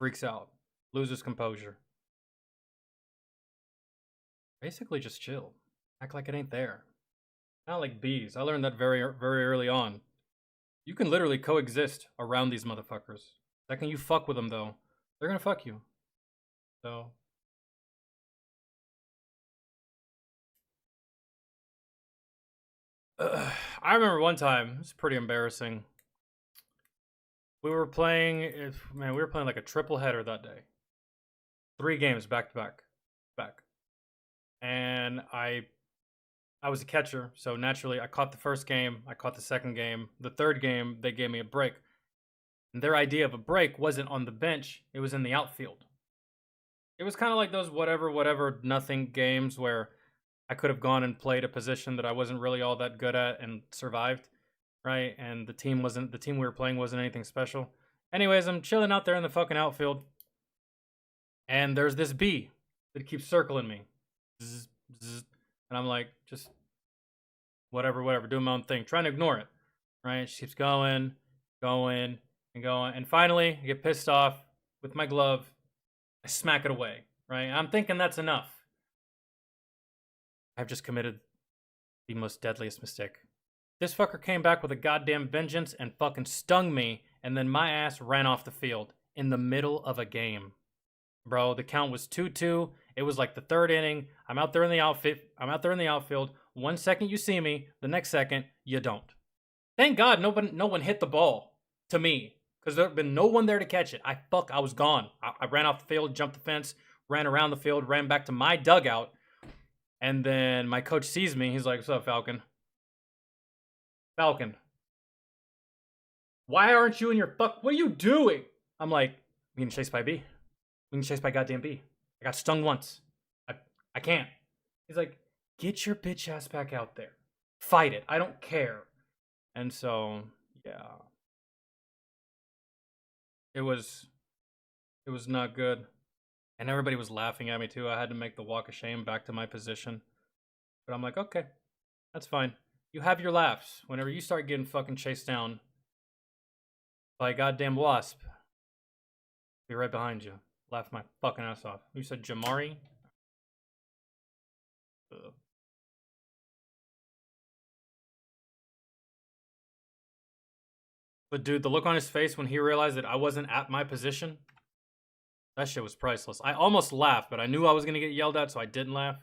Freaks out. Loses composure. Basically just chill. Act like it ain't there. Not like bees. I learned that very, very early on. You can literally coexist around these motherfuckers. The second you fuck with them, though, they're gonna fuck you. So. I remember one time, it was pretty embarrassing. We were playing, we were playing like a triple header that day. 3 games back to back. And I was a catcher, so naturally I caught the first game, I caught the second game. The third game, they gave me a break. And their idea of a break wasn't on the bench, it was in the outfield. It was kind of like those whatever, nothing games where I could have gone and played a position that I wasn't really all that good at and survived, right? And the team we were playing wasn't anything special. Anyways, I'm chilling out there in the fucking outfield, and there's this bee that keeps circling me. Zzz, zzz, and I'm like, just whatever, doing my own thing, trying to ignore it, right? She keeps going, and finally I get pissed off with my glove. I smack it away, right? I'm thinking that's enough. I've just committed the most deadliest mistake. This fucker came back with a goddamn vengeance and fucking stung me, and then my ass ran off the field in the middle of a game. Bro, the count was 2-2. It was like the 3rd inning. I'm out there in the outfield. 1 second you see me, the next second you don't. Thank God no one hit the ball to me, because there had been no one there to catch it. I was gone. I ran off the field, jumped the fence, ran around the field, ran back to my dugout, and then my coach sees me. He's like, "What's up, Falcon? Falcon, why aren't you in your what are you doing?" I'm like, "I'm getting chased by a bee. I'm getting chased by a goddamn bee. I got stung once. I can't." He's like, "Get your bitch ass back out there. Fight it. I don't care." And so, yeah. It was not good. And everybody was laughing at me too. I had to make the walk of shame back to my position. But I'm like, okay, that's fine. You have your laughs. Whenever you start getting fucking chased down by a goddamn wasp, be right behind you. Laugh my fucking ass off. You said Jamari? Ugh. But dude, the look on his face when he realized that I wasn't at my position, that shit was priceless. I almost laughed, but I knew I was gonna get yelled at, so I didn't laugh.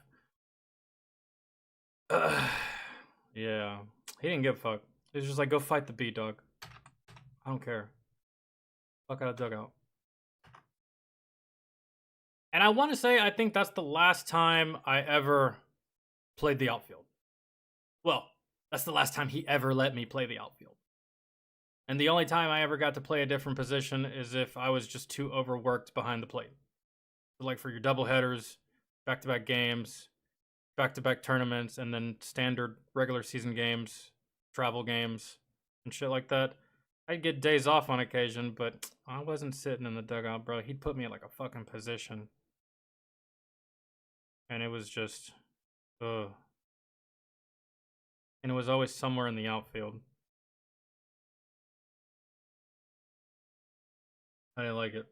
Yeah. He didn't give a fuck. He was just like, go fight the bee, dog. I don't care. Fuck out of dugout. And I want to say, I think that's the last time I ever played the outfield. Well, that's the last time he ever let me play the outfield. And the only time I ever got to play a different position is if I was just too overworked behind the plate. So like for your double headers, back-to-back games, back-to-back tournaments, and then standard regular season games, travel games, and shit like that. I'd get days off on occasion, but I wasn't sitting in the dugout, bro. He'd put me in like a fucking position. And it was just, ugh. And it was always somewhere in the outfield. I didn't like it.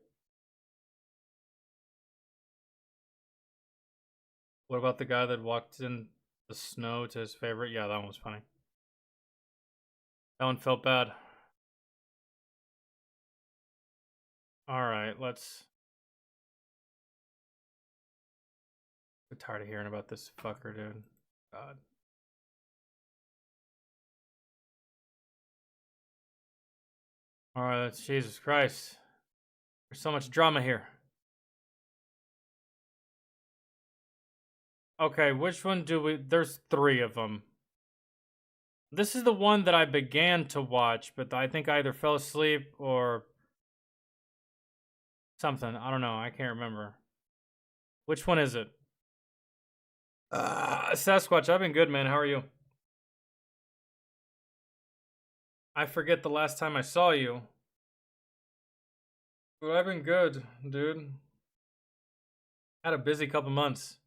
What about the guy that walked in the snow to his favorite? Yeah, that one was funny. That one felt bad. Alright, let's... I'm tired of hearing about this fucker, dude. God. Alright, Jesus Christ. There's so much drama here. Okay, which one do we... There's 3 of them. This is the one that I began to watch, but I think I either fell asleep or... something. I don't know. I can't remember. Which one is it? Sasquatch, I've been good, man. How are you? I forget the last time I saw you. But I've been good, dude. Had a busy couple months.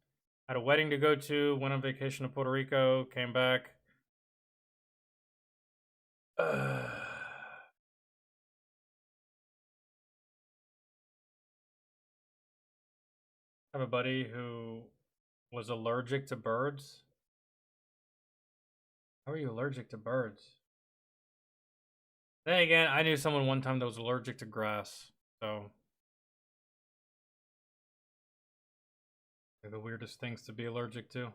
Had a wedding to go to, went on vacation to Puerto Rico, came back. I have a buddy who was allergic to birds. How are you allergic to birds? Then again, I knew someone one time that was allergic to grass, so... They're the weirdest things to be allergic to.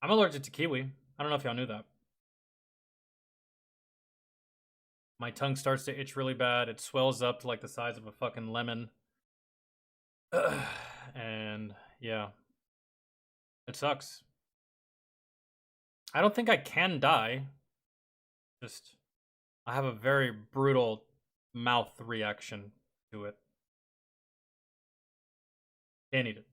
I'm allergic to kiwi. I don't know if y'all knew that. My tongue starts to itch really bad. It swells up to like the size of a fucking lemon. And yeah, it sucks. I don't think I can die. Just, I have a very brutal mouth reaction to it. Can't eat it.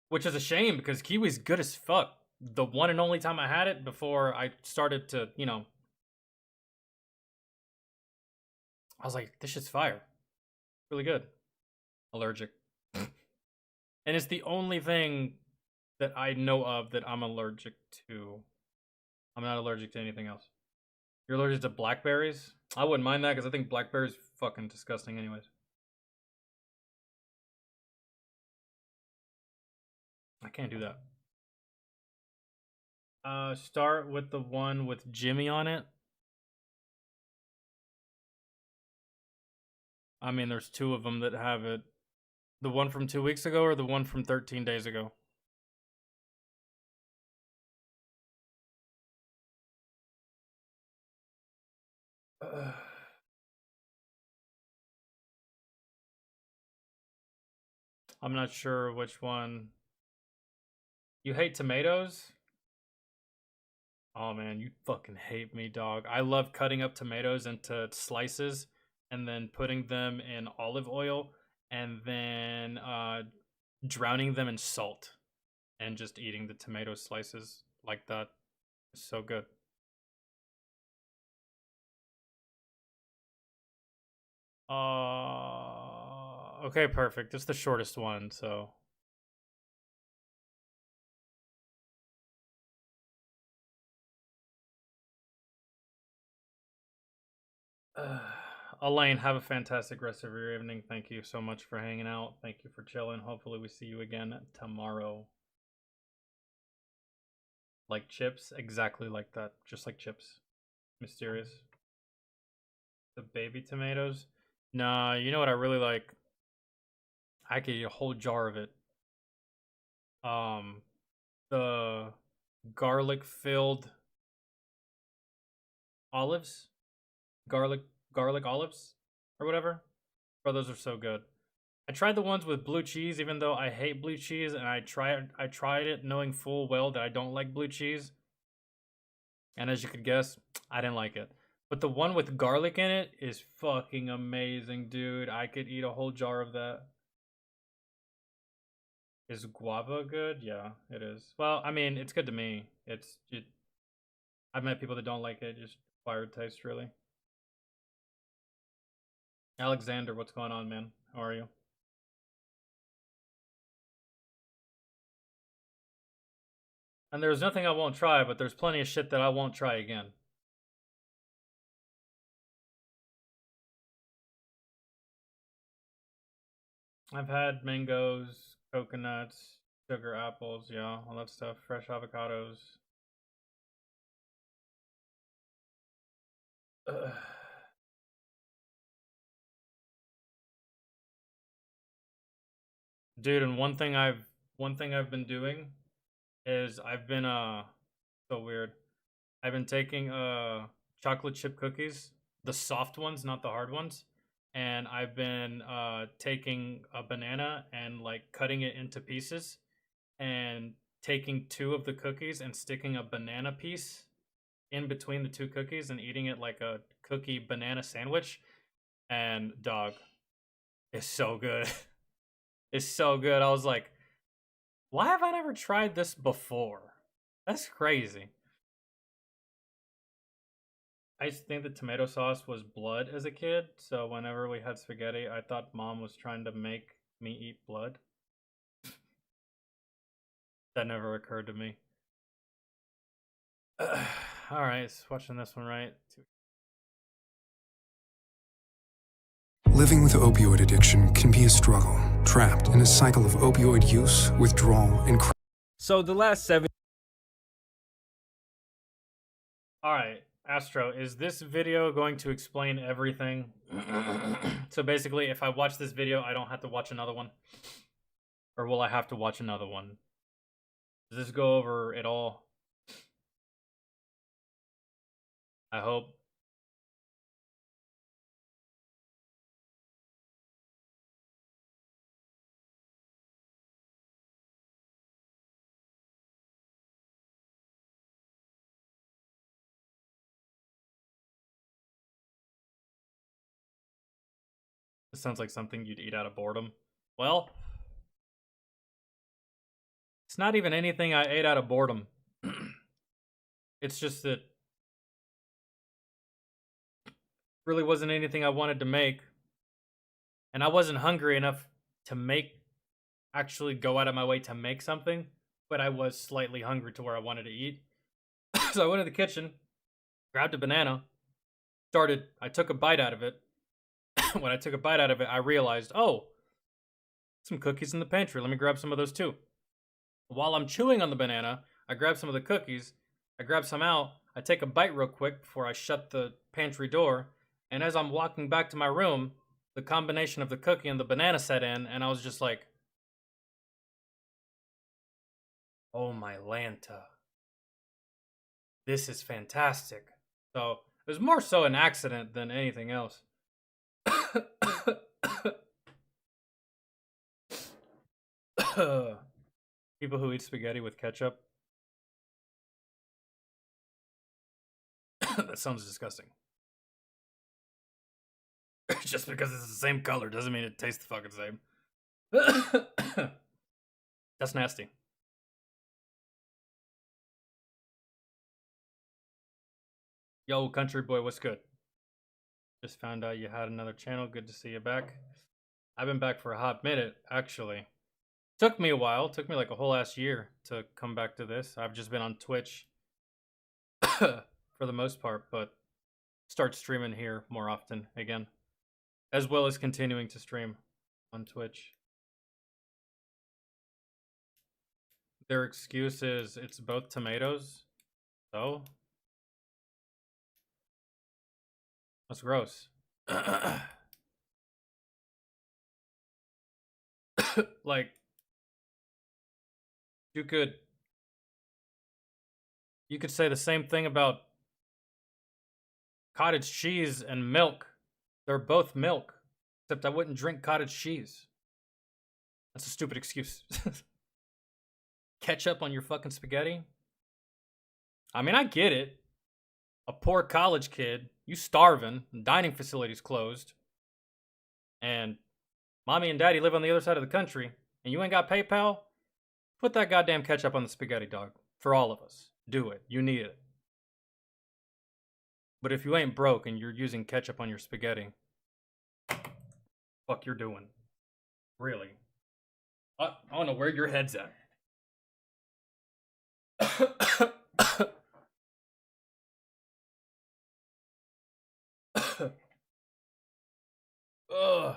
Which is a shame because kiwi's good as fuck. The one and only time I had it before I started to, you know, I was like, this shit's fire. Really good. Allergic. And it's the only thing that I know of that I'm allergic to. I'm not allergic to anything else. You're allergic to blackberries? I wouldn't mind that because I think blackberries fucking disgusting anyways. I can't do that. Start with the one with Jimmy on it. I mean, there's two of them that have it. The one from 2 weeks ago or the one from 13 days ago? I'm not sure which one. You hate tomatoes? Oh man, you fucking hate me, dog. I love cutting up tomatoes into slices and then putting them in olive oil and then drowning them in salt and just eating the tomato slices like that. It's so good. Okay, perfect. It's the shortest one, so. Elaine, have a fantastic rest of your evening. Thank you so much for hanging out. Thank you for chilling. Hopefully we see you again tomorrow. Like chips? Exactly like that. Just like chips. Mysterious. The baby tomatoes? Nah, you know what I really like? I could eat a whole jar of it. The garlic filled olives? Garlic olives or whatever. Bro, those are so good. I tried the ones with blue cheese, even though I hate blue cheese, and I tried it knowing full well that I don't like blue cheese. And as you could guess, I didn't like it. But the one with garlic in it is fucking amazing, dude. I could eat a whole jar of that. Is guava good? Yeah, it is. Well, I mean, it's good to me. I've met people that don't like it. Just acquired taste, really. Alexander, what's going on, man? How are you? And there's nothing I won't try, but there's plenty of shit that I won't try again. I've had mangoes, coconuts, sugar apples, yeah, all that stuff. Fresh avocados. Ugh. Dude, and one thing I've been doing is I've been so weird. I've been taking chocolate chip cookies, the soft ones, not the hard ones. And I've been taking a banana and like cutting it into pieces and taking two of the cookies and sticking a banana piece in between the two cookies and eating it like a cookie banana sandwich. And dog, it's so good. It's so good. I was like, why have I never tried this before? That's crazy. I used to think that tomato sauce was blood as a kid, so whenever we had spaghetti, I thought mom was trying to make me eat blood. That never occurred to me. Alright, watching this one, right? Living with opioid addiction can be a struggle, trapped in a cycle of opioid use, withdrawal, and So the last 7... Alright, Astro, is this video going to explain everything? So basically, if I watch this video, I don't have to watch another one? Or will I have to watch another one? Does this go over at all? I hope. This sounds like something you'd eat out of boredom. Well, it's not even anything I ate out of boredom. It's just that really wasn't anything I wanted to make. And I wasn't hungry enough to actually go out of my way to make something, but I was slightly hungry to where I wanted to eat. So I went to the kitchen, grabbed a banana, I took a bite out of it. When I took a bite out of it, I realized, oh, some cookies in the pantry. Let me grab some of those too. While I'm chewing on the banana, I grab some of the cookies, I grab some out, I take a bite real quick before I shut the pantry door, and as I'm walking back to my room, the combination of the cookie and the banana set in, and I was just like, oh my Lanta. This is fantastic. So, it was more so an accident than anything else. People who eat spaghetti with ketchup. That sounds disgusting. Just because it's the same color doesn't mean it tastes the fucking same. That's nasty. Yo, country boy, what's good? Just found out you had another channel. Good to see you back. I've been back for a hot minute, actually. Took me a while. Took me like a whole ass year to come back to this. I've just been on Twitch for the most part, but start streaming here more often again, as well as continuing to stream on Twitch. Their excuse is it's both tomatoes. So? That's gross. Like, you could say the same thing about cottage cheese and milk. They're both milk, except I wouldn't drink cottage cheese. That's a stupid excuse. Ketchup on your fucking spaghetti? I mean, I get it. A poor college kid, you starving, dining facilities closed, and mommy and daddy live on the other side of the country, and you ain't got PayPal? Put that goddamn ketchup on the spaghetti, dog. For all of us. Do it. You need it. But if you ain't broke and you're using ketchup on your spaghetti, fuck you're doing. Really. I don't know where your head's at. Ugh.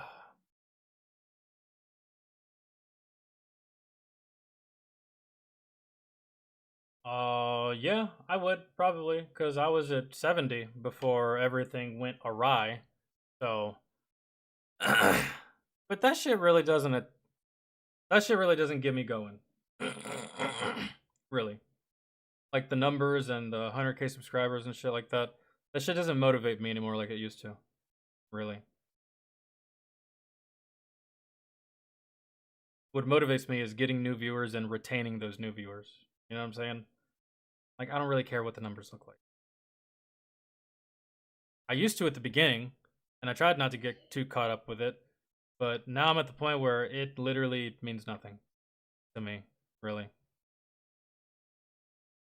Yeah, I would probably, because I was at 70 before everything went awry. So, but that shit really doesn't get me going. Really. Like the numbers and the 100K subscribers and shit like that. That shit doesn't motivate me anymore like it used to. Really. What motivates me is getting new viewers and retaining those new viewers. You know what I'm saying? Like, I don't really care what the numbers look like. I used to at the beginning, and I tried not to get too caught up with it, but now I'm at the point where it literally means nothing to me, really.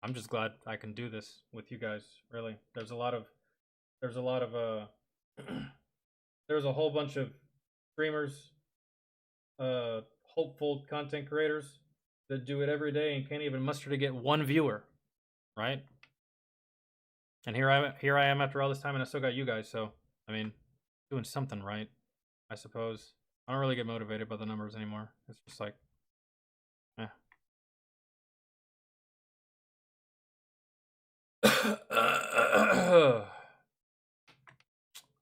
I'm just glad I can do this with you guys, really. There's a whole bunch of streamers, hopeful content creators that do it every day and can't even muster to get one viewer, right? And here I am after all this time, and I still got you guys. So I mean, doing something right, I suppose. I don't really get motivated by the numbers anymore. It's just like, eh.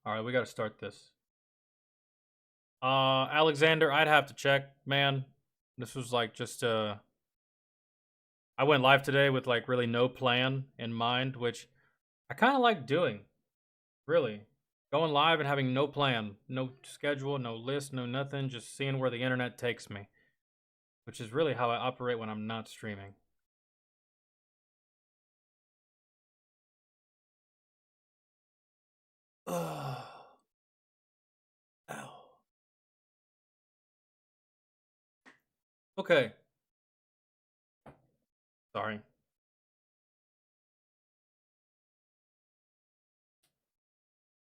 All right, we got to start this. Alexander, I'd have to check, man. This was like just I went live today with like really no plan in mind, which I kind of like doing. Really, going live and having no plan, no schedule, no list, no nothing, just seeing where the internet takes me, which is really how I operate when I'm not streaming. Ow. Okay. Sorry.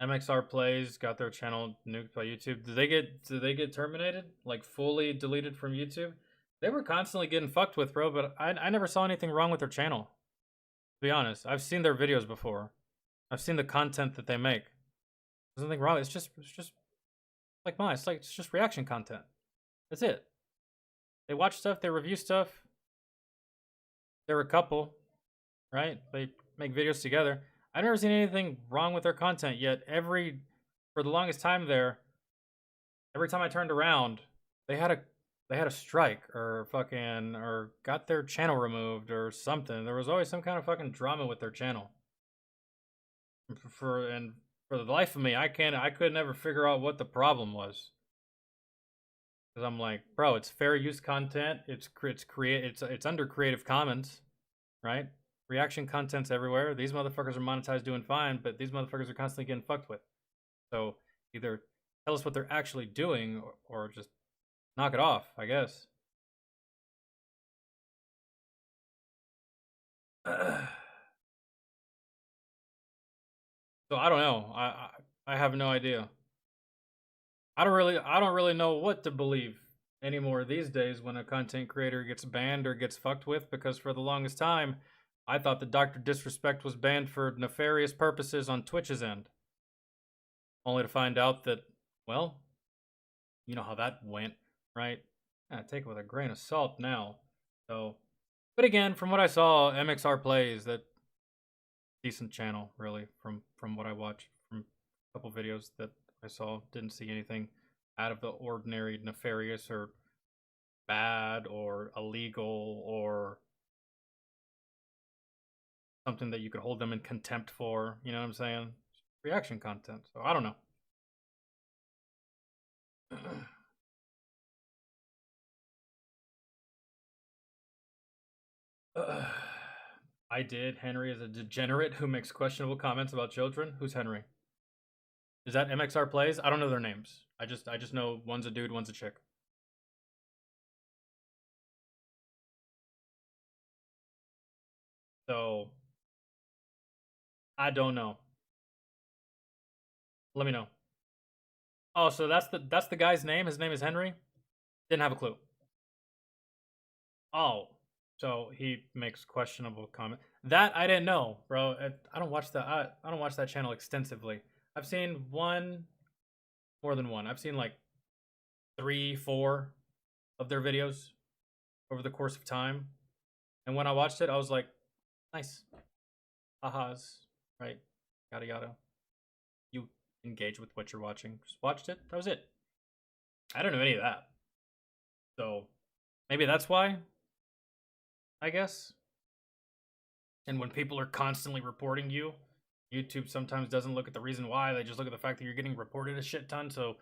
MXR Plays got their channel nuked by YouTube. Did they get terminated? Like fully deleted from YouTube? They were constantly getting fucked with, bro, but I never saw anything wrong with their channel. To be honest, I've seen their videos before. I've seen the content that they make. There's nothing wrong. It's just like mine. It's just reaction content. That's it. They watch stuff, they review stuff. They're a couple, right? They make videos together. I've never seen anything wrong with their content yet. For the longest time there, every time I turned around, they had a strike or got their channel removed or something. There was always some kind of fucking drama with their channel. For the life of me, I could never figure out what the problem was. Because I'm like, bro, it's fair use content. It's under Creative Commons, right? Reaction content's everywhere. These motherfuckers are monetized doing fine, but these motherfuckers are constantly getting fucked with. So either tell us what they're actually doing or just knock it off, I guess. So I don't know. I have no idea. I don't really know what to believe anymore these days when a content creator gets banned or gets fucked with, because for the longest time I thought that Dr. Disrespect was banned for nefarious purposes on Twitch's end. Only to find out that, well, you know how that went, right? I take it with a grain of salt now. So, but again, from what I saw, MXR Plays, that decent channel, really, from what I watched, from a couple videos that I saw, didn't see anything out of the ordinary, nefarious or bad or illegal or something that you could hold them in contempt for, you know what I'm saying? Reaction content. So I don't know. I did. Henry is a degenerate who makes questionable comments about children. Who's Henry? Is that MXR Plays? I don't know their names. I just know one's a dude, one's a chick. So I don't know. Let me know. Oh, so that's the guy's name. His name is Henry. Didn't have a clue. Oh, so he makes questionable comment. That I didn't know, bro. I don't watch that. I don't watch that channel extensively. I've seen more than one. I've seen like 3, 4 of their videos over the course of time. And when I watched it, I was like, nice. Ahas, right? Yada yada. You engage with what you're watching. Just watched it. That was it. I don't know any of that. So maybe that's why, I guess. And when people are constantly reporting you, YouTube sometimes doesn't look at the reason why. They just look at the fact that you're getting reported a shit ton. So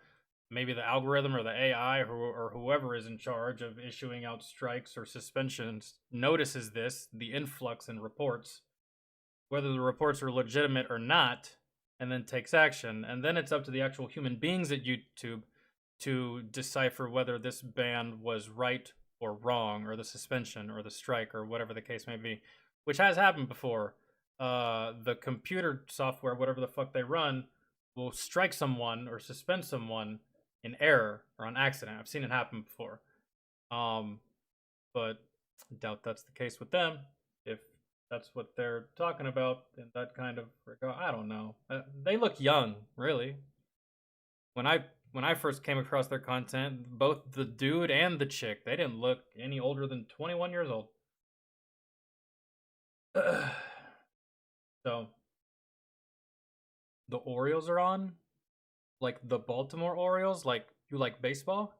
maybe the algorithm or the AI or whoever is in charge of issuing out strikes or suspensions notices this, the influx in reports, whether the reports are legitimate or not, and then takes action. And then it's up to the actual human beings at YouTube to decipher whether this ban was right or wrong, or the suspension or the strike or whatever the case may be, which has happened before. The computer software, whatever the fuck they run, will strike someone or suspend someone in error or on accident. I've seen it happen before. But I doubt that's the case with them. If that's what they're talking about in that kind of regard, I don't know. They look young, really. When I first came across their content, both the dude and the chick, they didn't look any older than 21 years old. So, the Orioles are on? Like the Baltimore Orioles? Like, you like baseball?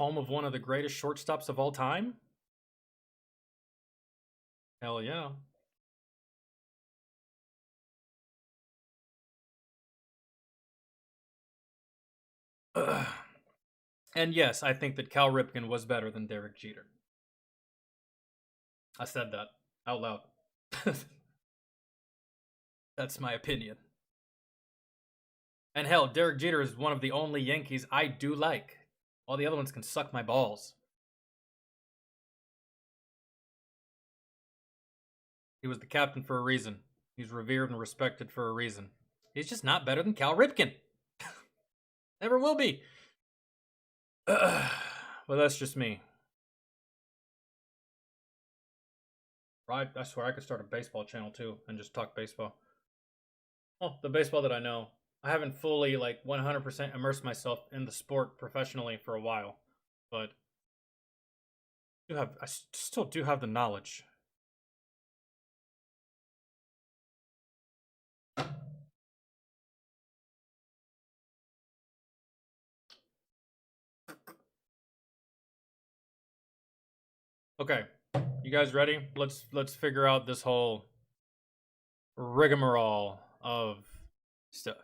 home of one of the greatest shortstops of all time? Hell yeah. And yes, I think that Cal Ripken was better than Derek Jeter. I said that out loud. That's my opinion. And hell, Derek Jeter is one of the only Yankees I do like. All the other ones can suck my balls. He was the captain for a reason. He's revered and respected for a reason. He's just not better than Cal Ripken. Never will be. Well, that's just me. Right? I swear I could start a baseball channel too and just talk baseball. Oh, the baseball that I know. I haven't fully, like, 100% immersed myself in the sport professionally for a while, but I still do have the knowledge. Okay, you guys ready? Let's figure out this whole rigmarole of stuff.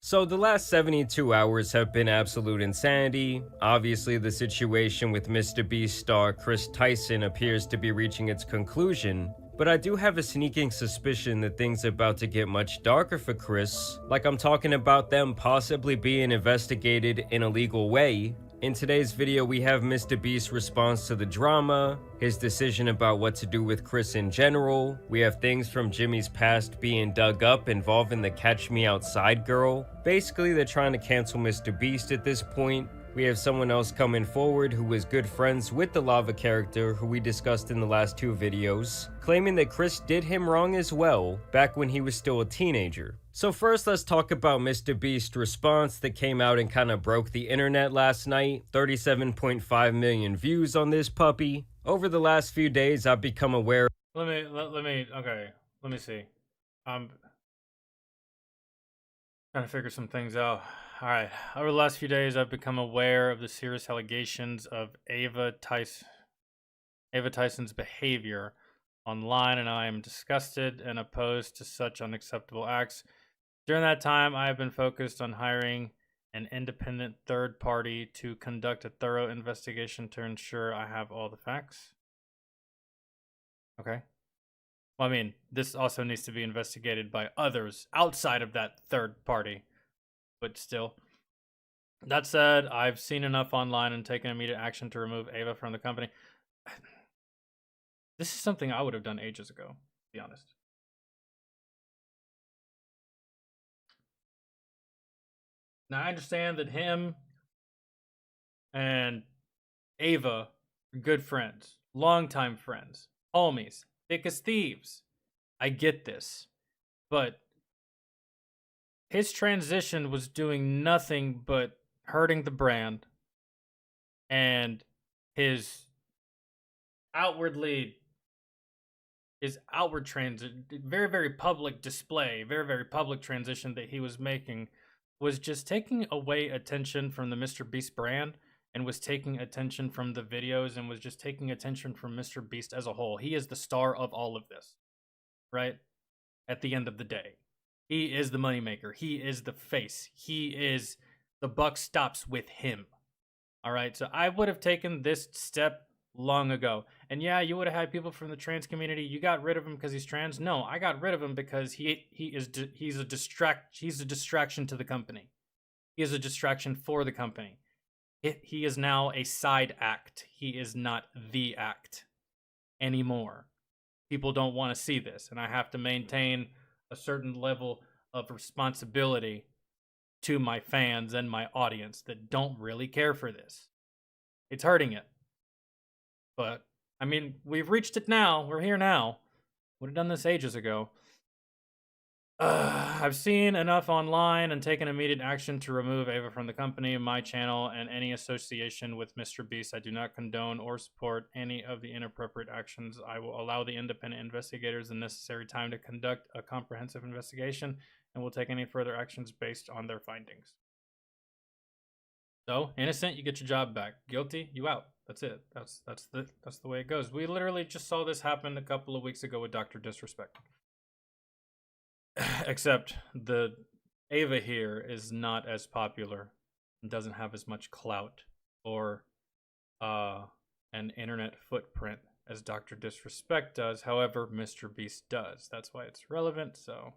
So the last 72 hours have been absolute insanity. Obviously, the situation with Mr. Beast star Chris Tyson appears to be reaching its conclusion, but I do have a sneaking suspicion that things are about to get much darker for Chris. Like, I'm talking about them possibly being investigated in a legal way. In today's video, we have Mr. Beast's response to the drama, his decision about what to do with Chris in general. We have things from Jimmy's past being dug up involving the Catch Me Outside girl. Basically, they're trying to cancel Mr. Beast at this point. We have someone else coming forward who is good friends with the lava character who we discussed in the last 2 videos, claiming that Chris did him wrong as well, back when he was still a teenager. So first, let's talk about Mr. Beast's response that came out and kind of broke the internet last night. 37.5 million views on this puppy. Over the last few days, I've become aware. Okay, let me see. I'm trying to figure some things out. All right, over the last few days, I've become aware of the serious allegations of Ava Tyson's behavior online, and I am disgusted and opposed to such unacceptable acts. During that time, I have been focused on hiring an independent third party to conduct a thorough investigation to ensure I have all the facts. Okay. Well, I mean, this also needs to be investigated by others outside of that third party. But still. That said, I've seen enough online and taken immediate action to remove Ava from the company. This is something I would have done ages ago, to be honest. Now, I understand that him and Ava are good friends, longtime friends, homies, thick as thieves. I get this. But his transition was doing nothing but hurting the brand, and his outward very, very public display, very, very public transition that he was making was just taking away attention from the Mr. Beast brand, and was taking attention from the videos, and was just taking attention from Mr. Beast as a whole. He is the star of all of this, right? At the end of the day. He is the moneymaker. He is the face. The buck stops with him. All right. So I would have taken this step long ago. And yeah, you would have had people from the trans community. You got rid of him because he's trans. No, I got rid of him because he's a distraction to the company. He is a distraction for the company. He is now a side act. He is not the act anymore. People don't want to see this, and I have to maintain a certain level of responsibility to my fans and my audience that don't really care for this. It's hurting it. But, I mean, we've reached it now. We're here now. Would have done this ages ago. I've seen enough online and taken immediate action to remove Ava from the company, my channel, and any association with Mr. Beast. I do not condone or support any of the inappropriate actions. I will allow the independent investigators the necessary time to conduct a comprehensive investigation and will take any further actions based on their findings. So innocent, you get your job back. Guilty, you out. That's it. That's the way it goes. We literally just saw this happen a couple of weeks ago with Dr. Disrespect. Except the Ava here is not as popular and doesn't have as much clout or an internet footprint as Dr. Disrespect does. However, Mr. Beast does. That's why it's relevant, so.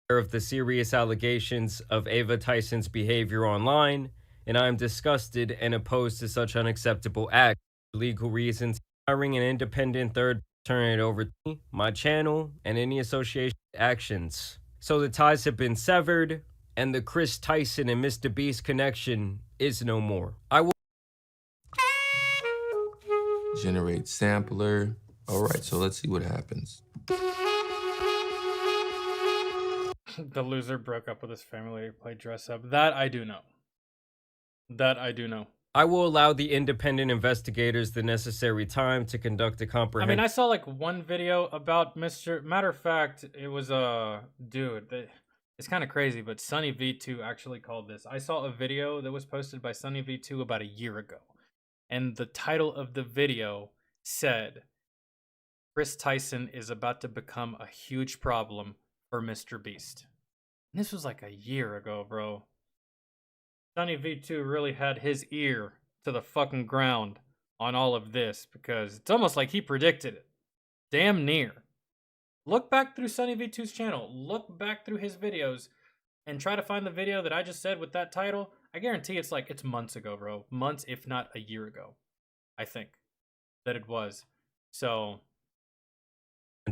Of the serious allegations of Ava Tyson's behavior online, and I am disgusted and opposed to such unacceptable acts. For legal reasons, hiring an independent third, turn it over to me, my channel, and any association actions. So the ties have been severed, and the Chris Tyson and Mr. Beast connection is no more. I will generate sampler. All right, so let's see what happens. The loser broke up with his family to play dress up. That I do know. That I do know. I will allow the independent investigators the necessary time to conduct a comprehensive. I mean, I saw like one video about Mr. Matter of fact, it was dude. It's kind of crazy, but Sunny V2 actually called this. I saw a video that was posted by Sunny V2 about a year ago, and the title of the video said, "Chris Tyson is about to become a huge problem for Mr. Beast." And this was like a year ago, bro. Sunny V2 really had his ear to the fucking ground on all of this because it's almost like he predicted it. Damn near. Look back through Sunny V2's channel. Look back through his videos and try to find the video that I just said with that title. I guarantee it's months ago, bro. Months, if not a year ago. I think that it was. So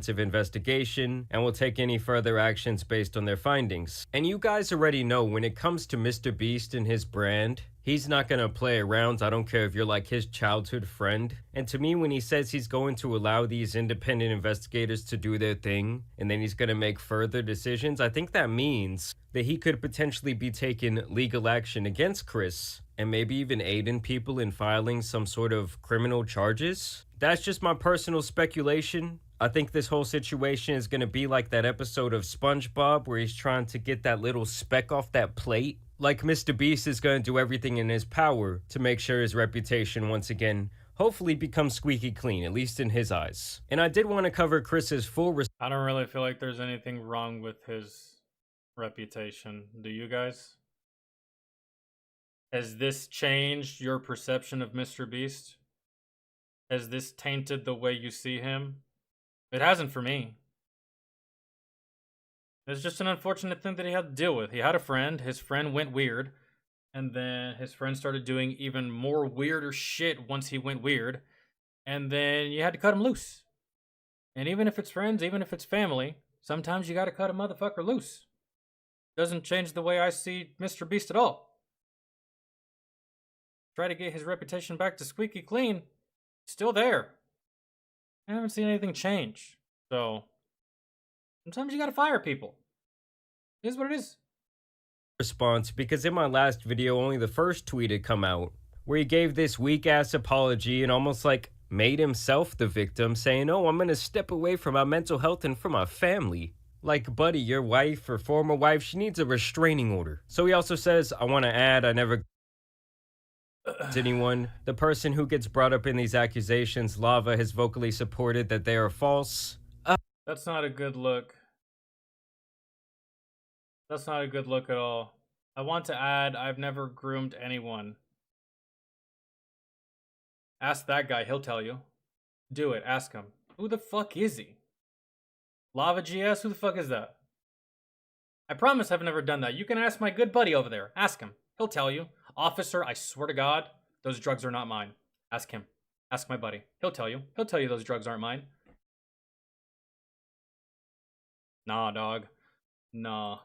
investigation and will take any further actions based on their findings. And you guys already know when it comes to Mr. Beast and his brand, he's not gonna play around. I don't care if you're like his childhood friend. And to me, when he says he's going to allow these independent investigators to do their thing and then he's gonna make further decisions, I think that means that he could potentially be taking legal action against Chris and maybe even aiding people in filing some sort of criminal charges. That's just my personal speculation. I think this whole situation is going to be like that episode of SpongeBob where he's trying to get that little speck off that plate. Like Mr. Beast is going to do everything in his power to make sure his reputation once again hopefully becomes squeaky clean, at least in his eyes. And I did want to cover Chris's full I don't really feel like there's anything wrong with his reputation. Do you guys? Has this changed your perception of Mr. Beast? Has this tainted the way you see him? It hasn't for me. It's just an unfortunate thing that he had to deal with. He had a friend, his friend went weird, and then his friend started doing even more weirder shit once he went weird, and then you had to cut him loose. And even if it's friends, even if it's family, sometimes you gotta cut a motherfucker loose. Doesn't change the way I see Mr. Beast at all. Try to get his reputation back to squeaky clean, still there. I haven't seen anything change. So, sometimes you gotta fire people. It is what it is. Response, because in my last video, only the first tweet had come out, where he gave this weak-ass apology and almost like made himself the victim, saying, "Oh, I'm gonna step away from my mental health and from my family." Like, buddy, your wife or former wife, she needs a restraining order. So he also says, I want to add, I never anyone. The person who gets brought up in these accusations, Lava, has vocally supported that they are false. That's not a good look. That's not a good look at all. I want to add, I've never groomed anyone. Ask that guy, he'll tell you. Do it, ask him. Who the fuck is he? Lava GS, who the fuck is that? I promise I've never done that. You can ask my good buddy over there. Ask him. He'll tell you. Officer, I swear to God, those drugs are not mine. Ask him. Ask my buddy. He'll tell you. He'll tell you those drugs aren't mine. Nah, dog. Nah.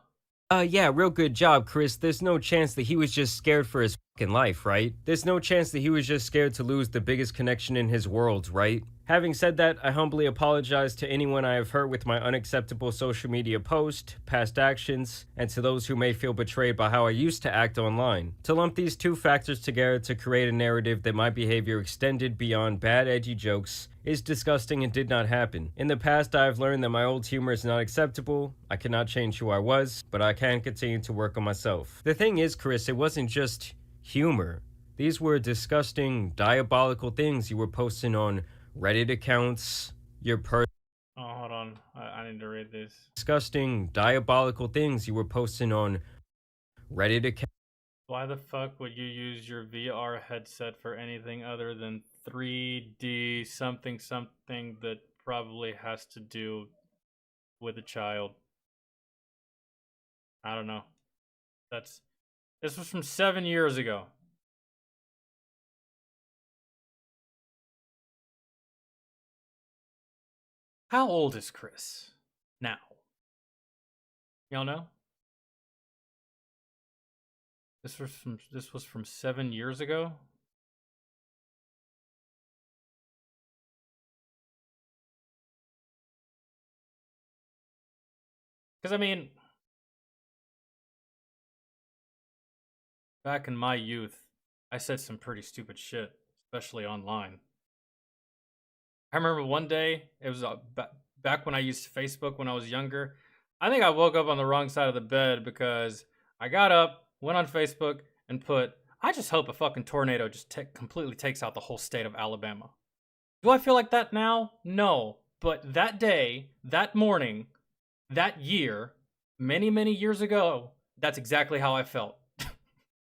Yeah, real good job, Chris. There's no chance that he was just scared for his fucking life, right? There's no chance that he was just scared to lose the biggest connection in his world, right? Having said that, I humbly apologize to anyone I have hurt with my unacceptable social media post, past actions, and to those who may feel betrayed by how I used to act online. To lump these two factors together to create a narrative that my behavior extended beyond bad edgy jokes is disgusting and did not happen. In the past, I have learned that my old humor is not acceptable. I cannot change who I was, but I can continue to work on myself. The thing is, Chris, it wasn't just humor. These were disgusting, diabolical things you were posting on Reddit accounts, your Oh, hold on. I need to read this. disgusting, diabolical things you were posting on Reddit accounts. Why the fuck would you use your VR headset for anything other than 3D something that probably has to do with a child? I don't know. This was from 7 years ago. How old is Chris now? Y'all know? This was from 7 years ago. Because I mean, back in my youth, I said some pretty stupid shit, especially online. I remember one day, it was back when I used Facebook when I was younger. I think I woke up on the wrong side of the bed because I got up, went on Facebook, and put, I just hope a fucking tornado just completely takes out the whole state of Alabama. Do I feel like that now? No. But that day, that morning, that year, many, many years ago, that's exactly how I felt.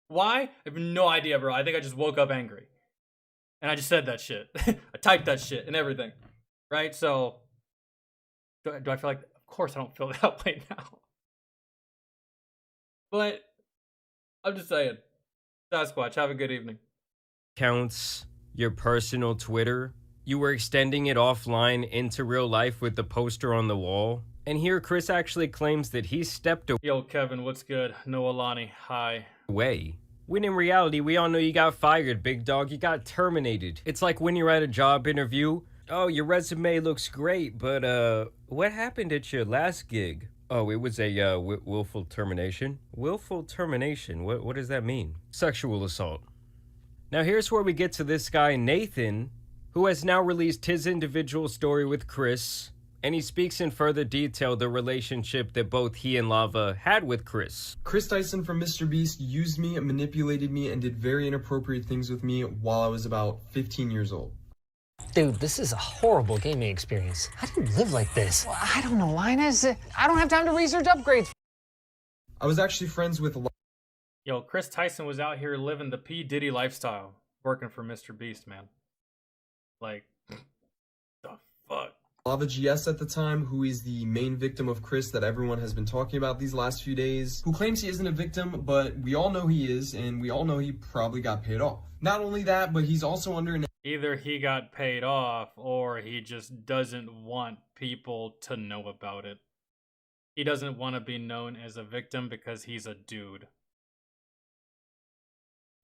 Why? I have no idea, bro. I think I just woke up angry. And I just said that shit. I typed that shit and everything. Right? So, do I feel like, of course I don't feel that way now. But, I'm just saying. Sasquatch, have a good evening. Accounts, your personal Twitter. You were extending it offline into real life with the poster on the wall. And here Chris actually claims that he stepped away. Yo, Kevin, what's good? Noah Lonnie, hi. When in reality, we all know you got fired, big dog. You got terminated. It's like when you're at a job interview. Oh, your resume looks great, but what happened at your last gig? Oh, it was a willful termination. Willful termination? What does that mean? Sexual assault. Now here's where we get to this guy, Nathan, who has now released his individual story with Chris. And he speaks in further detail the relationship that both he and Lava had with Chris. Chris Tyson from Mr. Beast used me, manipulated me, and did very inappropriate things with me while I was about 15 years old. Dude, this is a horrible gaming experience. How do you live like this? Well, I don't know, Linus. I don't have time to research upgrades. I was actually friends with... Yo, Chris Tyson was out here living the P. Diddy lifestyle, working for Mr. Beast, man. Like, the fuck? Lava GS at the time, who is the main victim of Chris that everyone has been talking about these last few days, who claims he isn't a victim, but we all know he is, and we all know he probably got paid off. Not only that, but he's also under an... Either he got paid off, or he just doesn't want people to know about it. He doesn't want to be known as a victim because he's a dude.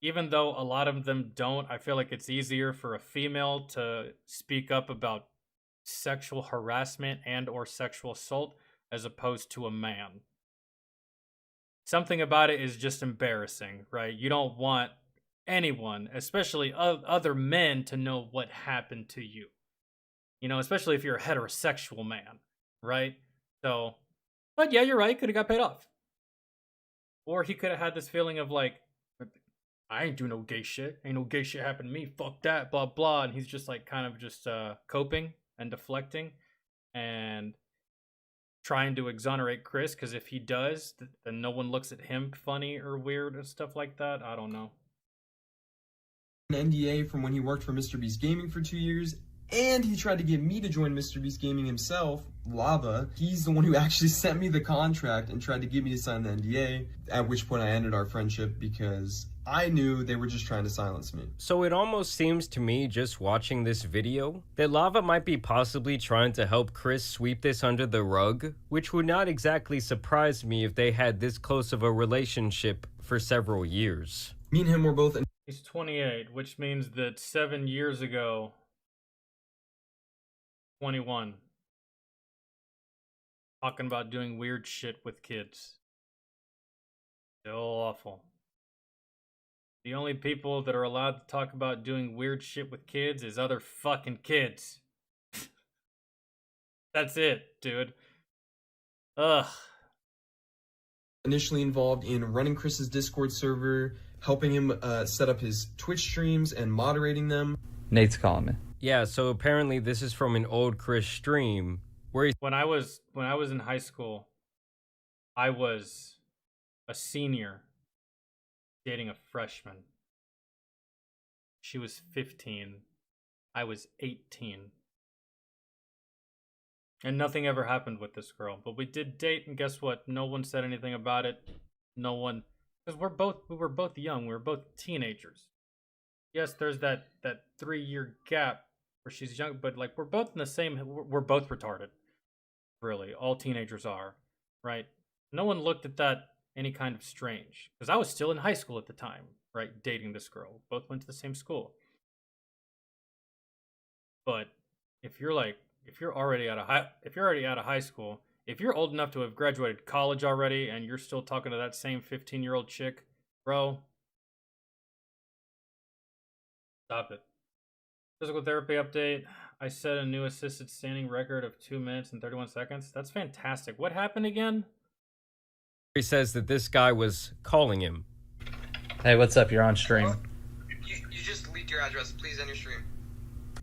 Even though a lot of them don't, I feel like it's easier for a female to speak up about sexual harassment and or sexual assault as opposed to a man. Something about it is just embarrassing, right? You don't want anyone, especially other men, to know what happened to you. You know, especially if you're a heterosexual man, right? So, but yeah, you're right, could have got paid off. Or he could have had this feeling of like, I ain't do no gay shit. Ain't no gay shit happened to me. Fuck that, blah, blah. And he's just like kind of just coping and deflecting and trying to exonerate Chris, because if he does, then no one looks at him funny or weird or stuff like that. I don't know. An NDA from when he worked for Mr. Beast Gaming for 2 years, and he tried to get me to join Mr. Beast Gaming himself, Lava. He's the one who actually sent me the contract and tried to get me to sign the NDA, at which point I ended our friendship because I knew they were just trying to silence me. So it almost seems to me, just watching this video, that Lava might be possibly trying to help Chris sweep this under the rug, which would not exactly surprise me if they had this close of a relationship for several years. Me and him were both... He's 28, which means that 7 years ago, 21, talking about doing weird shit with kids. Still awful. The only people that are allowed to talk about doing weird shit with kids is other fucking kids. That's it, dude. Ugh. Initially involved in running Chris's Discord server, helping him set up his Twitch streams and moderating them. Nate's calling me. Yeah, so apparently this is from an old Chris stream where he... When I was in high school, I was a senior dating a freshman. She was 15. I was 18. And nothing ever happened with this girl. But we did date, and guess what? No one said anything about it. No one, because we were both young. We were both teenagers. Yes, there's that 3-year gap where she's young, but like we're both in the same. We're both retarded. Really, all teenagers are, right? No one looked at that any kind of strange, because I was still in high school at the time, right? Dating this girl. Both went to the same school. But if you're already out of high school, if you're old enough to have graduated college already and you're still talking to that same 15-year-old chick, bro, stop it. Physical therapy update. I set a new assisted standing record of 2 minutes and 31 seconds. That's fantastic. What happened again? He says that this guy was calling him. Hey, what's up? You're on stream. You just leaked your address. Please end your stream.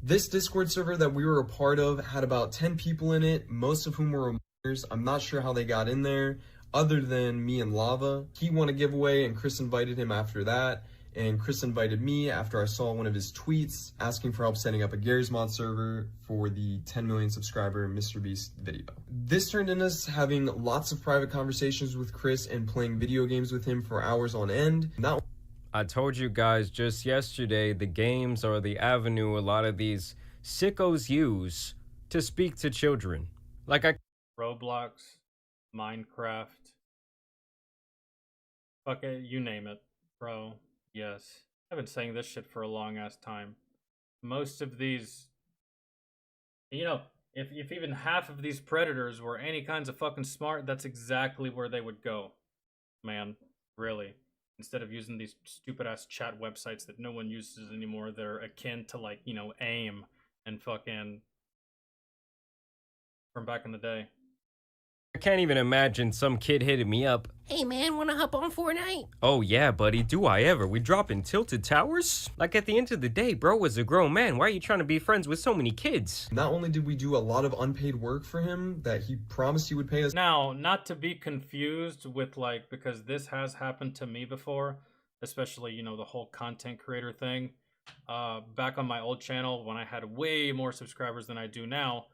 This Discord server that we were a part of had about 10 people in it, most of whom were minors. I'm not sure how they got in there, other than me and Lava. He won a giveaway, and Chris invited him after that. And Chris invited me after I saw one of his tweets asking for help setting up a Gary's Mod server for the 10 million subscriber MrBeast video. This turned into us having lots of private conversations with Chris and playing video games with him for hours on end. I told you guys just yesterday, the games are the avenue a lot of these sickos use to speak to children. Like Roblox, Minecraft, fuck it, you name it, bro. Yes. I've been saying this shit for a long ass time. Most of these, you know, if even half of these predators were any kinds of fucking smart, that's exactly where they would go. Man, really. Instead of using these stupid ass chat websites that no one uses anymore, they're akin to like, you know, AIM and fucking from back in the day. I can't even imagine some kid hitting me up. Hey man, wanna hop on Fortnite? Oh yeah, buddy, do I ever. We dropping Tilted Towers? Like at the end of the day, bro was a grown man. Why are you trying to be friends with so many kids? Not only did we do a lot of unpaid work for him that he promised he would pay us. Now, not to be confused with like, because this has happened to me before, especially, you know, the whole content creator thing. Back on my old channel, when I had way more subscribers than I do now,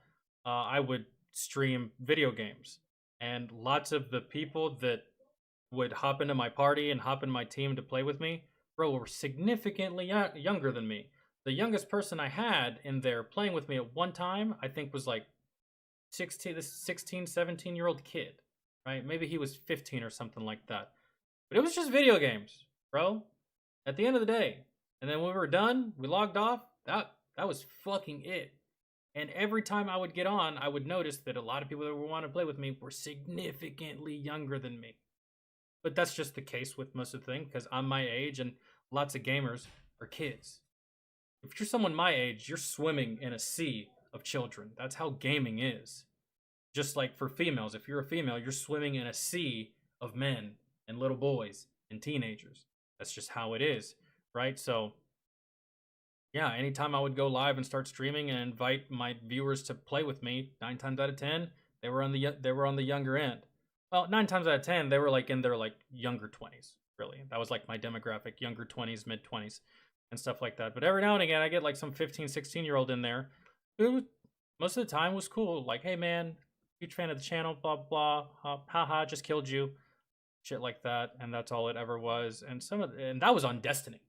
I would stream video games. And lots of the people that would hop into my party and hop in my team to play with me, bro, were significantly younger than me. The youngest person I had in there playing with me at one time, I think was like 16, 17-year-old kid, right? Maybe he was 15 or something like that. But it was just video games, bro. At the end of the day. And then when we were done, we logged off. That was fucking it. And every time I would get on, I would notice that a lot of people that would want to play with me were significantly younger than me. But that's just the case with most of the thing, because I'm my age and lots of gamers are kids. If you're someone my age, you're swimming in a sea of children. That's how gaming is. Just like for females, if you're a female, you're swimming in a sea of men and little boys and teenagers. That's just how it is, right? So yeah, anytime I would go live and start streaming and invite my viewers to play with me, 9 times out of 10, they were on the younger end. Well, 9 times out of 10, they were like in their like younger 20s, really. That was like my demographic, younger 20s, mid 20s, and stuff like that. But every now and again, I get like some 15, 16-year-old in there who most of the time was cool. Like, hey man, huge fan of the channel, blah blah, haha, just killed you, shit like that, and that's all it ever was. And and that was on Destiny.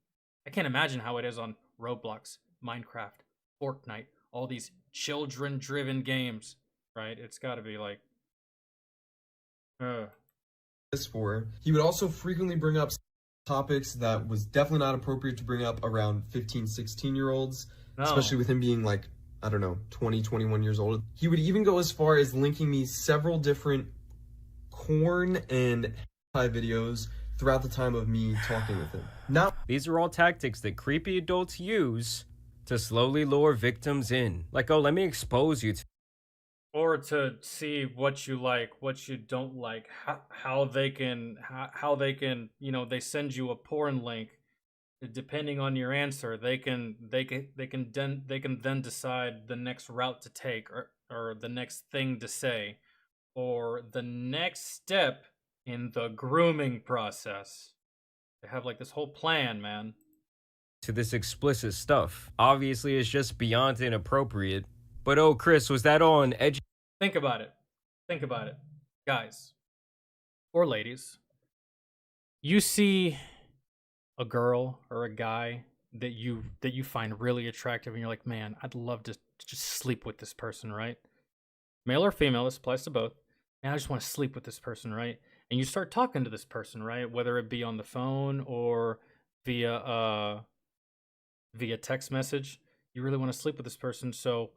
I can't imagine how it is on Roblox, Minecraft, Fortnite, all these children-driven games, right? It's got to be like, He would also frequently bring up topics that was definitely not appropriate to bring up around 15, 16-year-olds, especially with him being like, I don't know, 20, 21 years old. He would even go as far as linking me several different corn and hentai videos throughout the time of me talking with him. These are all tactics that creepy adults use to slowly lure victims in. Like, oh, let me expose you to or to see what you like, what you don't like, how they can they send you a porn link. Depending on your answer, they can then decide the next route to take, or the next thing to say, or the next step in the grooming process. They have like this whole plan, man. To this explicit stuff. Obviously, it's just beyond inappropriate. But oh, Chris, was that all an edgy? Think about it. Think about it. Guys or ladies, you see a girl or a guy that you find really attractive and you're like, man, I'd love to just sleep with this person, right? Male or female, this applies to both. And I just want to sleep with this person, right? And you start talking to this person, right? Whether it be on the phone or via text message. You really want to sleep with this person. So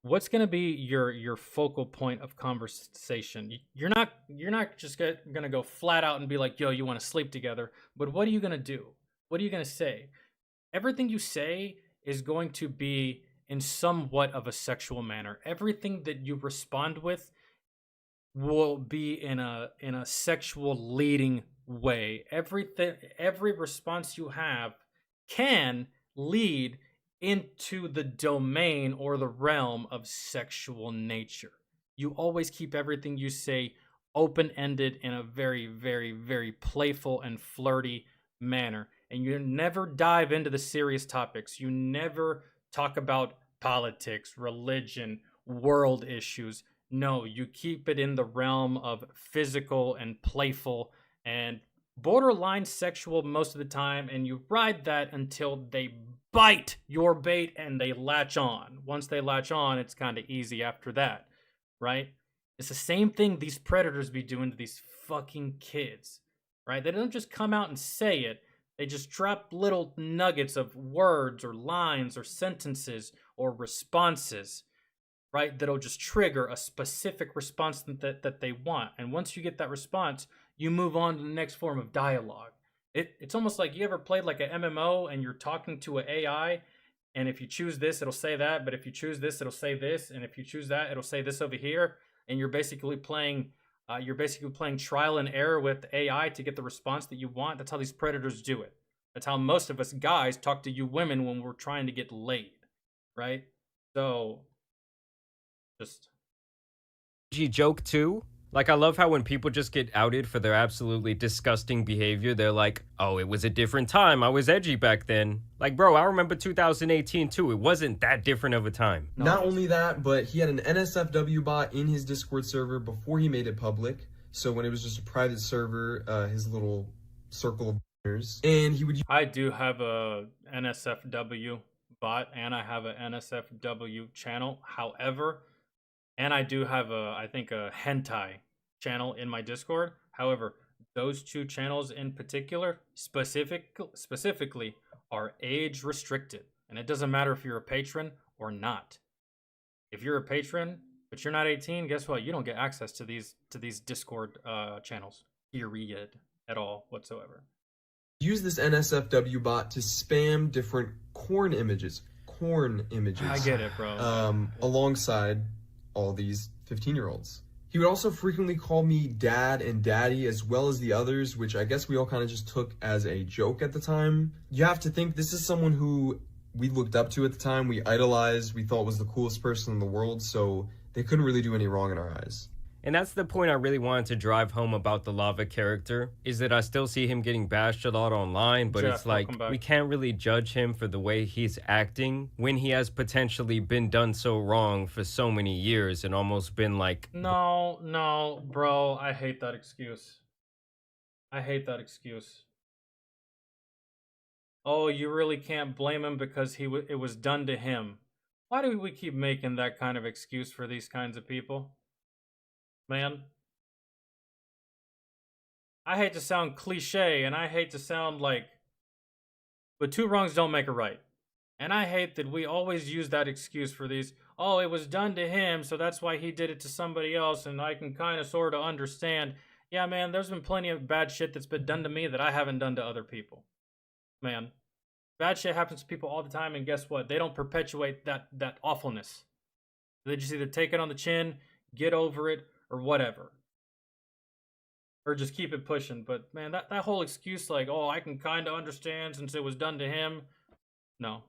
what's going to be your focal point of conversation? You're not just going to go flat out and be like, yo, you want to sleep together. But what are you going to do? What are you going to say? Everything you say is going to be in somewhat of a sexual manner. Everything that you respond with will be in a sexual leading way. Every response you have can lead into the domain or the realm of sexual nature. You always keep everything you say open-ended in a very, very, very playful and flirty manner. And you never dive into the serious topics. You never talk about politics, religion, world issues. No, you keep it in the realm of physical and playful and borderline sexual most of the time, and you ride that until they bite your bait and they latch on. Once they latch on, it's kind of easy after that, right? It's the same thing these predators be doing to these fucking kids, right? They don't just come out and say it. They just drop little nuggets of words or lines or sentences or responses, right? That'll just trigger a specific response that they want. And once you get that response, you move on to the next form of dialogue. It's almost like you ever played like an MMO and you're talking to an AI, and if you choose this, it'll say that, but if you choose this, it'll say this, and if you choose that, it'll say this over here, and you're basically playing trial and error with AI to get the response that you want. That's how these predators do it. That's how most of us guys talk to you women when we're trying to get laid, right? So, just joke too. Like, I love how when people just get outed for their absolutely disgusting behavior, they're like, oh, it was a different time. I was edgy back then. Like, bro, I remember 2018 too. It wasn't that different of a time. No. Not only that, but he had an NSFW bot in his Discord server before he made it public. So when it was just a private server, his little circle of partners, and he would. I do have a NSFW bot, and I have a NSFW channel. However, and I do have I think a hentai channel in my Discord. However, those two channels in particular, specifically, are age restricted. And it doesn't matter if you're a patron or not. If you're a patron, but you're not 18, guess what? You don't get access to these Discord channels. Period. At all whatsoever. Use this NSFW bot to spam different corn images. I get it, bro. Alongside all these 15-year-olds. He would also frequently call me dad and daddy, as well as the others, which I guess we all kind of just took as a joke at the time. You have to think this is someone who we looked up to at the time, we idolized, we thought was the coolest person in the world, so they couldn't really do any wrong in our eyes. And that's the point I really wanted to drive home about the Lava character, is that I still see him getting bashed a lot online, but Jeff, it's like, we can't really judge him for the way he's acting when he has potentially been done so wrong for so many years and almost been like... No, bro, I hate that excuse. Oh, you really can't blame him because it was done to him. Why do we keep making that kind of excuse for these kinds of people? Man, I hate to sound cliche, and I hate to sound like, but two wrongs don't make a right. And I hate that we always use that excuse for these, oh, it was done to him, so that's why he did it to somebody else, and I can kind of sort of understand. Yeah, man, there's been plenty of bad shit that's been done to me that I haven't done to other people. Man, bad shit happens to people all the time, and guess what? They don't perpetuate that awfulness. They just either take it on the chin, get over it, or whatever. Or just keep it pushing. But man, that whole excuse like, oh, I can kind of understand since it was done to him. No.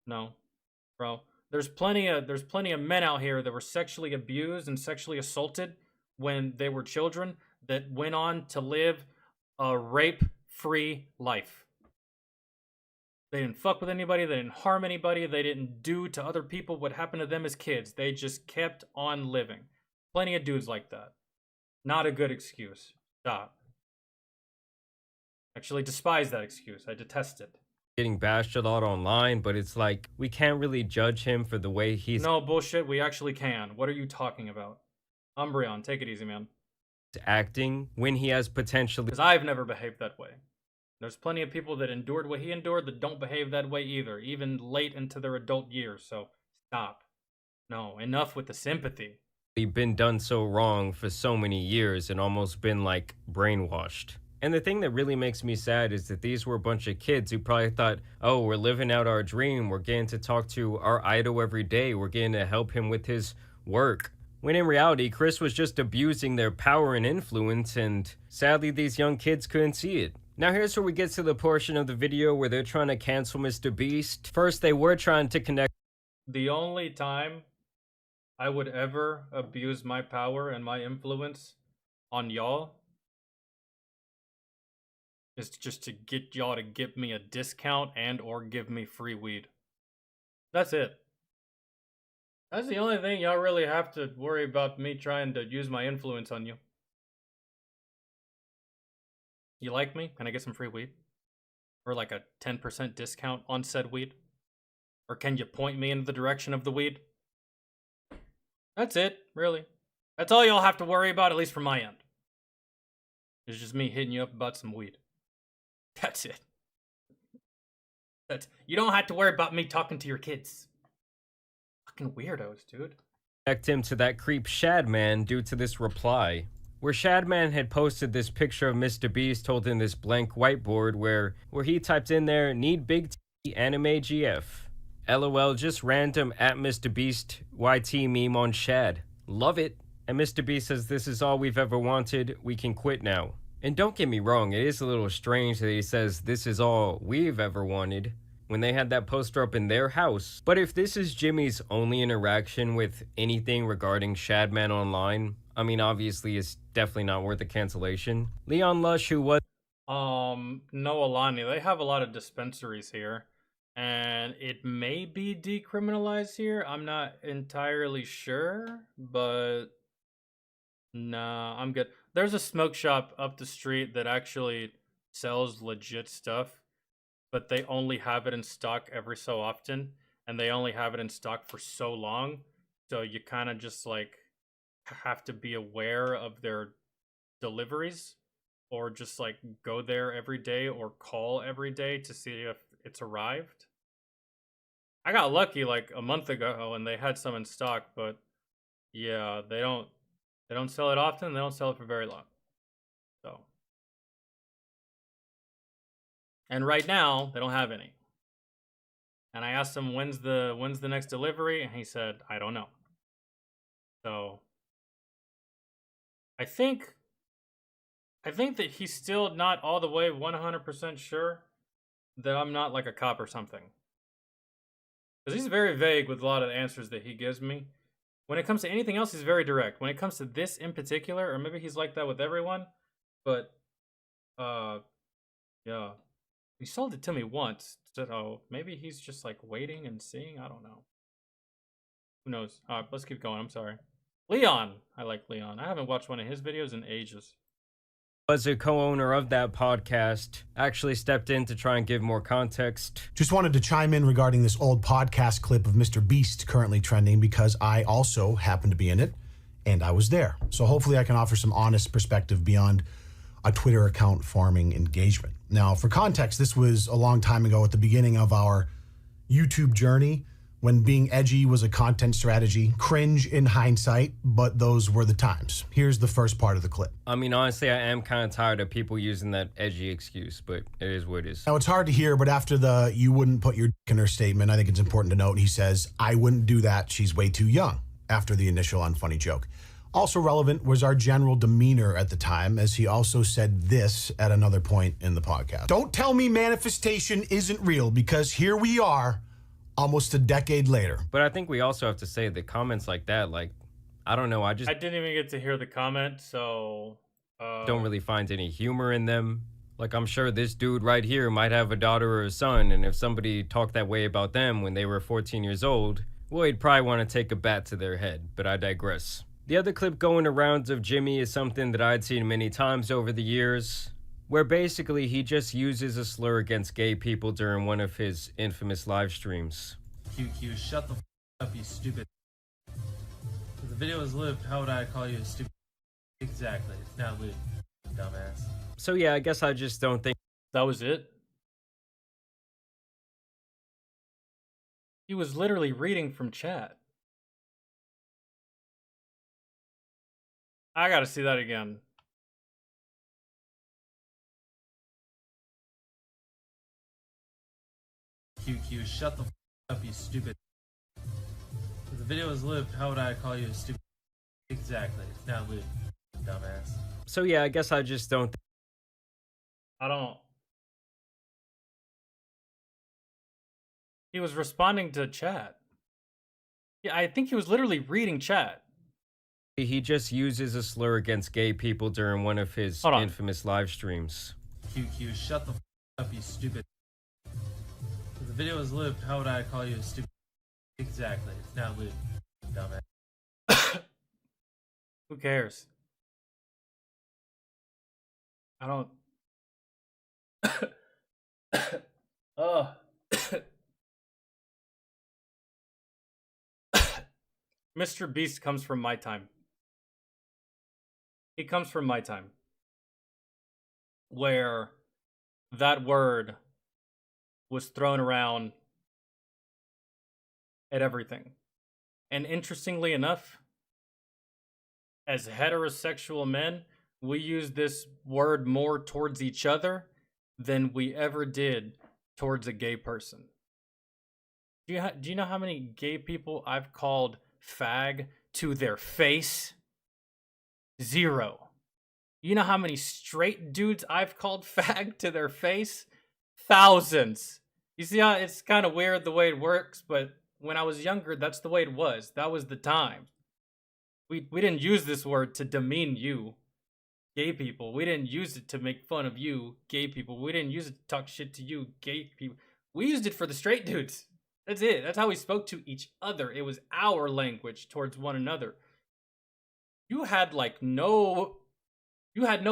No. Bro, there's plenty of men out here that were sexually abused and sexually assaulted when they were children that went on to live a rape-free life. They didn't fuck with anybody, they didn't harm anybody, they didn't do to other people what happened to them as kids. They just kept on living. Plenty of dudes like that. Not a good excuse. Stop. Actually despise that excuse. I detest it. Getting bashed a lot online, but it's like, we can't really judge him for the way he's No, bullshit, we actually can. What are you talking about? Umbreon, take it easy, man. acting when he has potentially... Because I've never behaved that way. There's plenty of people that endured what he endured that don't behave that way either, even late into their adult years, so stop. No, enough with the sympathy. Been done so wrong for so many years and almost been like brainwashed. And the thing that really makes me sad is that these were a bunch of kids who probably thought, oh, we're living out our dream, we're getting to talk to our idol every day, we're getting to help him with his work. When in reality, Chris was just abusing their power and influence, and sadly these young kids couldn't see it. Now here's where we get to the portion of the video where they're trying to cancel Mr. Beast. First, they were trying to connect. The only time I would ever abuse my power and my influence on y'all is just to get y'all to give me a discount and or give me free weed. That's it. That's the only thing y'all really have to worry about me trying to use my influence on you. You like me? Can I get some free weed? Or like a 10% discount on said weed? Or can you point me in the direction of the weed? That's it, really. That's all y'all have to worry about, at least from my end. It's just me hitting you up about some weed. That's it. You don't have to worry about me talking to your kids. Fucking weirdos, dude. Connect him to that creep Shadman due to this reply, where Shadman had posted this picture of Mr. Beast holding this blank whiteboard where he typed in there, need big T anime GF. LOL, just random at Mr. Beast YT meme on Shad. Love it. And Mr. Beast says, this is all we've ever wanted, we can quit now. And don't get me wrong, it is a little strange that he says this is all we've ever wanted when they had that poster up in their house. But if this is Jimmy's only interaction with anything regarding Shadman online, I mean, obviously it's definitely not worth a cancellation. Leon Lush, who was... No, Alani, they have a lot of dispensaries here. And it may be decriminalized here. I'm not entirely sure, but... Nah, I'm good. There's a smoke shop up the street that actually sells legit stuff, but they only have it in stock every so often, and they only have it in stock for so long, so you kind of just like have to be aware of their deliveries, or just like go there every day or call every day to see if it's arrived. I got lucky like a month ago and they had some in stock, but yeah, they don't sell it often. They don't sell it for very long. So, and right now they don't have any. And I asked him when's the next delivery, and he said I don't know. So I think that he's still not all the way 100% sure that I'm not like a cop or something. Because he's very vague with a lot of the answers that he gives me. When it comes to anything else, he's very direct. When it comes to this in particular, or maybe he's like that with everyone, but, yeah. He sold it to me once, so maybe he's just like waiting and seeing, I don't know. Who knows? Alright, let's keep going, I'm sorry. Leon! I like Leon. I haven't watched one of his videos in ages. Was a co-owner of that podcast, actually stepped in to try and give more context. Just wanted to chime in regarding this old podcast clip of Mr. Beast currently trending because I also happened to be in it and I was there. So hopefully I can offer some honest perspective beyond a Twitter account farming engagement. Now, for context, this was a long time ago at the beginning of our YouTube journey when being edgy was a content strategy. Cringe in hindsight, but those were the times. Here's the first part of the clip. I mean, honestly, I am kind of tired of people using that edgy excuse, but it is what it is. Now, it's hard to hear, but after the "you wouldn't put your dick in her" statement, I think it's important to note he says, "I wouldn't do that. She's way too young." after the initial unfunny joke. Also relevant was our general demeanor at the time, as he also said this at another point in the podcast. Don't tell me manifestation isn't real, because here we are, almost a decade later. But I think we also have to say that comments like that, like, I don't know, I didn't even get to hear the comment, so don't really find any humor in them. Like, I'm sure this dude right here might have a daughter or a son, and if somebody talked that way about them when they were 14 years old, well, he'd probably want to take a bat to their head, but I digress. The other clip going around of Jimmy is something that I'd seen many times over the years, where basically he just uses a slur against gay people during one of his infamous live streams. QQ, shut the up, you stupid. If the video is lived, how would I call you a stupid? Exactly, it's not lived, dumbass. So yeah, I guess I just don't think that was it. He was literally reading from chat. I gotta see that again. QQ, shut the up, you stupid. If the video is lived, how would I call you a stupid? Exactly, it's not lived, dumbass. So yeah, I guess I just don't He was responding to chat. Yeah, I think he was literally reading chat. He just uses a slur against gay people during one of his infamous live streams. QQ, shut the up, you stupid. If the video is lived, how would I call you a stupid? Exactly, it's not lived, dumbass. Who cares? I don't. Oh. Mr. Beast comes from my time. He comes from my time, where that word was thrown around at everything. And interestingly enough, as heterosexual men, we use this word more towards each other than we ever did towards a gay person. Do you know how many gay people I've called fag to their face? 0. You know how many straight dudes I've called fag to their face? Thousands. You see how it's kind of weird the way it works, but when I was younger, that's the way it was. That was the time. We didn't use this word to demean you, gay people. We didn't use it to make fun of you, gay people. We didn't use it to talk shit to you, gay people. We used it for the straight dudes. That's it. That's how we spoke to each other. It was our language towards one another. You had no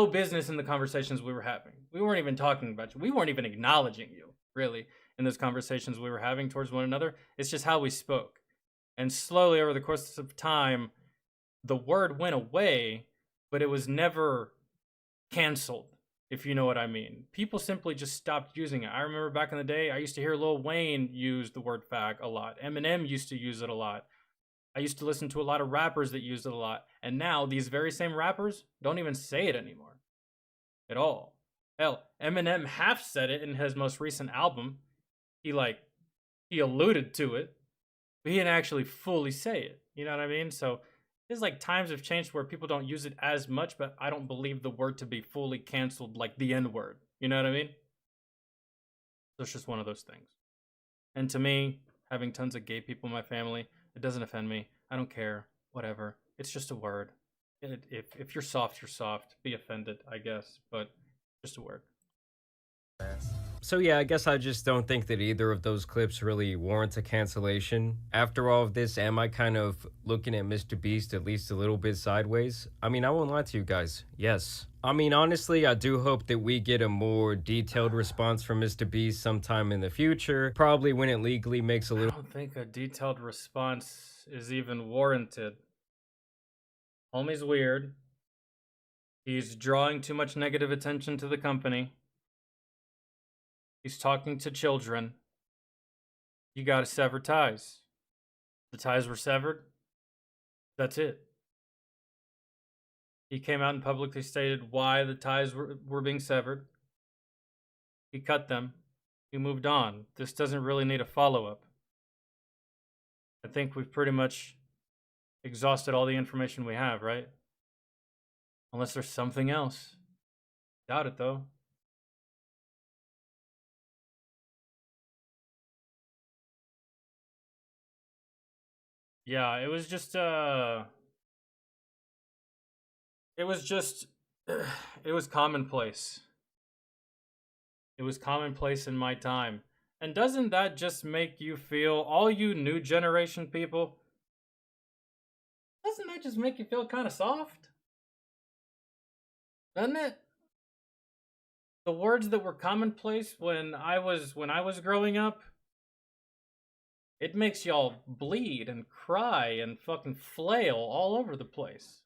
business in the conversations we were having. We weren't even talking about you. We weren't even acknowledging you, really, in those conversations we were having towards one another. It's just how we spoke. And slowly over the course of time, the word went away, but it was never canceled, if you know what I mean. People simply just stopped using it. I remember back in the day, I used to hear Lil Wayne use the word fag a lot. Eminem used to use it a lot. I used to listen to a lot of rappers that used it a lot. And now these very same rappers don't even say it anymore at all. Hell, Eminem half said it in his most recent album. He alluded to it, but he didn't actually fully say it. You know what I mean? So it's like times have changed where people don't use it as much, but I don't believe the word to be fully canceled like the N word. You know what I mean? So it's just one of those things. And to me, having tons of gay people in my family, it doesn't offend me. I don't care. Whatever. It's just a word. If you're soft, you're soft. Be offended, I guess. But just a word. So yeah, I guess I just don't think that either of those clips really warrant a cancellation. After all of this, am I kind of looking at Mr. Beast at least a little bit sideways? I mean, I won't lie to you guys. Yes. I mean, honestly, I do hope that we get a more detailed response from Mr. Beast sometime in the future. Probably when it legally makes a little... I don't think a detailed response is even warranted. Homie's weird. He's drawing too much negative attention to the company. He's talking to children. You gotta sever ties. The ties were severed. That's it. He came out and publicly stated why the ties were being severed. He cut them. He moved on. This doesn't really need a follow-up. I think we've pretty much exhausted all the information we have, right? Unless there's something else. Doubt it, though. Yeah, it was just, it was commonplace. It was commonplace in my time. And doesn't that just make you feel, all you new generation people, doesn't that just make you feel kind of soft? Doesn't it? The words that were commonplace when I was growing up, it makes y'all bleed and cry and fucking flail all over the place.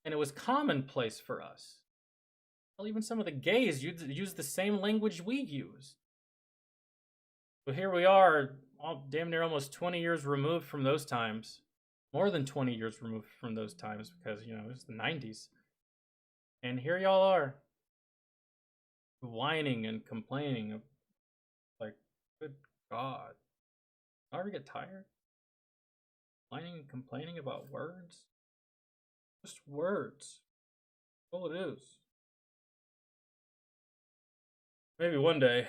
And it was commonplace for us. Well, even some of the gays use the same language we use. But here we are, damn near almost 20 years removed from those times. More than 20 years removed from those times because, you know, it was the 90s. And here y'all are, whining and complaining. Like, good God. I ever get tired? Whining and complaining about words? Just words. All it is. Maybe one day.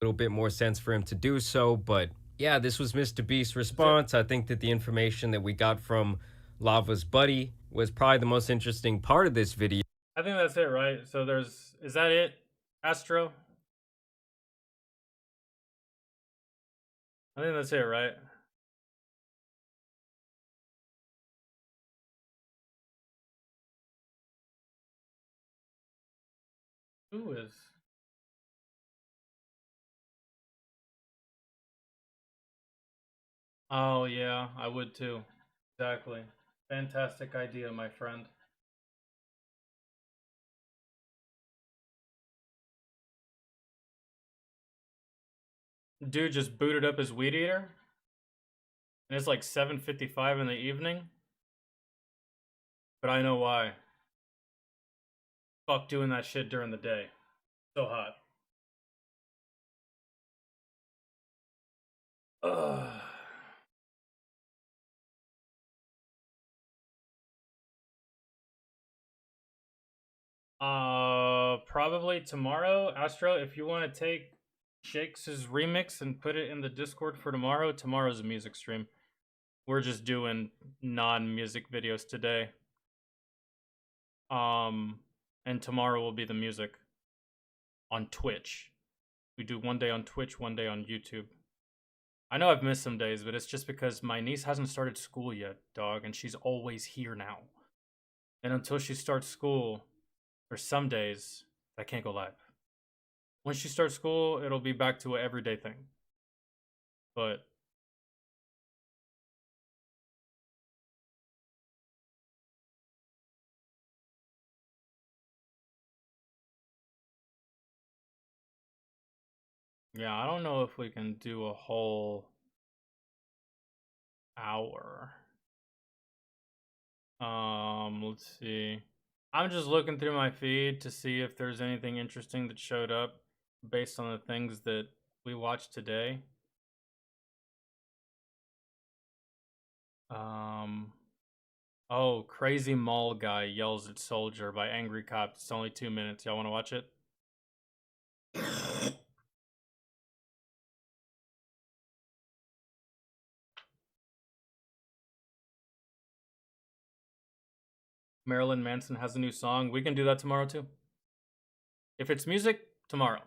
A little bit more sense for him to do so, but yeah, this was Mr. Beast's response. I think that the information that we got from Lava's buddy was probably the most interesting part of this video. I think that's it, right? So is that it, Astro? I think that's it, right? Who is? Oh, yeah, I would too. Exactly. Fantastic idea, my friend. Dude just booted up his weed eater. And it's like 7:55 in the evening. But I know why. Fuck doing that shit during the day. So hot. Ugh. Probably tomorrow, Astro, if you want to take Shakes' remix and put it in the Discord for tomorrow. Tomorrow's a music stream. We're just doing non-music videos today. And tomorrow will be the music on Twitch. We do one day on Twitch, one day on YouTube. I know I've missed some days, but it's just because my niece hasn't started school yet, dog, and she's always here now. And until she starts school, there's some days I can't go live. Once she starts school, it'll be back to an everyday thing. But yeah, I don't know if we can do a whole hour. Let's see. I'm just looking through my feed to see if there's anything interesting that showed up based on the things that we watched today. Oh, Crazy Mall Guy Yells at Soldier by Angry Cop. It's only 2 minutes. Y'all want to watch it? Marilyn Manson has a new song. We can do that tomorrow too. If it's music, tomorrow.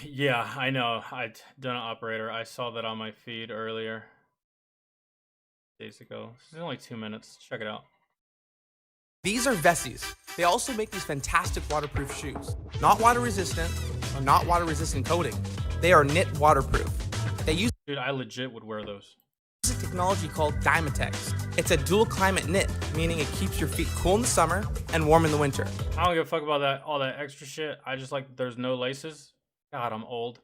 Yeah, I know. I done an operator. I saw that on my feed earlier. Days ago. This is only 2 minutes. Check it out. These are Vessies. They also make these fantastic waterproof shoes. Not water resistant, or not water resistant coating. They are knit waterproof. They use Dude, I legit would wear those. a technology called Dymatex. It's a dual climate knit, meaning it keeps your feet cool in the summer and warm in the winter. I don't give a fuck about that, all that extra shit. I just like there's no laces. God, I'm old.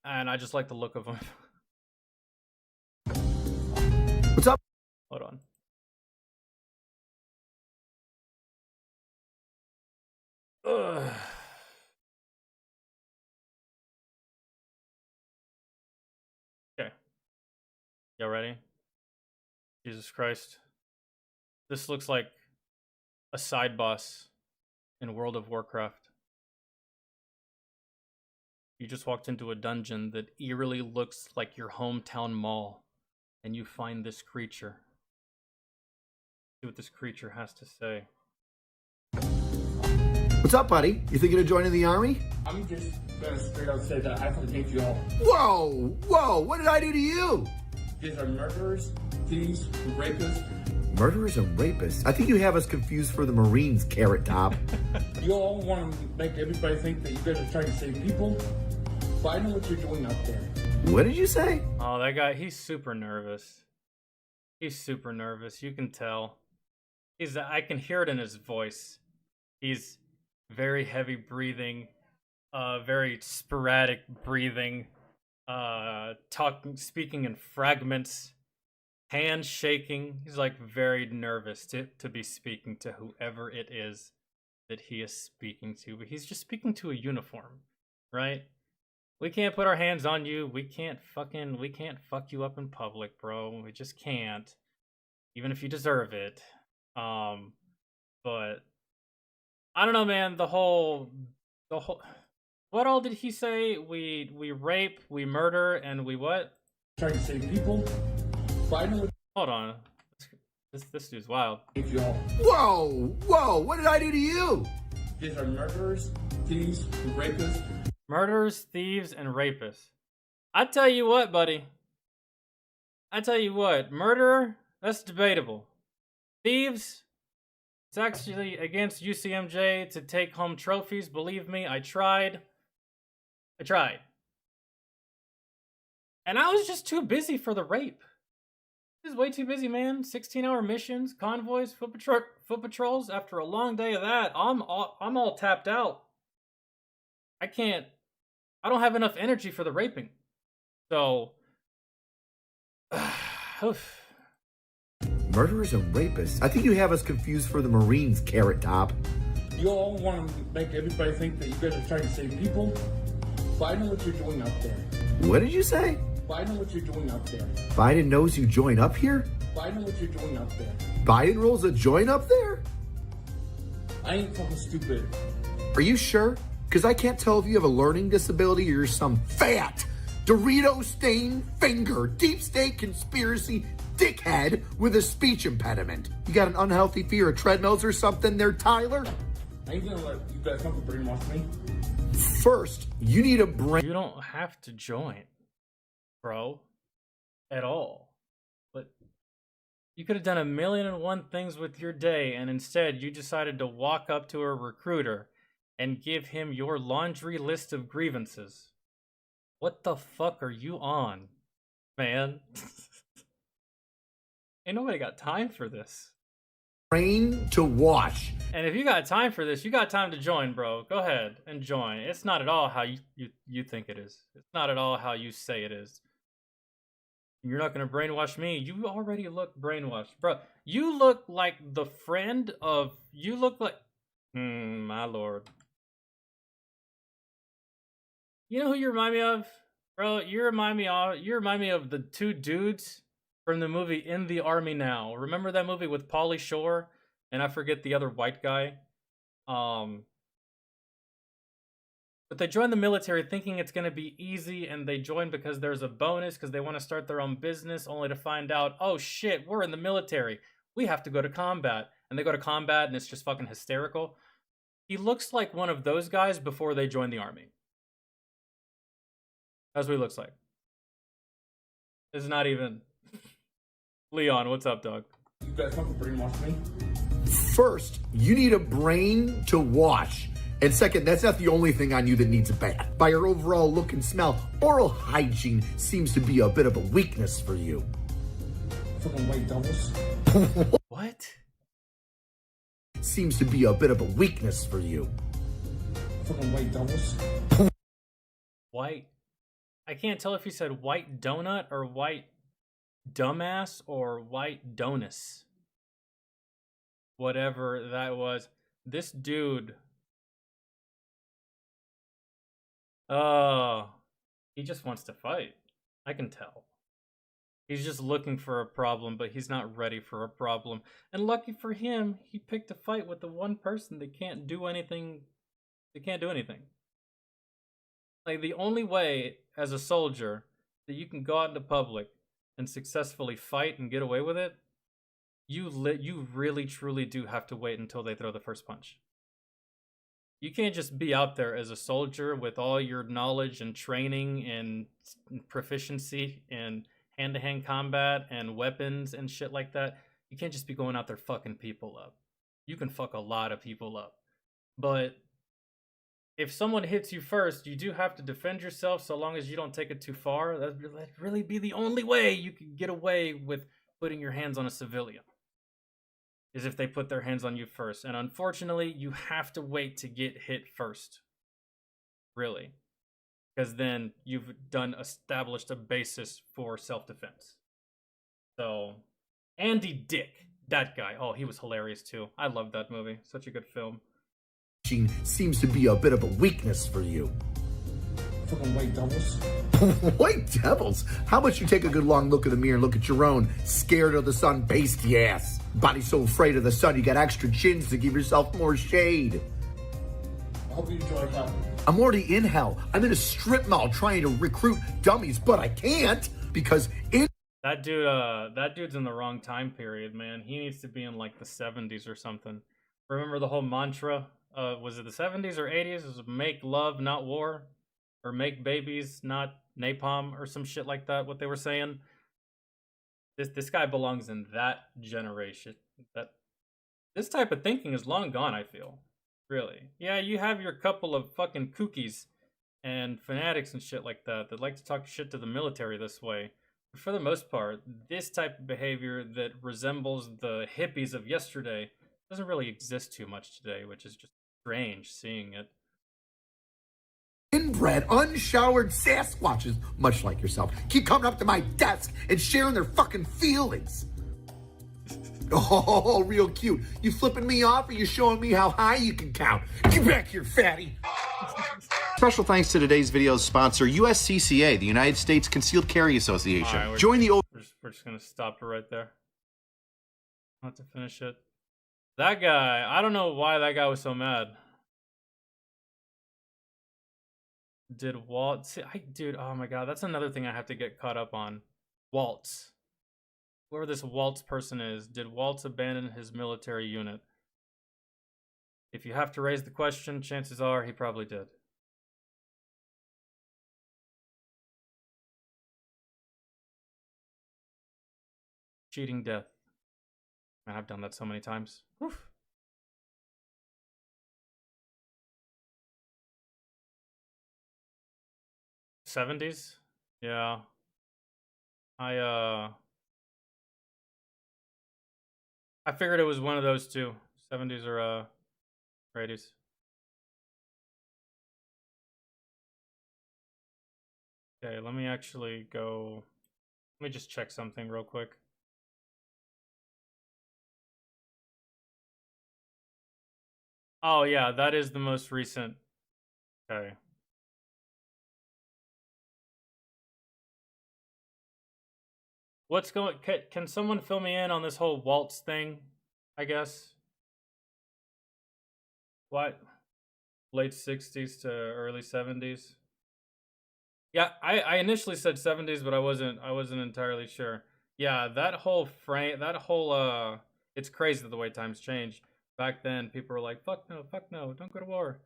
And I just like the look of them. What's up? Hold on. Ugh. Okay. Y'all ready? Jesus Christ. This looks like a side boss in World of Warcraft. You just walked into a dungeon that eerily looks like your hometown mall, and you find this creature. See what this creature has to say. What's up, buddy? You thinking of joining the army? I'm just gonna straight out say that I can take you all. Whoa, whoa, what did I do to you? These are murderers, thieves, rapists. Murderers and rapists? I think you have us confused for the Marines, Carrot Top. You all want to make everybody think that you guys are trying to save people, but I know what you're doing out there. What did you say? Oh, that guy, he's super nervous. He's super nervous, you can tell. I can hear it in his voice. He's very heavy breathing, very sporadic breathing, speaking in fragments, hand shaking. He's like very nervous to be speaking to whoever it is that he is speaking to. But he's just speaking to a uniform, right? We can't put our hands on you. We can't fuck you up in public, bro. We just can't. Even if you deserve it. But I don't know, man. The whole what all did he say? We rape, we murder, and we what? Trying to save people. Hold on. This dude's wild. Whoa, whoa, what did I do to you? These are murderers, thieves, rapists. Murderers, thieves, and rapists. I tell you what, buddy. I tell you what, murderer, that's debatable. Thieves, it's actually against UCMJ to take home trophies. Believe me, I tried. And I was just too busy for the rape. This is way too busy, man. 16-hour missions, convoys, foot patrols. After a long day of that, I'm all tapped out. I don't have enough energy for the raping. So, Murderers and rapists? I think you have us confused for the Marines, Carrot Top. You all want to make everybody think that you guys are trying to save people, but I know what you're doing out there. What did you say? But I know what you're doing out there. Biden knows you join up here? But I know what you're doing out there. Biden rolls a joint up there? I ain't fucking stupid. Are you sure? Because I can't tell if you have a learning disability or you're some fat, Dorito-stained finger, deep state conspiracy dickhead with a speech impediment. You got an unhealthy fear of treadmills or something there, Tyler? I ain't gonna let you guys come to brainwash me. First, you need a brain. You don't have to join, bro, at all. But you could have done 1,000,001 things with your day, and instead you decided to walk up to a recruiter and give him your laundry list of grievances. What the fuck are you on, man? Ain't nobody got time for this. Brain to wash. And if you got time for this, you got time to join, bro. Go ahead and join. It's not at all how you think it is. It's not at all how you say it is. You're not going to brainwash me. You already look brainwashed. Bro, you look like the friend of... You look like... my lord. You know who you remind me of? Bro, you remind me of the two dudes from the movie In the Army Now. Remember that movie with Pauly Shore? And I forget the other white guy. But they join the military thinking it's going to be easy, and they join because there's a bonus, because they want to start their own business, only to find out, oh shit, we're in the military. We have to go to combat. And they go to combat, and it's just fucking hysterical. He looks like one of those guys before they join the army. That's what he looks like. It's not even... Leon, what's up, dog? You guys want to brainwash me? First, you need a brain to wash. And second, that's not the only thing on you that needs a bath. By your overall look and smell, oral hygiene seems to be a bit of a weakness for you. Fucking white devils. What? Seems to be a bit of a weakness for you. Fucking white devils. White. I can't tell if he said white donut or white dumbass or white donus, whatever that was. This dude, he just wants to fight. I can tell. He's just looking for a problem, but he's not ready for a problem. And lucky for him, he picked a fight with the one person that can't do anything. They can't do anything. Like, the only way as a soldier that you can go out into public and successfully fight and get away with it, you really truly do have to wait until they throw the first punch. You can't just be out there as a soldier with all your knowledge and training and proficiency in hand-to-hand combat and weapons and shit like that. You can't just be going out there fucking people up. You can fuck a lot of people up. But if someone hits you first, you do have to defend yourself so long as you don't take it too far. That'd really be the only way you can get away with putting your hands on a civilian, is if they put their hands on you first. And unfortunately, you have to wait to get hit first. Really. Because then you've established a basis for self-defense. So, Andy Dick, that guy. Oh, he was hilarious too. I loved that movie. Such a good film. Seems to be a bit of a weakness for you. Fucking white devils. White devils? How about you take a good long look in the mirror and look at your own scared of the sun pasty ass? Body so afraid of the sun you got extra chins to give yourself more shade. I hope you enjoy hell. I'm already in hell. I'm in a strip mall trying to recruit dummies, but I can't because that dude's in the wrong time period, man. He needs to be in like the 70s or something. Remember the whole mantra? Was it the 70s or 80s? It was make love, not war, or make babies, not napalm, or some shit like that. What they were saying. This guy belongs in that generation. This type of thinking is long gone, I feel. Really. Yeah, you have your couple of fucking kookies and fanatics and shit like that like to talk shit to the military this way. But for the most part, this type of behavior that resembles the hippies of yesterday doesn't really exist too much today, which is just strange seeing it. inbred, unshowered Sasquatches, much like yourself, keep coming up to my desk and sharing their fucking feelings. Oh, real cute. You flipping me off or you showing me how high you can count? Get back here, fatty. Special thanks to today's video's sponsor, USCCA, the United States Concealed Carry Association. Right, Join the we're just gonna stop it right there. Not to finish it. That guy, I don't know why that guy was so mad. Did Walt... dude, oh my god, that's another thing I have to get caught up on. Waltz. Whoever this Waltz person is, did Waltz abandon his military unit? If you have to raise the question, chances are he probably did. Cheating death. Man, I've done that so many times. Oof. '70s? Yeah. I figured it was one of those two. 70s or 80s. Okay, let me actually go. Let me just check something real quick. Oh yeah, that is the most recent. Okay. What's going? Can someone fill me in on this whole Waltz thing? I guess. What? Late 60s to early 70s. Yeah, I initially said 70s, but I wasn't entirely sure. Yeah, that whole frame, it's crazy the way times change. Back then, people were like, fuck no, don't go to war.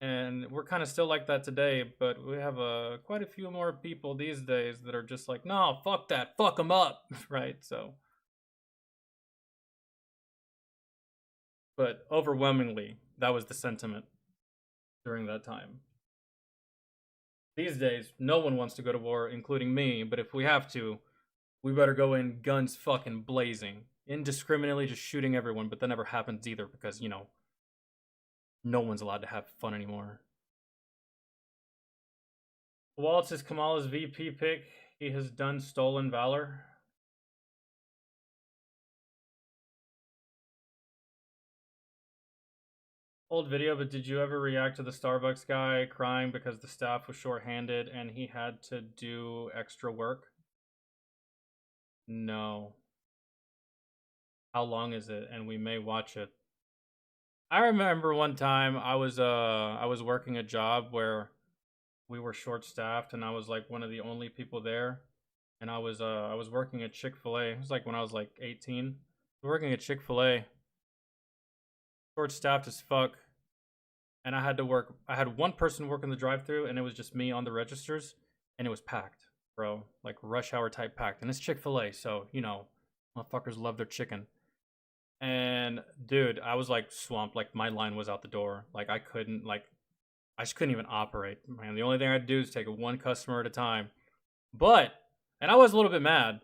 And we're kind of still like that today, but we have quite a few more people these days that are just like, no, fuck that, fuck them up, right? So, but overwhelmingly, that was the sentiment during that time. These days, no one wants to go to war, including me, but if we have to, we better go in guns fucking blazing, indiscriminately just shooting everyone, but that never happens either because, you know, no one's allowed to have fun anymore. Waltz is Kamala's VP pick. He has done stolen valor. old video, but did you ever react to the Starbucks guy crying because the staff was short-handed and he had to do extra work? No. How long is it? And we may watch it. I remember one time I was working a job where we were short-staffed and I was like one of the only people there. And I was working at Chick-fil-A. It was like when I was like 18. Working at Chick-fil-A. Short-staffed as fuck. And I had one person working the drive-thru and it was just me on the registers and it was packed, bro. Like rush hour type packed. And it's Chick-fil-A, so you know, motherfuckers love their chicken. And dude, I was like swamped. Like my line was out the door. Like I just couldn't even operate. Man, the only thing I had to do is take one customer at a time. And I was a little bit mad.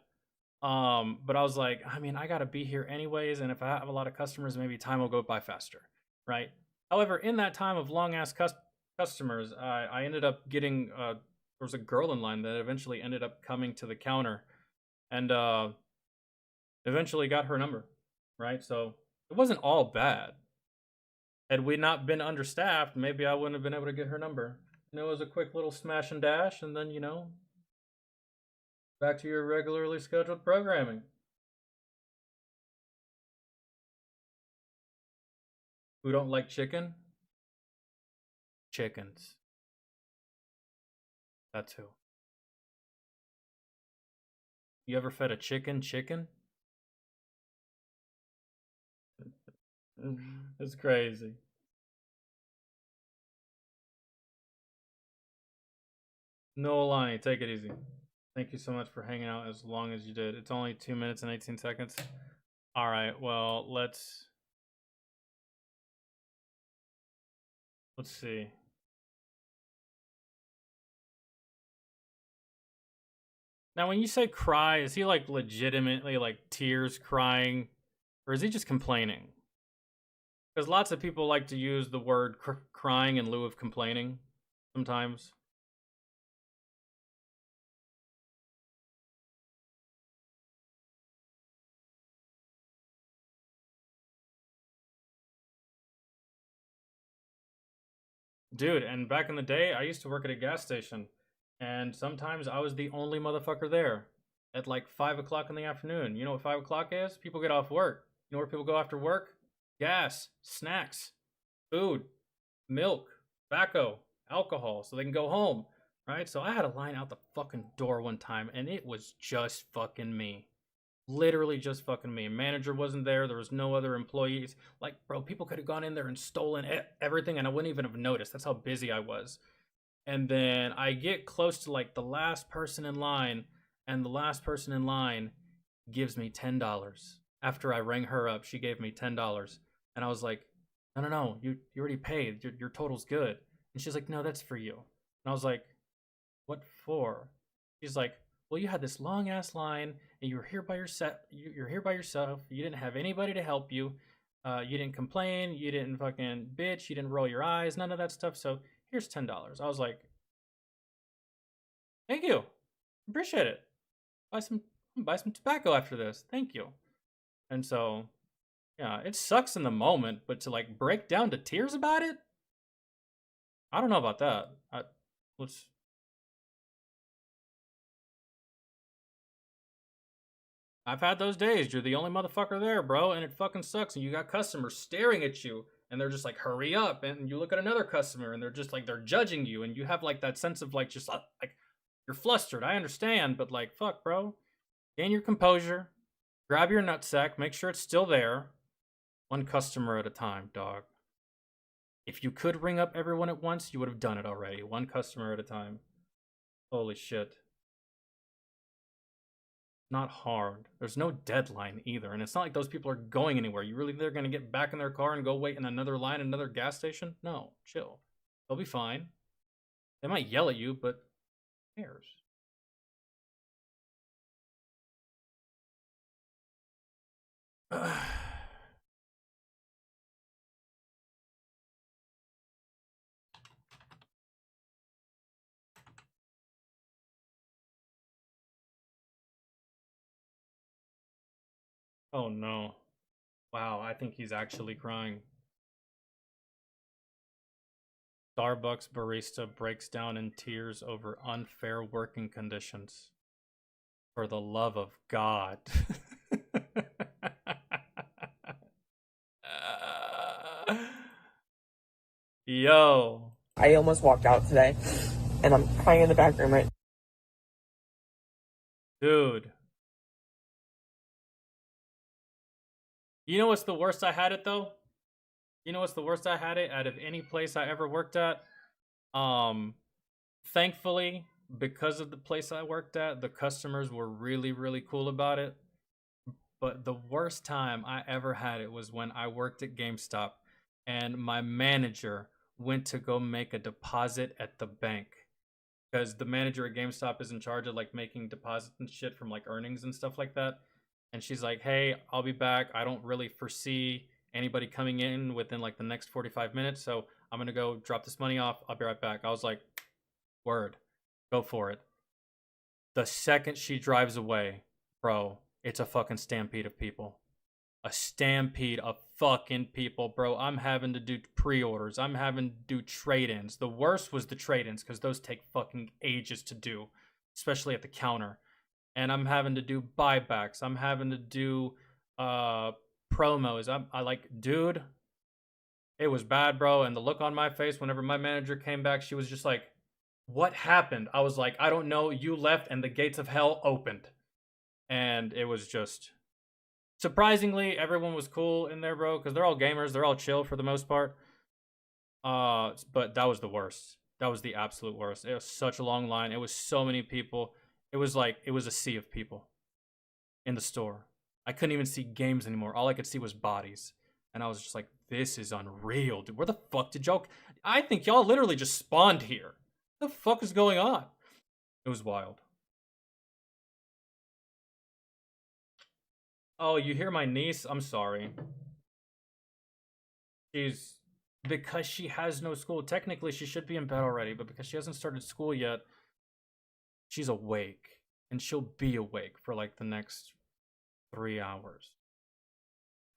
But I was like, I mean, I gotta be here anyways, and if I have a lot of customers, maybe time will go by faster, right? However, in that time of long ass customers, I ended up getting there was a girl in line that eventually ended up coming to the counter, and eventually got her number, right? So it wasn't all bad. Had we not been understaffed, maybe I wouldn't have been able to get her number. And it was a quick little smash and dash, and then, you know, back to your regularly scheduled programming. Who don't like chicken? Chickens. That's who. You ever fed a chicken? It's crazy. No Alani, take it easy. Thank you so much for hanging out as long as you did. It's only 2 minutes and 18 seconds. All right, well, let's see. Now, when you say cry, is he like legitimately like tears crying, or is he just complaining? Because lots of people like to use the word crying in lieu of complaining sometimes. Dude, and back in the day, I used to work at a gas station, and sometimes I was the only motherfucker there at like 5 o'clock in the afternoon. You know what 5 o'clock is? People get off work. You know where people go after work? Gas, snacks, food, milk, tobacco, alcohol, so they can go home, right? So I had a line out the fucking door one time, and it was just fucking me. Literally just fucking me. Manager wasn't there. There was no other employees. Like, bro, people could have gone in there and stolen everything, and I wouldn't even have noticed. That's how busy I was. And then I get close to like the last person in line, and the last person in line gives me $10. After I rang her up, she gave me $10. And I was like, no, you already paid. Your total's good. And she's like, no, that's for you. And I was like, what for? She's like, well, you had this long ass line, and you were here by yourself. You're here by yourself. You didn't have anybody to help you. You didn't complain. You didn't fucking bitch. You didn't roll your eyes. None of that stuff. So here's $10. I was like, thank you. Appreciate it. Buy some tobacco after this. Thank you. And so, yeah, it sucks in the moment, but to like break down to tears about it, I don't know about that. I've had those days. You're the only motherfucker there, bro, and it fucking sucks. And you got customers staring at you, and they're just like, hurry up. And you look at another customer, and they're just like, they're judging you, and you have like that sense of like, just like, you're flustered. I understand, but like, fuck, bro. Gain your composure. Grab your nutsack. Make sure it's still there. One customer at a time, dog. If you could ring up everyone at once, you would have done it already. One customer at a time. Holy shit. Not hard. There's no deadline either, and it's not like those people are going anywhere. You really they're gonna get back in their car and go wait in another line, another gas station? No, chill. They'll be fine. They might yell at you, but who cares? Oh no. Wow, I think he's actually crying. Starbucks barista breaks down in tears over unfair working conditions. For the love of God. Yo. I almost walked out today, and I'm crying in the back room right now. Dude. You know what's the worst I had it though? You know what's the worst I had it out of any place I ever worked at? Thankfully, because of the place I worked at, the customers were really, really cool about it. But the worst time I ever had it was when I worked at GameStop and my manager went to go make a deposit at the bank. Because the manager at GameStop is in charge of like making deposits and shit from like earnings and stuff like that. And she's like, hey, I'll be back. I don't really foresee anybody coming in within like the next 45 minutes. So I'm going to go drop this money off. I'll be right back. I was like, word, go for it. The second she drives away, bro, it's a fucking stampede of people. A stampede of fucking people, bro. I'm having to do pre-orders. I'm having to do trade-ins. The worst was the trade-ins because those take fucking ages to do, especially at the counter. And I'm having to do buybacks. I'm having to do promos. I like, dude, it was bad, bro. And the look on my face whenever my manager came back, she was just like, what happened? I was like, I don't know. You left and the gates of hell opened. And it was just... Surprisingly, everyone was cool in there, bro, because they're all gamers. They're all chill for the most part. But that was the worst. That was the absolute worst. It was such a long line. It was so many people. It was like, it was a sea of people in the store. I couldn't even see games anymore. All I could see was bodies. And I was just like, this is unreal, dude. Where the fuck did y'all... I think y'all literally just spawned here. What the fuck is going on? It was wild. Oh, you hear my niece? I'm sorry. She's... Because she has no school. Technically, she should be in bed already, but because she hasn't started school yet, she's awake. And she'll be awake for like the next 3 hours.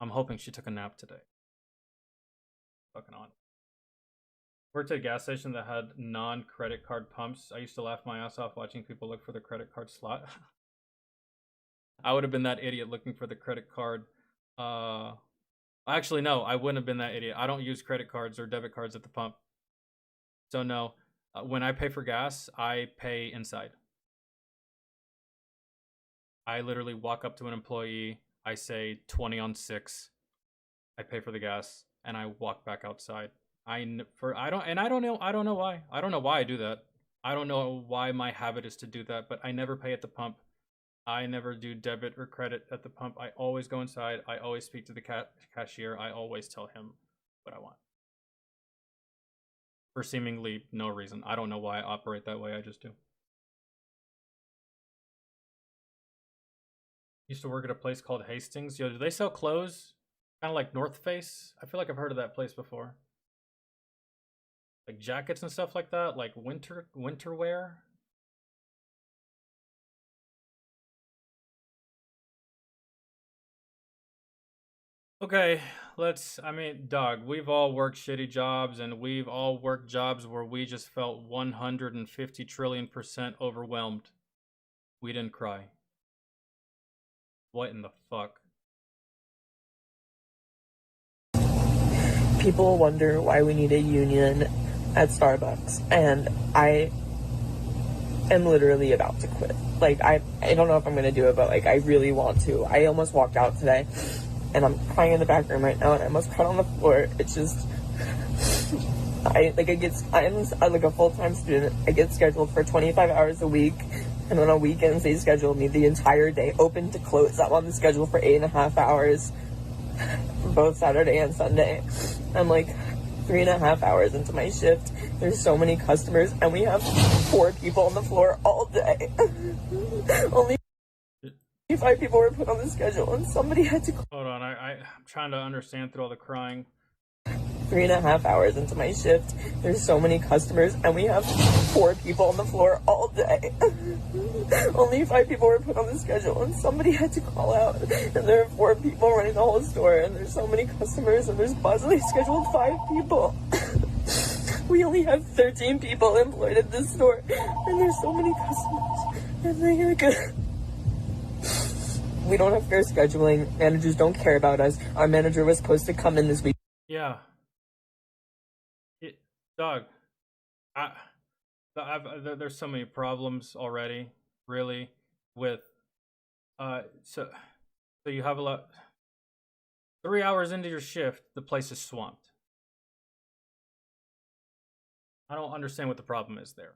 I'm hoping she took a nap today. Fucking on. Worked at a gas station that had non-credit card pumps. I used to laugh my ass off watching people look for the credit card slot. I would have been that idiot looking for the credit card. Actually, no, I wouldn't have been that idiot. I don't use credit cards or debit cards at the pump. So no, when I pay for gas, I pay inside. I literally walk up to an employee. I say 20 on 6. I pay for the gas and I walk back outside. I don't know why. I don't know why I do that. I don't know why my habit is to do that, but I never pay at the pump. I never do debit or credit at the pump. I always go inside. I always speak to the cashier. I always tell him what I want. For seemingly no reason. I don't know why I operate that way. I just do. Used to work at a place called Hastings. Yo, do they sell clothes? Kind of like North Face? I feel like I've heard of that place before. Like jackets and stuff like that? Like winter wear? Okay, dog, we've all worked shitty jobs and we've all worked jobs where we just felt 150 trillion% overwhelmed. We didn't cry. What in the fuck? People wonder why we need a union at Starbucks, and I am literally about to quit. Like, I don't know if I'm going to do it, but, like, I really want to. I almost walked out today, and I'm crying in the back room right now, and I almost cried on the floor. It's just... I'm like a full-time student. I get scheduled for 25 hours a week, and on weekends they schedule me the entire day, open to close. I'm on the schedule for 8.5 hours, both Saturday and Sunday. I'm like 3.5 hours into my shift. There's so many customers, and we have 4 people on the floor all day. Only 5 people were put on the schedule, and somebody had to... Hold on, I'm trying to understand through all the crying. 3.5 hours into my shift. There's so many customers, and we have 4 people on the floor all day. Only 5 people were put on the schedule, and somebody had to call out. And there are 4 people running the whole store, and there's so many customers, and there's possibly scheduled 5 people. We only have 13 people employed at this store, and there's so many customers. And they good. We don't have fair scheduling. Managers don't care about us. Our manager was supposed to come in this week. Yeah. Dog. There's so many problems already, really, with so you have a lot. 3 hours into your shift, the place is swamped. I don't understand what the problem is there.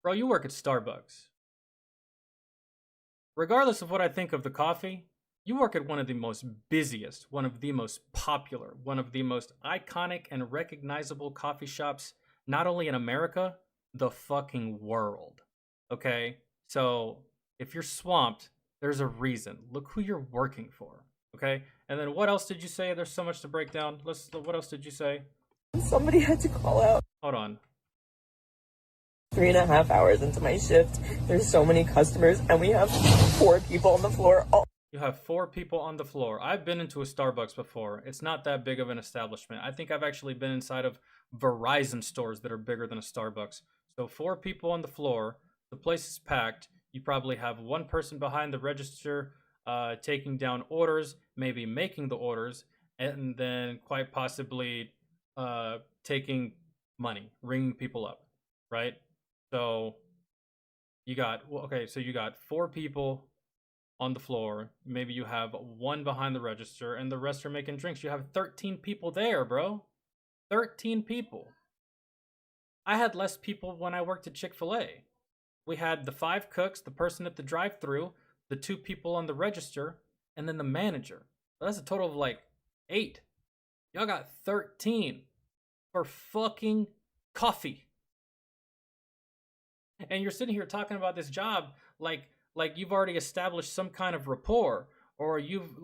Bro, you work at Starbucks. Regardless of what I think of the coffee, you work at one of the most busiest, one of the most popular, one of the most iconic and recognizable coffee shops, not only in America, the fucking world. Okay? So, if you're swamped, there's a reason. Look who you're working for. Okay? And then what else did you say? There's so much to break down. What else did you say? Somebody had to call out. Hold on. 3.5 hours into my shift. There's so many customers, and we have 4 people on the floor. You have 4 people on the floor. I've been into a Starbucks before. It's not that big of an establishment. I think I've actually been inside of Verizon stores that are bigger than a Starbucks. So 4 people on the floor. The place is packed. You probably have one person behind the register taking down orders, maybe making the orders, and then quite possibly taking money, ringing people up, right? So you got, so you got 4 people on the floor. Maybe you have one behind the register and the rest are making drinks. You have 13 people there, bro. 13 people. I had less people when I worked at Chick-fil-A. We had the 5 cooks, the person at the drive-thru, the 2 people on the register, and then the manager. So that's a total of like 8. Y'all got 13 for fucking coffee. And you're sitting here talking about this job like you've already established some kind of rapport, or you've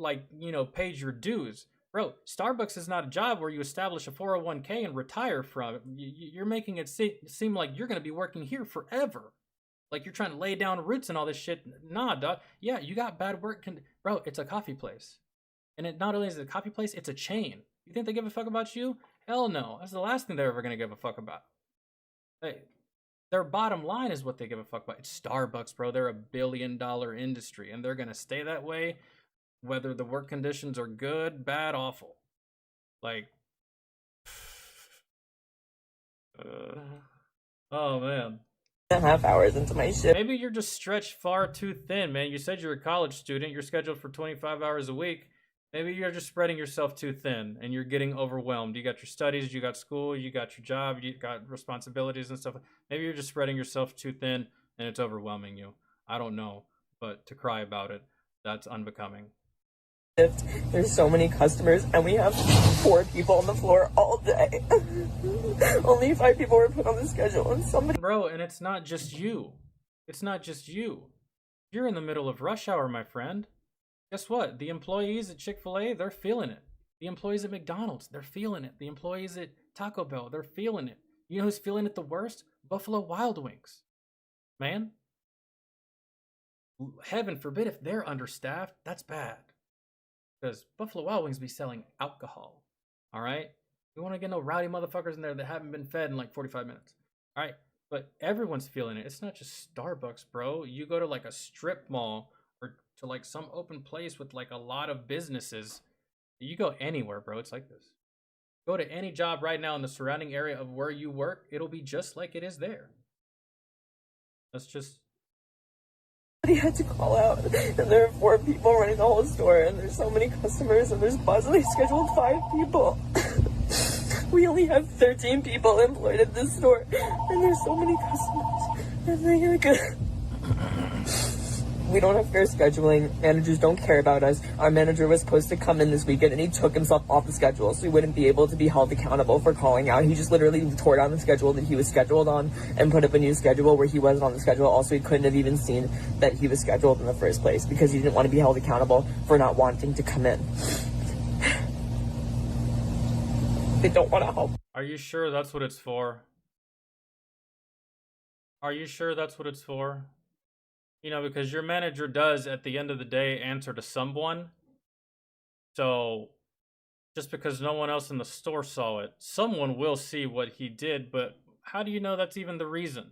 paid your dues. Bro, Starbucks is not a job where you establish a 401k and retire from it. You're making it seem like you're going to be working here forever. Like you're trying to lay down roots and all this shit. Nah, dog. Yeah, you got bad work. Bro, it's a coffee place. And it not only is it a coffee place, it's a chain. You think they give a fuck about you? Hell no. That's the last thing they're ever going to give a fuck about. Hey, their bottom line is what they give a fuck about. It's Starbucks, bro. They're $1 billion industry, and they're going to stay that way whether the work conditions are good, bad, awful. Like, oh, man. 3.5 hours into my shift. Maybe you're just stretched far too thin, man. You said you're a college student. You're scheduled for 25 hours a week. Maybe you're just spreading yourself too thin and you're getting overwhelmed. You got your studies, you got school, you got your job, you got responsibilities and stuff. Maybe you're just spreading yourself too thin and it's overwhelming you. I don't know, but to cry about it, that's unbecoming. There's so many customers, and we have 4 people on the floor all day. Only 5 people were put on the schedule, and somebody... Bro, and it's not just you. It's not just you. You're in the middle of rush hour, my friend. Guess what? The employees at Chick-fil-A, they're feeling it. The employees at McDonald's, they're feeling it. The employees at Taco Bell, they're feeling it. You know who's feeling it the worst? Buffalo Wild Wings. Man. Heaven forbid if they're understaffed, that's bad. Because Buffalo Wild Wings be selling alcohol. Alright? We want to get no rowdy motherfuckers in there that haven't been fed in like 45 minutes. Alright? But everyone's feeling it. It's not just Starbucks, bro. You go to like a strip mall or to like some open place with like a lot of businesses. You go anywhere, bro. It's like this. Go to any job right now in the surrounding area of where you work. It'll be just like it is there. That's just... Somebody had to call out, and there are 4 people running the whole store, and there's so many customers, and there's possibly scheduled 5 people. We only have 13 people employed at this store, and there's so many customers, and they good. We don't have fair scheduling. Managers don't care about us. Our manager was supposed to come in this weekend, and he took himself off the schedule, so he wouldn't be able to be held accountable for calling out. He just literally tore down the schedule that he was scheduled on and put up a new schedule where he wasn't on the schedule. Also, he couldn't have even seen that he was scheduled in the first place because he didn't want to be held accountable for not wanting to come in. They don't want to help. Are you sure that's what it's for? Are you sure that's what it's for? You know, because your manager does, at the end of the day, answer to someone. So, just because no one else in the store saw it. Someone will see what he did, but how do you know that's even the reason?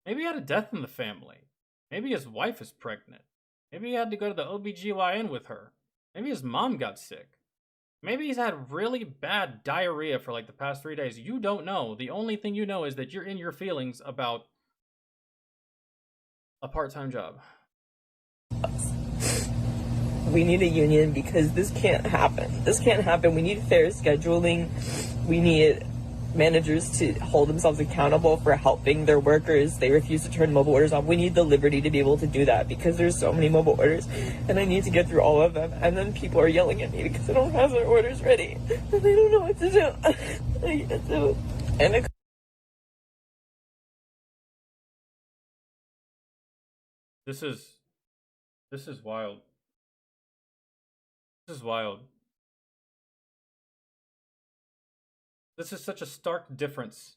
Maybe he had a death in the family. Maybe his wife is pregnant. Maybe he had to go to the OBGYN with her. Maybe his mom got sick. Maybe he's had really bad diarrhea for like the past 3 days. You don't know. The only thing you know is that you're in your feelings about a part-time job. We need a union because this can't happen. This can't happen. We need fair scheduling. We need managers to hold themselves accountable for helping their workers. They refuse to turn mobile orders off. We need the liberty to be able to do that because there's so many mobile orders and I need to get through all of them. And then people are yelling at me because I don't have their orders ready and I don't know what to do. I can't do it. And This is wild. This is wild. This is such a stark difference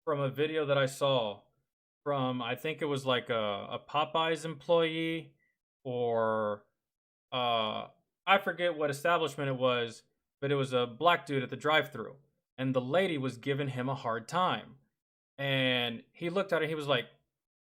from a video that I saw from, I think it was like a Popeyes employee or I forget what establishment it was, but it was a black dude at the drive-thru and the lady was giving him a hard time. And he looked at her and he was like,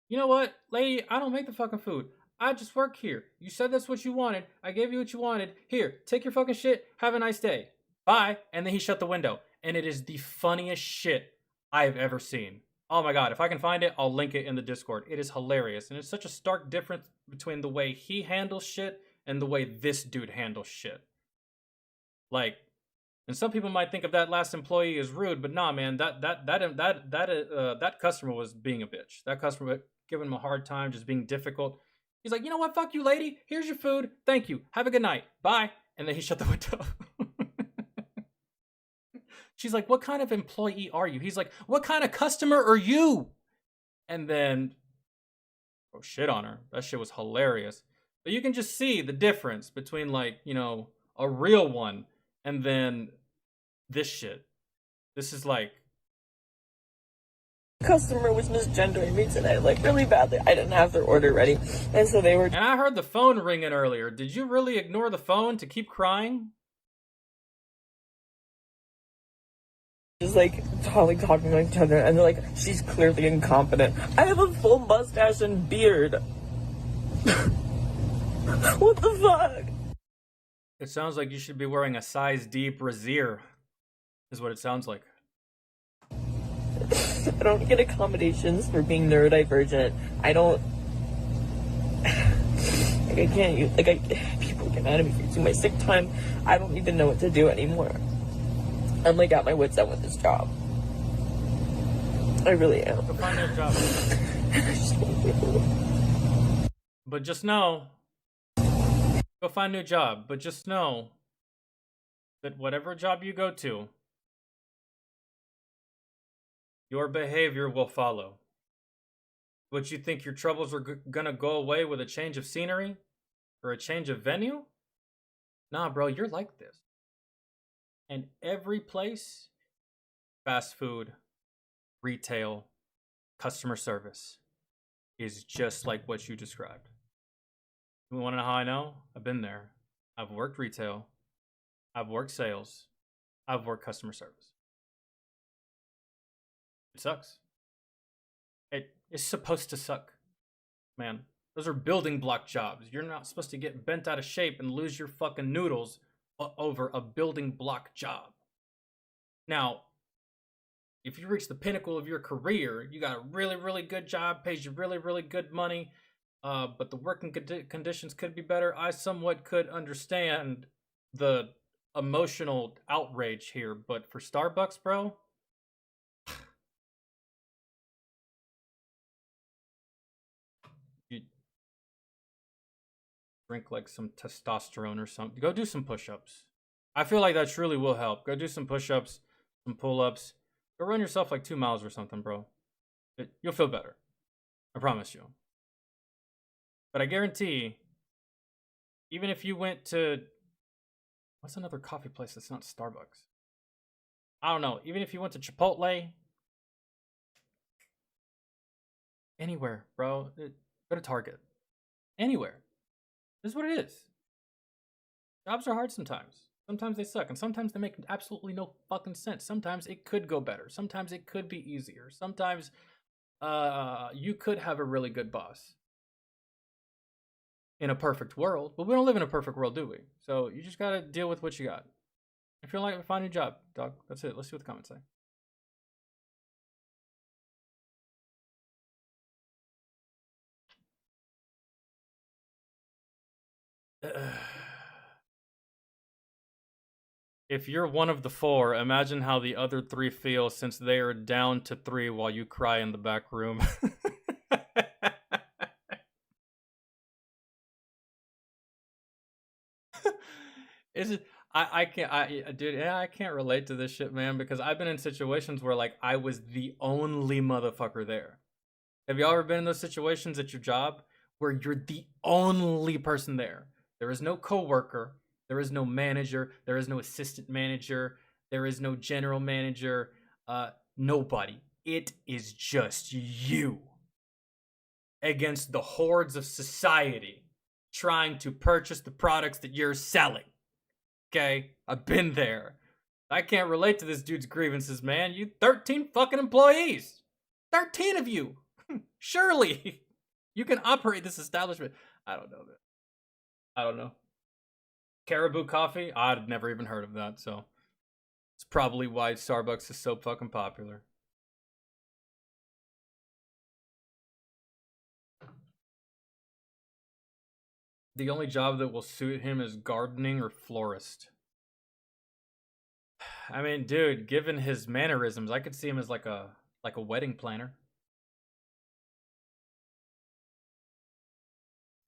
"You know what, lady, I don't make the fucking food. I just work here. You said that's what you wanted. I gave you what you wanted. Here, take your fucking shit. Have a nice day. Bye." And then he shut the window. And it is the funniest shit I've ever seen. Oh my god, if I can find it, I'll link it in the Discord. It is hilarious. And it's such a stark difference between the way he handles shit and the way this dude handles shit. Like, and some people might think of that last employee as rude, but nah, man, that customer was being a bitch. That customer giving him a hard time, just being difficult. He's like, "You know what? Fuck you, lady. Here's your food. Thank you. Have a good night. Bye." And then he shut the window. She's like, "What kind of employee are you?" He's like, "What kind of customer are you?" And then, oh, shit on her. That shit was hilarious. But you can just see the difference between, like, you know, a real one and then this shit. This is like, customer was misgendering me today, like really badly. I didn't have their order ready. And so they were. And I heard the phone ringing earlier. Did you really ignore the phone to keep crying? Just like talking to each other, and they're like, "She's clearly incompetent." I have a full mustache and beard. What the fuck? It sounds like you should be wearing a size D brassiere, is what it sounds like. I don't get accommodations for being neurodivergent. I don't. Like, I can't use. People get mad at me for using my sick time. I don't even know what to do anymore. I'm like at my wit's end with this job. I really am. Go find a job. But just know, go find a new job. But just know that whatever job you go to, your behavior will follow. What you think your troubles are gonna go away with a change of scenery or a change of venue? Nah, bro, you're like this. And every place, fast food, retail, customer service, is just like what you described. You want to know how I know? I've been there. I've worked retail. I've worked sales. I've worked customer service. It sucks. It's supposed to suck, man. Those are building block jobs. You're not supposed to get bent out of shape and lose your fucking noodles over a building block job. Now, if you reach the pinnacle of your career, you got a really, really good job, pays you really, really good money, but the working conditions could be better. I somewhat could understand the emotional outrage here, but for Starbucks, bro, you drink like some testosterone or something. Go do some push-ups. I feel like that truly will help. Go do some push-ups, some pull-ups. Go run yourself like 2 miles or something, bro. You'll feel better. I promise you. But I guarantee, even if you went to, what's another coffee place that's not Starbucks? I don't know. Even if you went to Chipotle, anywhere, bro. Go to Target. Anywhere. This is what it is. Jobs are hard sometimes. Sometimes they suck, and sometimes they make absolutely no fucking sense. Sometimes it could go better. Sometimes it could be easier. Sometimes you could have a really good boss in a perfect world, but we don't live in a perfect world, do we? So you just gotta deal with what you got. If you don't like it, find a new job, dog. That's it. Let's see what the comments say. If you're one of the four, imagine how the other three feel since they are down to 3 while you cry in the back room. Is it? I can't. Dude, yeah, I can't relate to this shit, man, because I've been in situations where like I was the only motherfucker there. Have you ever been in those situations at your job where you're the only person there? There is no coworker, there is no manager, there is no assistant manager, there is no general manager, nobody. It is just you against the hordes of society trying to purchase the products that you're selling. Okay? I've been there. I can't relate to this dude's grievances, man. You 13 fucking employees. 13 of you. Surely you can operate this establishment. I don't know, man. I don't know. Caribou coffee? I'd never even heard of that, so it's probably why Starbucks is so fucking popular. The only job that will suit him is gardening or florist. I mean, dude, given his mannerisms, I could see him as like a wedding planner.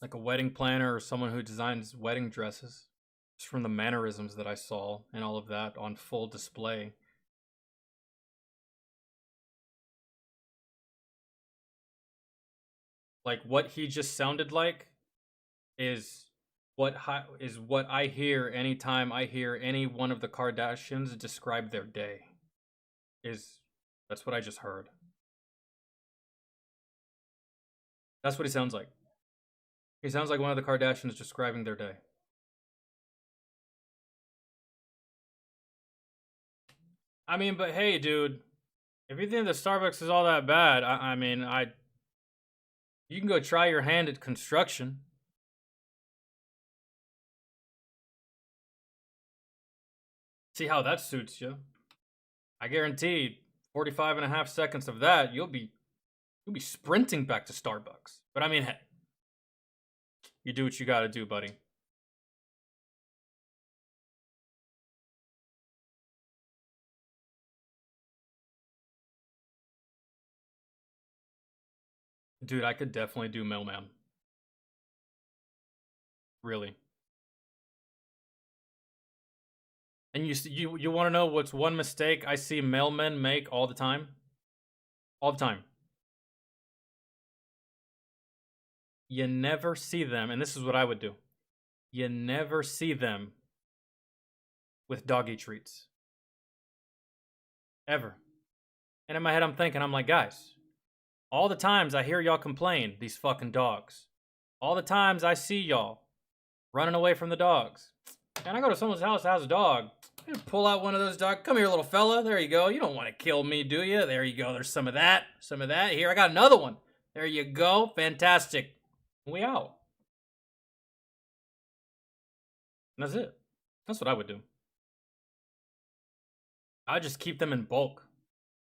Like a wedding planner or someone who designs wedding dresses. Just from the mannerisms that I saw and all of that on full display. Like what he just sounded like is what I hear anytime I hear any one of the Kardashians describe their day. That's what I just heard. That's what he sounds like. He sounds like one of the Kardashians describing their day. I mean, but hey, dude, if you think that Starbucks is all that bad, I mean, you can go try your hand at construction. See how that suits you. I guarantee 45.5 seconds of that, you'll be sprinting back to Starbucks. But I mean, hey, you do what you gotta do, buddy. Dude, I could definitely do mailman. Really. And you want to know what's one mistake I see mailmen make all the time? All the time. You never see them, and this is what I would do. You never see them with doggy treats. Ever. And in my head I'm thinking, I'm like, guys, all the times I hear y'all complain, these fucking dogs. All the times I see y'all running away from the dogs. And I go to someone's house that has a dog. I pull out one of those dogs. Come here, little fella. There you go. You don't want to kill me, do you? There you go. There's some of that. Some of that. Here, I got another one. There you go. Fantastic. We out. And that's it. That's what I would do. I'd just keep them in bulk.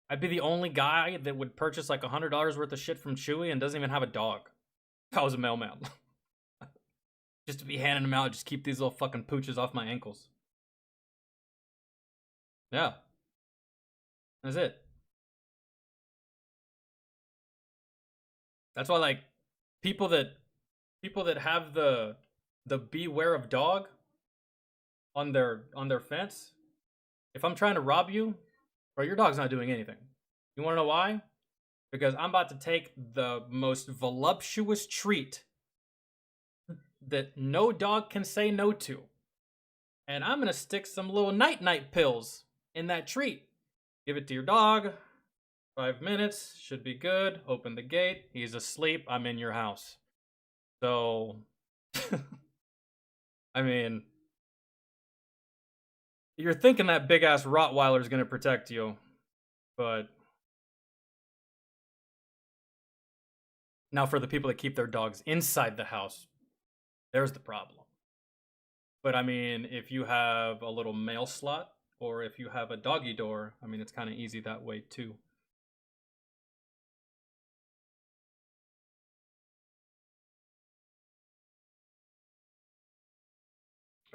I'd be the only guy that would purchase like $100 worth of shit from Chewy and doesn't even have a dog. If I was a mailman. Just to be handing them out, just keep these little fucking pooches off my ankles. Yeah. That's it. That's why, like, people that have the beware of dog on their fence, if I'm trying to rob you, bro, your dog's not doing anything. You want to know why? Because I'm about to take the most voluptuous treat that no dog can say no to. And I'm going to stick some little night-night pills in that treat. Give it to your dog. 5 minutes. Should be good. Open the gate. He's asleep. I'm in your house. So, I mean, You're thinking that big ass Rottweiler is gonna protect you, but now for the people that keep their dogs inside the house, there's the problem. But I mean, if you have a little mail slot or if you have a doggy door, I mean, it's kind of easy that way too.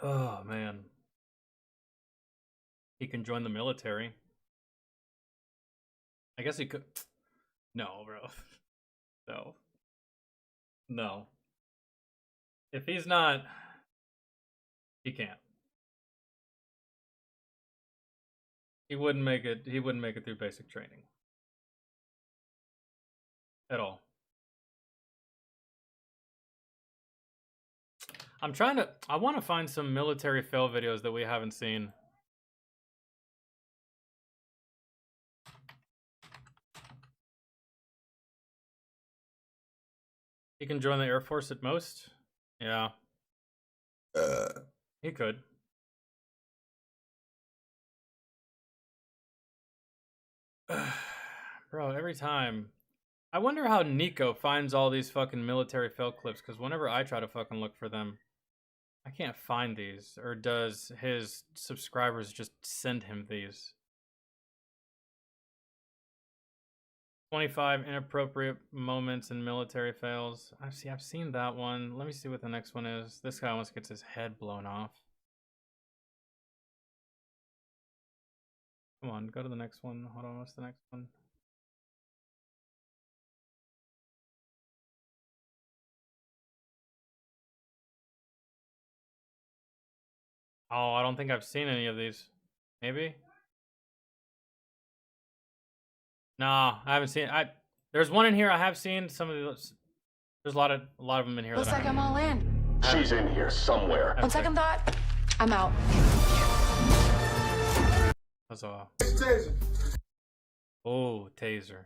Oh man. He can join the military. I guess he could. No, bro. No. No. If he's not, he can't. He wouldn't make it. He wouldn't make it through basic training. At all. I'm trying to. I want to find some military fail videos that we haven't seen. He can join the Air Force at most. Yeah. He could. Bro, every time. I wonder how Nico finds all these fucking military fail clips, because whenever I try to fucking look for them, I can't find these. Or does his subscribers just send him these? 25 inappropriate moments in military fails. I've seen that one. Let me see what the next one is. This guy almost gets his head blown off. Come on, go to the next one. Hold on, what's the next one? Oh, I don't think I've seen any of these. Maybe? Nah, I haven't seen. There's one in here I have seen. Some of those. There's a lot of them in here. Looks that like I'm all in. She's in here somewhere. On second thought, I'm out. That's all. Oh, taser.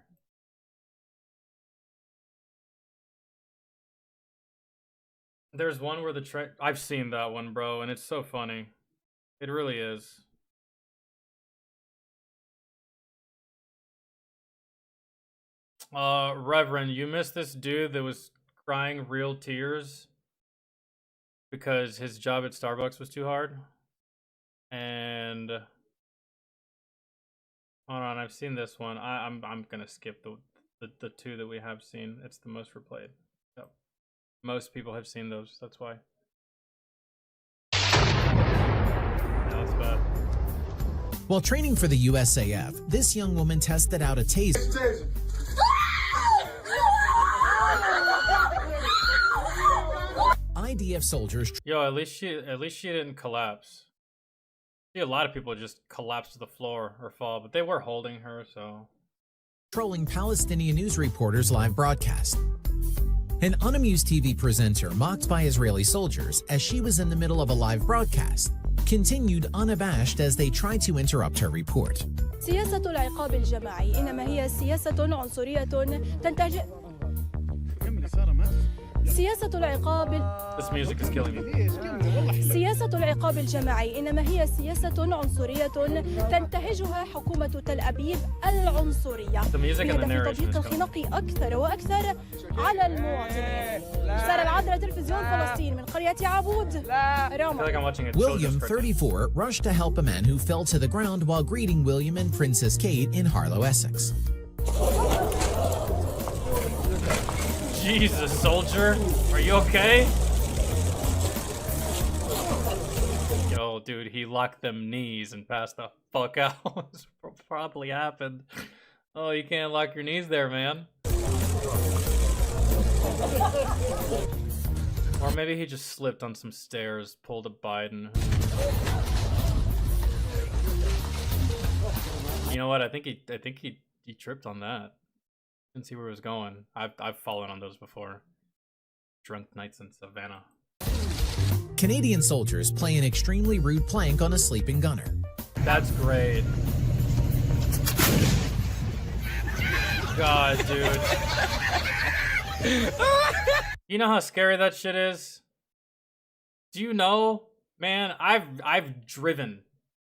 There's one where I've seen that one, bro, and it's so funny. It really is. Reverend, you missed this dude that was crying real tears because his job at Starbucks was too hard. And hold on, I've seen this one. I'm gonna skip the two that we have seen. It's the most replayed. Yep. Most people have seen those. That's why. Yeah, that's bad. While training for the USAF, this young woman tested out a taser. IDF soldiers. Yo, at least she didn't collapse. See, a lot of people just collapse to the floor or fall, but they were holding her, so. Trolling Palestinian news reporters' live broadcast. An unamused TV presenter mocked by Israeli soldiers as she was in the middle of a live broadcast continued unabashed as they tried to interrupt her report. سياسة العقاب الجماعي إنما هي سياسة عنصرية تنتج سياسة العقاب This music is killing me. سياسة العقاب الجماعي إنما هي سياسة عنصرية تنتهجها حكومة تل أبيب العنصرية بهدف تطبيق الخنق أكثر وأكثر على المواطنين. سار العذراء تلفزيون فلسطين من قرية عبود روما. William, 34, rushed to help a man who fell to the ground while greeting William and Princess Kate in Harlow, Essex. Jesus, soldier, are you okay? Yo, dude, he locked them knees and passed the fuck out. This probably happened. Oh, you can't lock your knees there, man. Or maybe he just slipped on some stairs, pulled a Biden. You know what? I think he tripped on that. Didn't see where it was going. I've fallen on those before. Drunk nights in Savannah. Canadian soldiers play an extremely rude prank on a sleeping gunner. That's great. God, dude. You know how scary that shit is? Do you know, man, I've driven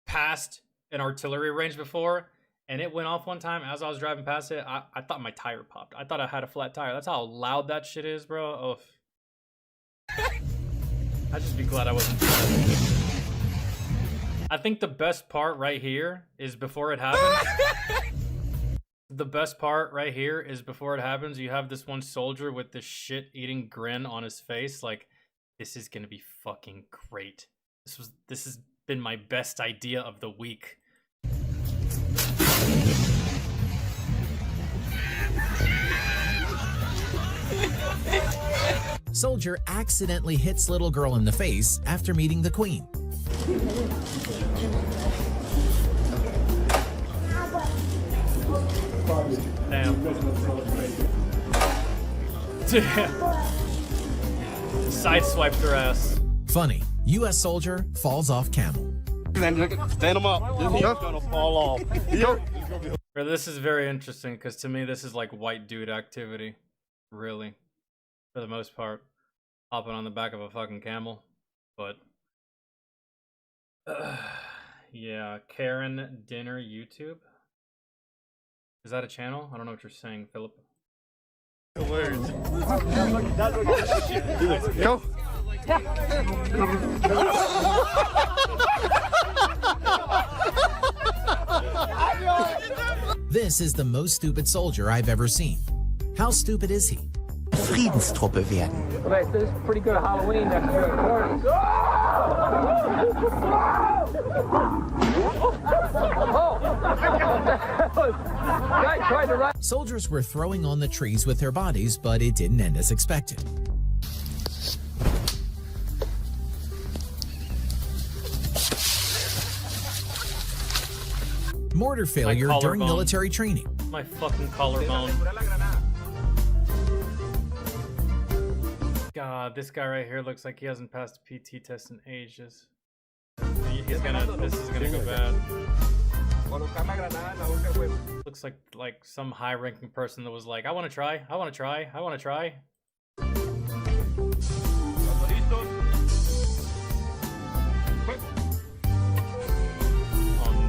passed an artillery range before, and it went off one time as I was driving past it. I thought my tire popped. I thought I had a flat tire. That's how loud that shit is, bro. Oh. I'd just be glad I wasn't. I think the best part right here is before it happens. The best part right here is before it happens, you have this one soldier with this shit-eating grin on his face, like, this is gonna be fucking great. This has been my best idea of the week. Soldier accidentally hits little girl in the face after meeting the queen. Damn. Sideswiped her ass. Funny, U.S. soldier falls off camel. Stand him up. He's gonna fall off. Bro, this is very interesting because to me this is like white dude activity, really, for the most part, hopping on the back of a fucking camel. But yeah, Karen Dinner YouTube. Is that a channel? I don't know what you're saying, Philip. Words. Go. This is the most stupid soldier I've ever seen. How stupid is he? Friedenstruppe werden. Right, this is pretty good Halloween next year. Soldiers were throwing on the trees with their bodies, but it didn't end as expected. Mortar failure during military training. My fucking collarbone. God, this guy right here looks like he hasn't passed a PT test in ages. This is gonna go bad. Looks like some high-ranking person that was like, I want to try. Oh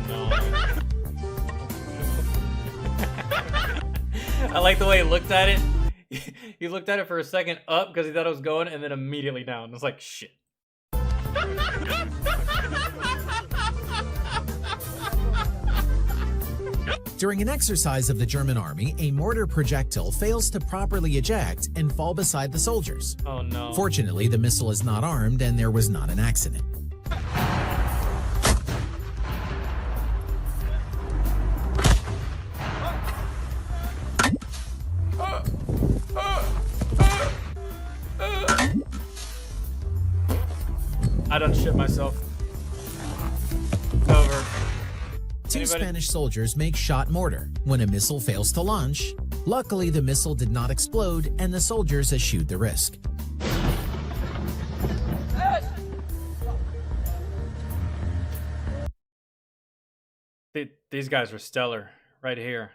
no. I like the way he looked at it. He looked at it for a second up because he thought it was going, and then immediately down. It's like, shit. During an exercise of the German army, a mortar projectile fails to properly eject and fall beside the soldiers. Oh no. Fortunately, the missile is not armed and there was not an accident. I done shit myself. Over. Two Spanish soldiers make shot mortar when a missile fails to launch. Luckily, the missile did not explode and the soldiers eschewed the risk. These guys were stellar right here.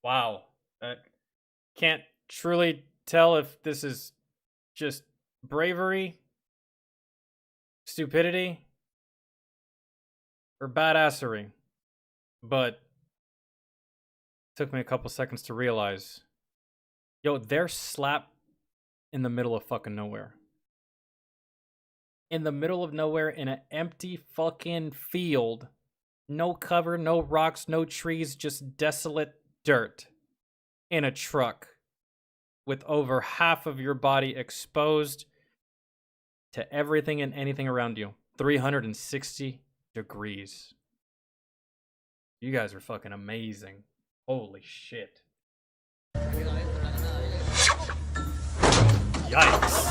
Wow. I can't truly tell if this is just bravery, stupidity, or badassery. But it took me a couple seconds to realize, yo, they're slap in the middle of fucking nowhere. In the middle of nowhere, in an empty fucking field. No cover, no rocks, no trees, just desolate dirt. In a truck. With over half of your body exposed to everything and anything around you. 360 degrees. You guys are fucking amazing. Holy shit. Yikes.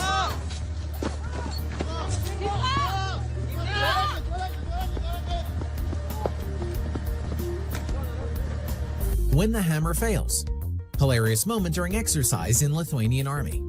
When the hammer fails. Hilarious moment during exercise in Lithuanian army.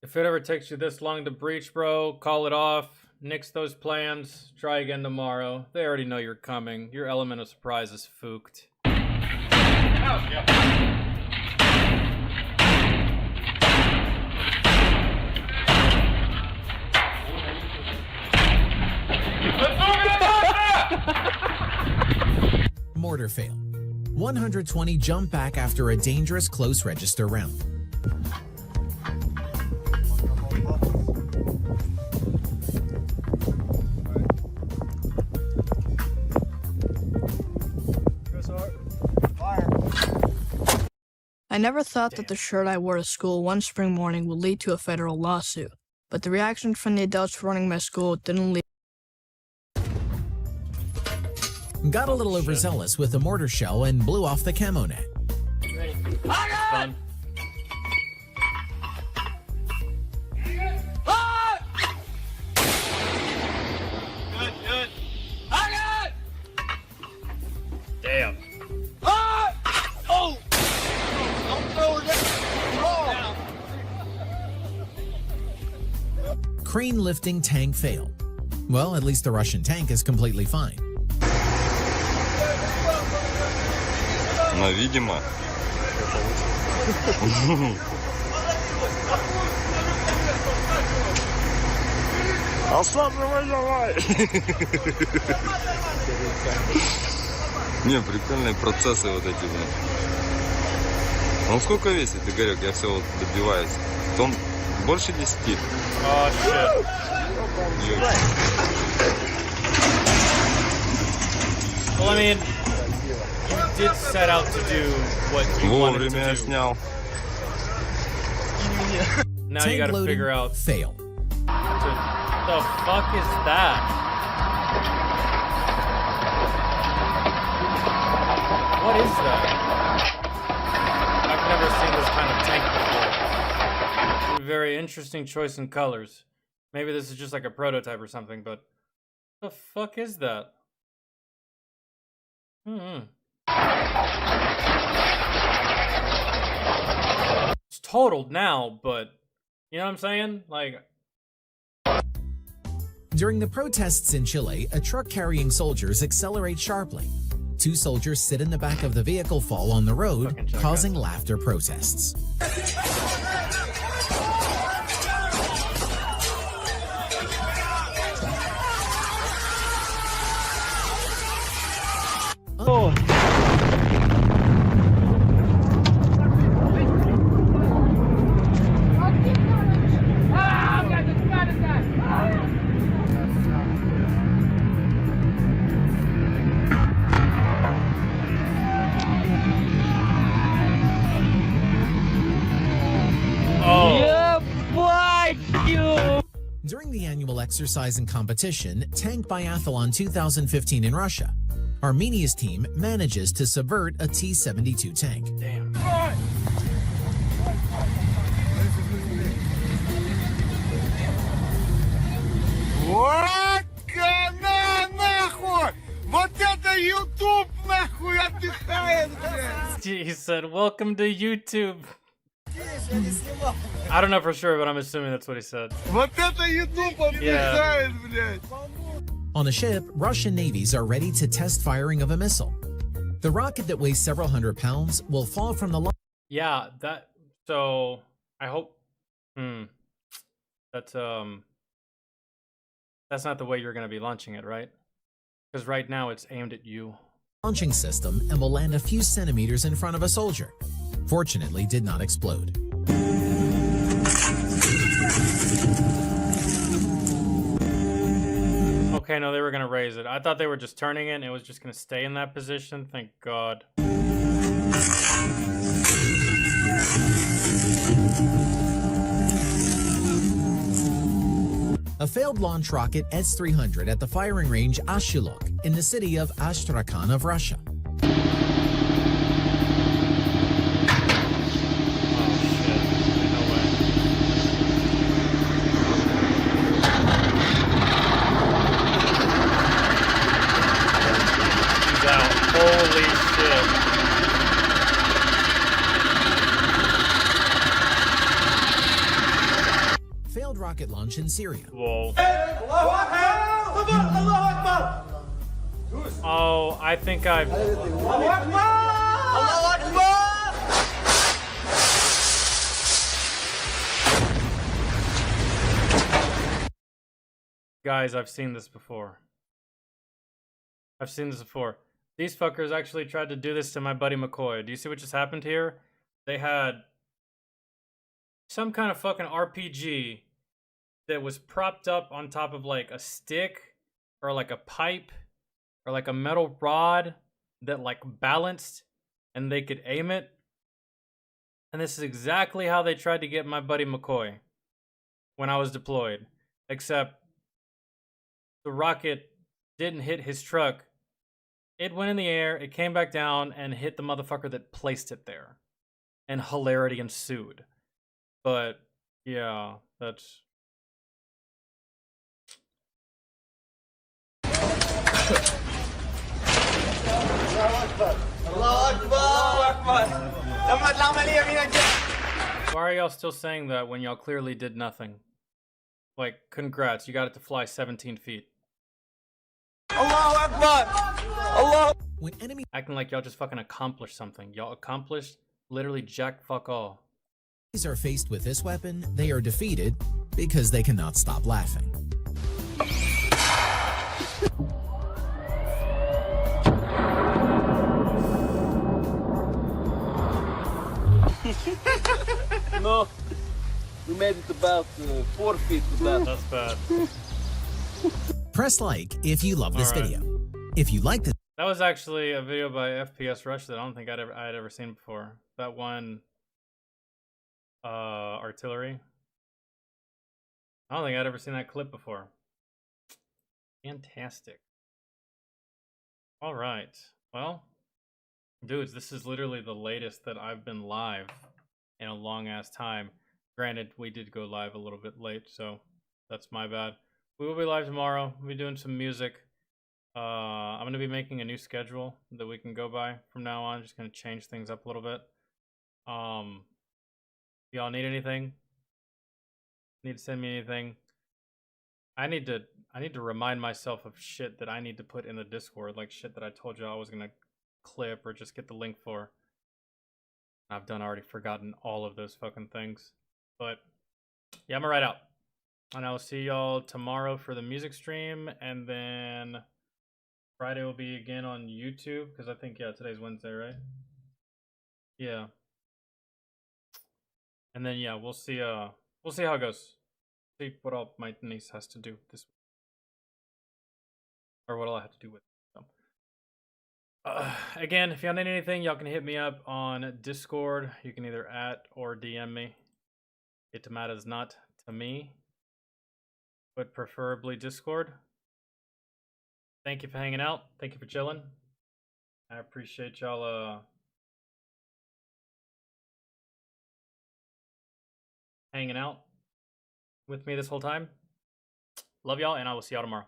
If it ever takes you this long to breach, bro, call it off. Nix those plans. Try again tomorrow. They already know you're coming. Your element of surprise is fooked. Mortar fail. 120 jump back after a dangerous close register round. I never thought that the shirt I wore to school one spring morning would lead to a federal lawsuit, but the reaction from the adults running my school didn't lead. Got a little overzealous with the mortar shell and blew off the camo net. Fun. Damn. Oh! Don't throw it down. Crane lifting tank failed. Well, at least the Russian tank is completely fine. Но, видимо... Аслан, давай! Не, прикольные процессы вот эти, блин. Он сколько весит, Игорек? Я все вот добиваюсь. Тон больше 10? Oh, shit. Well, I mean, you did set out to do what you wanted to do. Снял. Now you gotta figure out... Fail. What the fuck is that? What is that? I've never seen this kind of tank before. A very interesting choice in colors. Maybe this is just like a prototype or something, but what the fuck is that? It's totaled now, but you know what I'm saying? Like, during the protests in Chile, a truck carrying soldiers accelerates sharply. Two soldiers sit in the back of the vehicle, fall on the road, causing laughter protests. Oh. During the annual exercise and competition, Tank Biathlon 2015 in Russia, Armenia's team manages to subvert a T-72 tank. Damn. Вот нахуй! Вот это YouTube нахуй отдыхает, блядь! He said, "Welcome to YouTube." I don't know for sure, but I'm assuming that's what he said. Вот это YouTube отдыхает, блядь! On a ship, Russian navies are ready to test firing of a missile. The rocket that weighs several hundred pounds will fall from the Yeah, that. So I hope. That's not the way you're going to be launching it, right? Because right now it's aimed at you. Launching system and will land a few centimeters in front of a soldier. Fortunately, did not explode. Okay, no, they were going to raise it. I thought they were just turning it and it was just going to stay in that position. Thank God. A failed launch rocket S-300 at the firing range Ashulok in the city of Astrakhan of Russia. Holy shit. Failed rocket launch in Syria. Whoa. Oh, I think I've... Guys, I've seen this before. These fuckers actually tried to do this to my buddy McCoy. Do you see what just happened here? They had some kind of fucking RPG that was propped up on top of like a stick or like a pipe or like a metal rod that like balanced and they could aim it. And this is exactly how they tried to get my buddy McCoy when I was deployed. Except the rocket didn't hit his truck. It went in the air, it came back down, and hit the motherfucker that placed it there. And hilarity ensued. But, yeah, that's... Why are y'all still saying that when y'all clearly did nothing? Like, congrats, you got it to fly 17 feet. Allahu Akbar! Allah! When enemy acting like y'all just fucking accomplished something. Y'all accomplished literally jack fuck all. enemies are faced with this weapon, they are defeated because they cannot stop laughing. No, we made it about 4 feet to that. That's bad. Press like if you love this video. If you like this, that was actually a video by FPS Rush that I don't think I had ever seen before. That one, artillery. I don't think I'd ever seen that clip before. Fantastic. All right. Well, dudes, this is literally the latest that I've been live in a long ass time. Granted, we did go live a little bit late, so that's my bad. We will be live tomorrow. We'll be doing some music. I'm going to be making a new schedule that we can go by from now on. Just going to change things up a little bit. Y'all need anything? Need to send me anything? I need to remind myself of shit that I need to put in the Discord, like shit that I told you I was going to clip or just get the link for. I've already forgotten all of those fucking things. But yeah, I'm gonna write out. And I'll see y'all tomorrow for the music stream, and then Friday will be again on YouTube, because I think, yeah, today's Wednesday, right? Yeah. And then, yeah, we'll see how it goes. See what all my niece has to do this week. Or what all I have to do with it. So. Again, if y'all need anything, y'all can hit me up on Discord. You can either @ or DM me. It matters not to me, but preferably Discord. Thank you for hanging out. Thank you for chilling. I appreciate y'all hanging out with me this whole time. Love y'all, and I will see y'all tomorrow.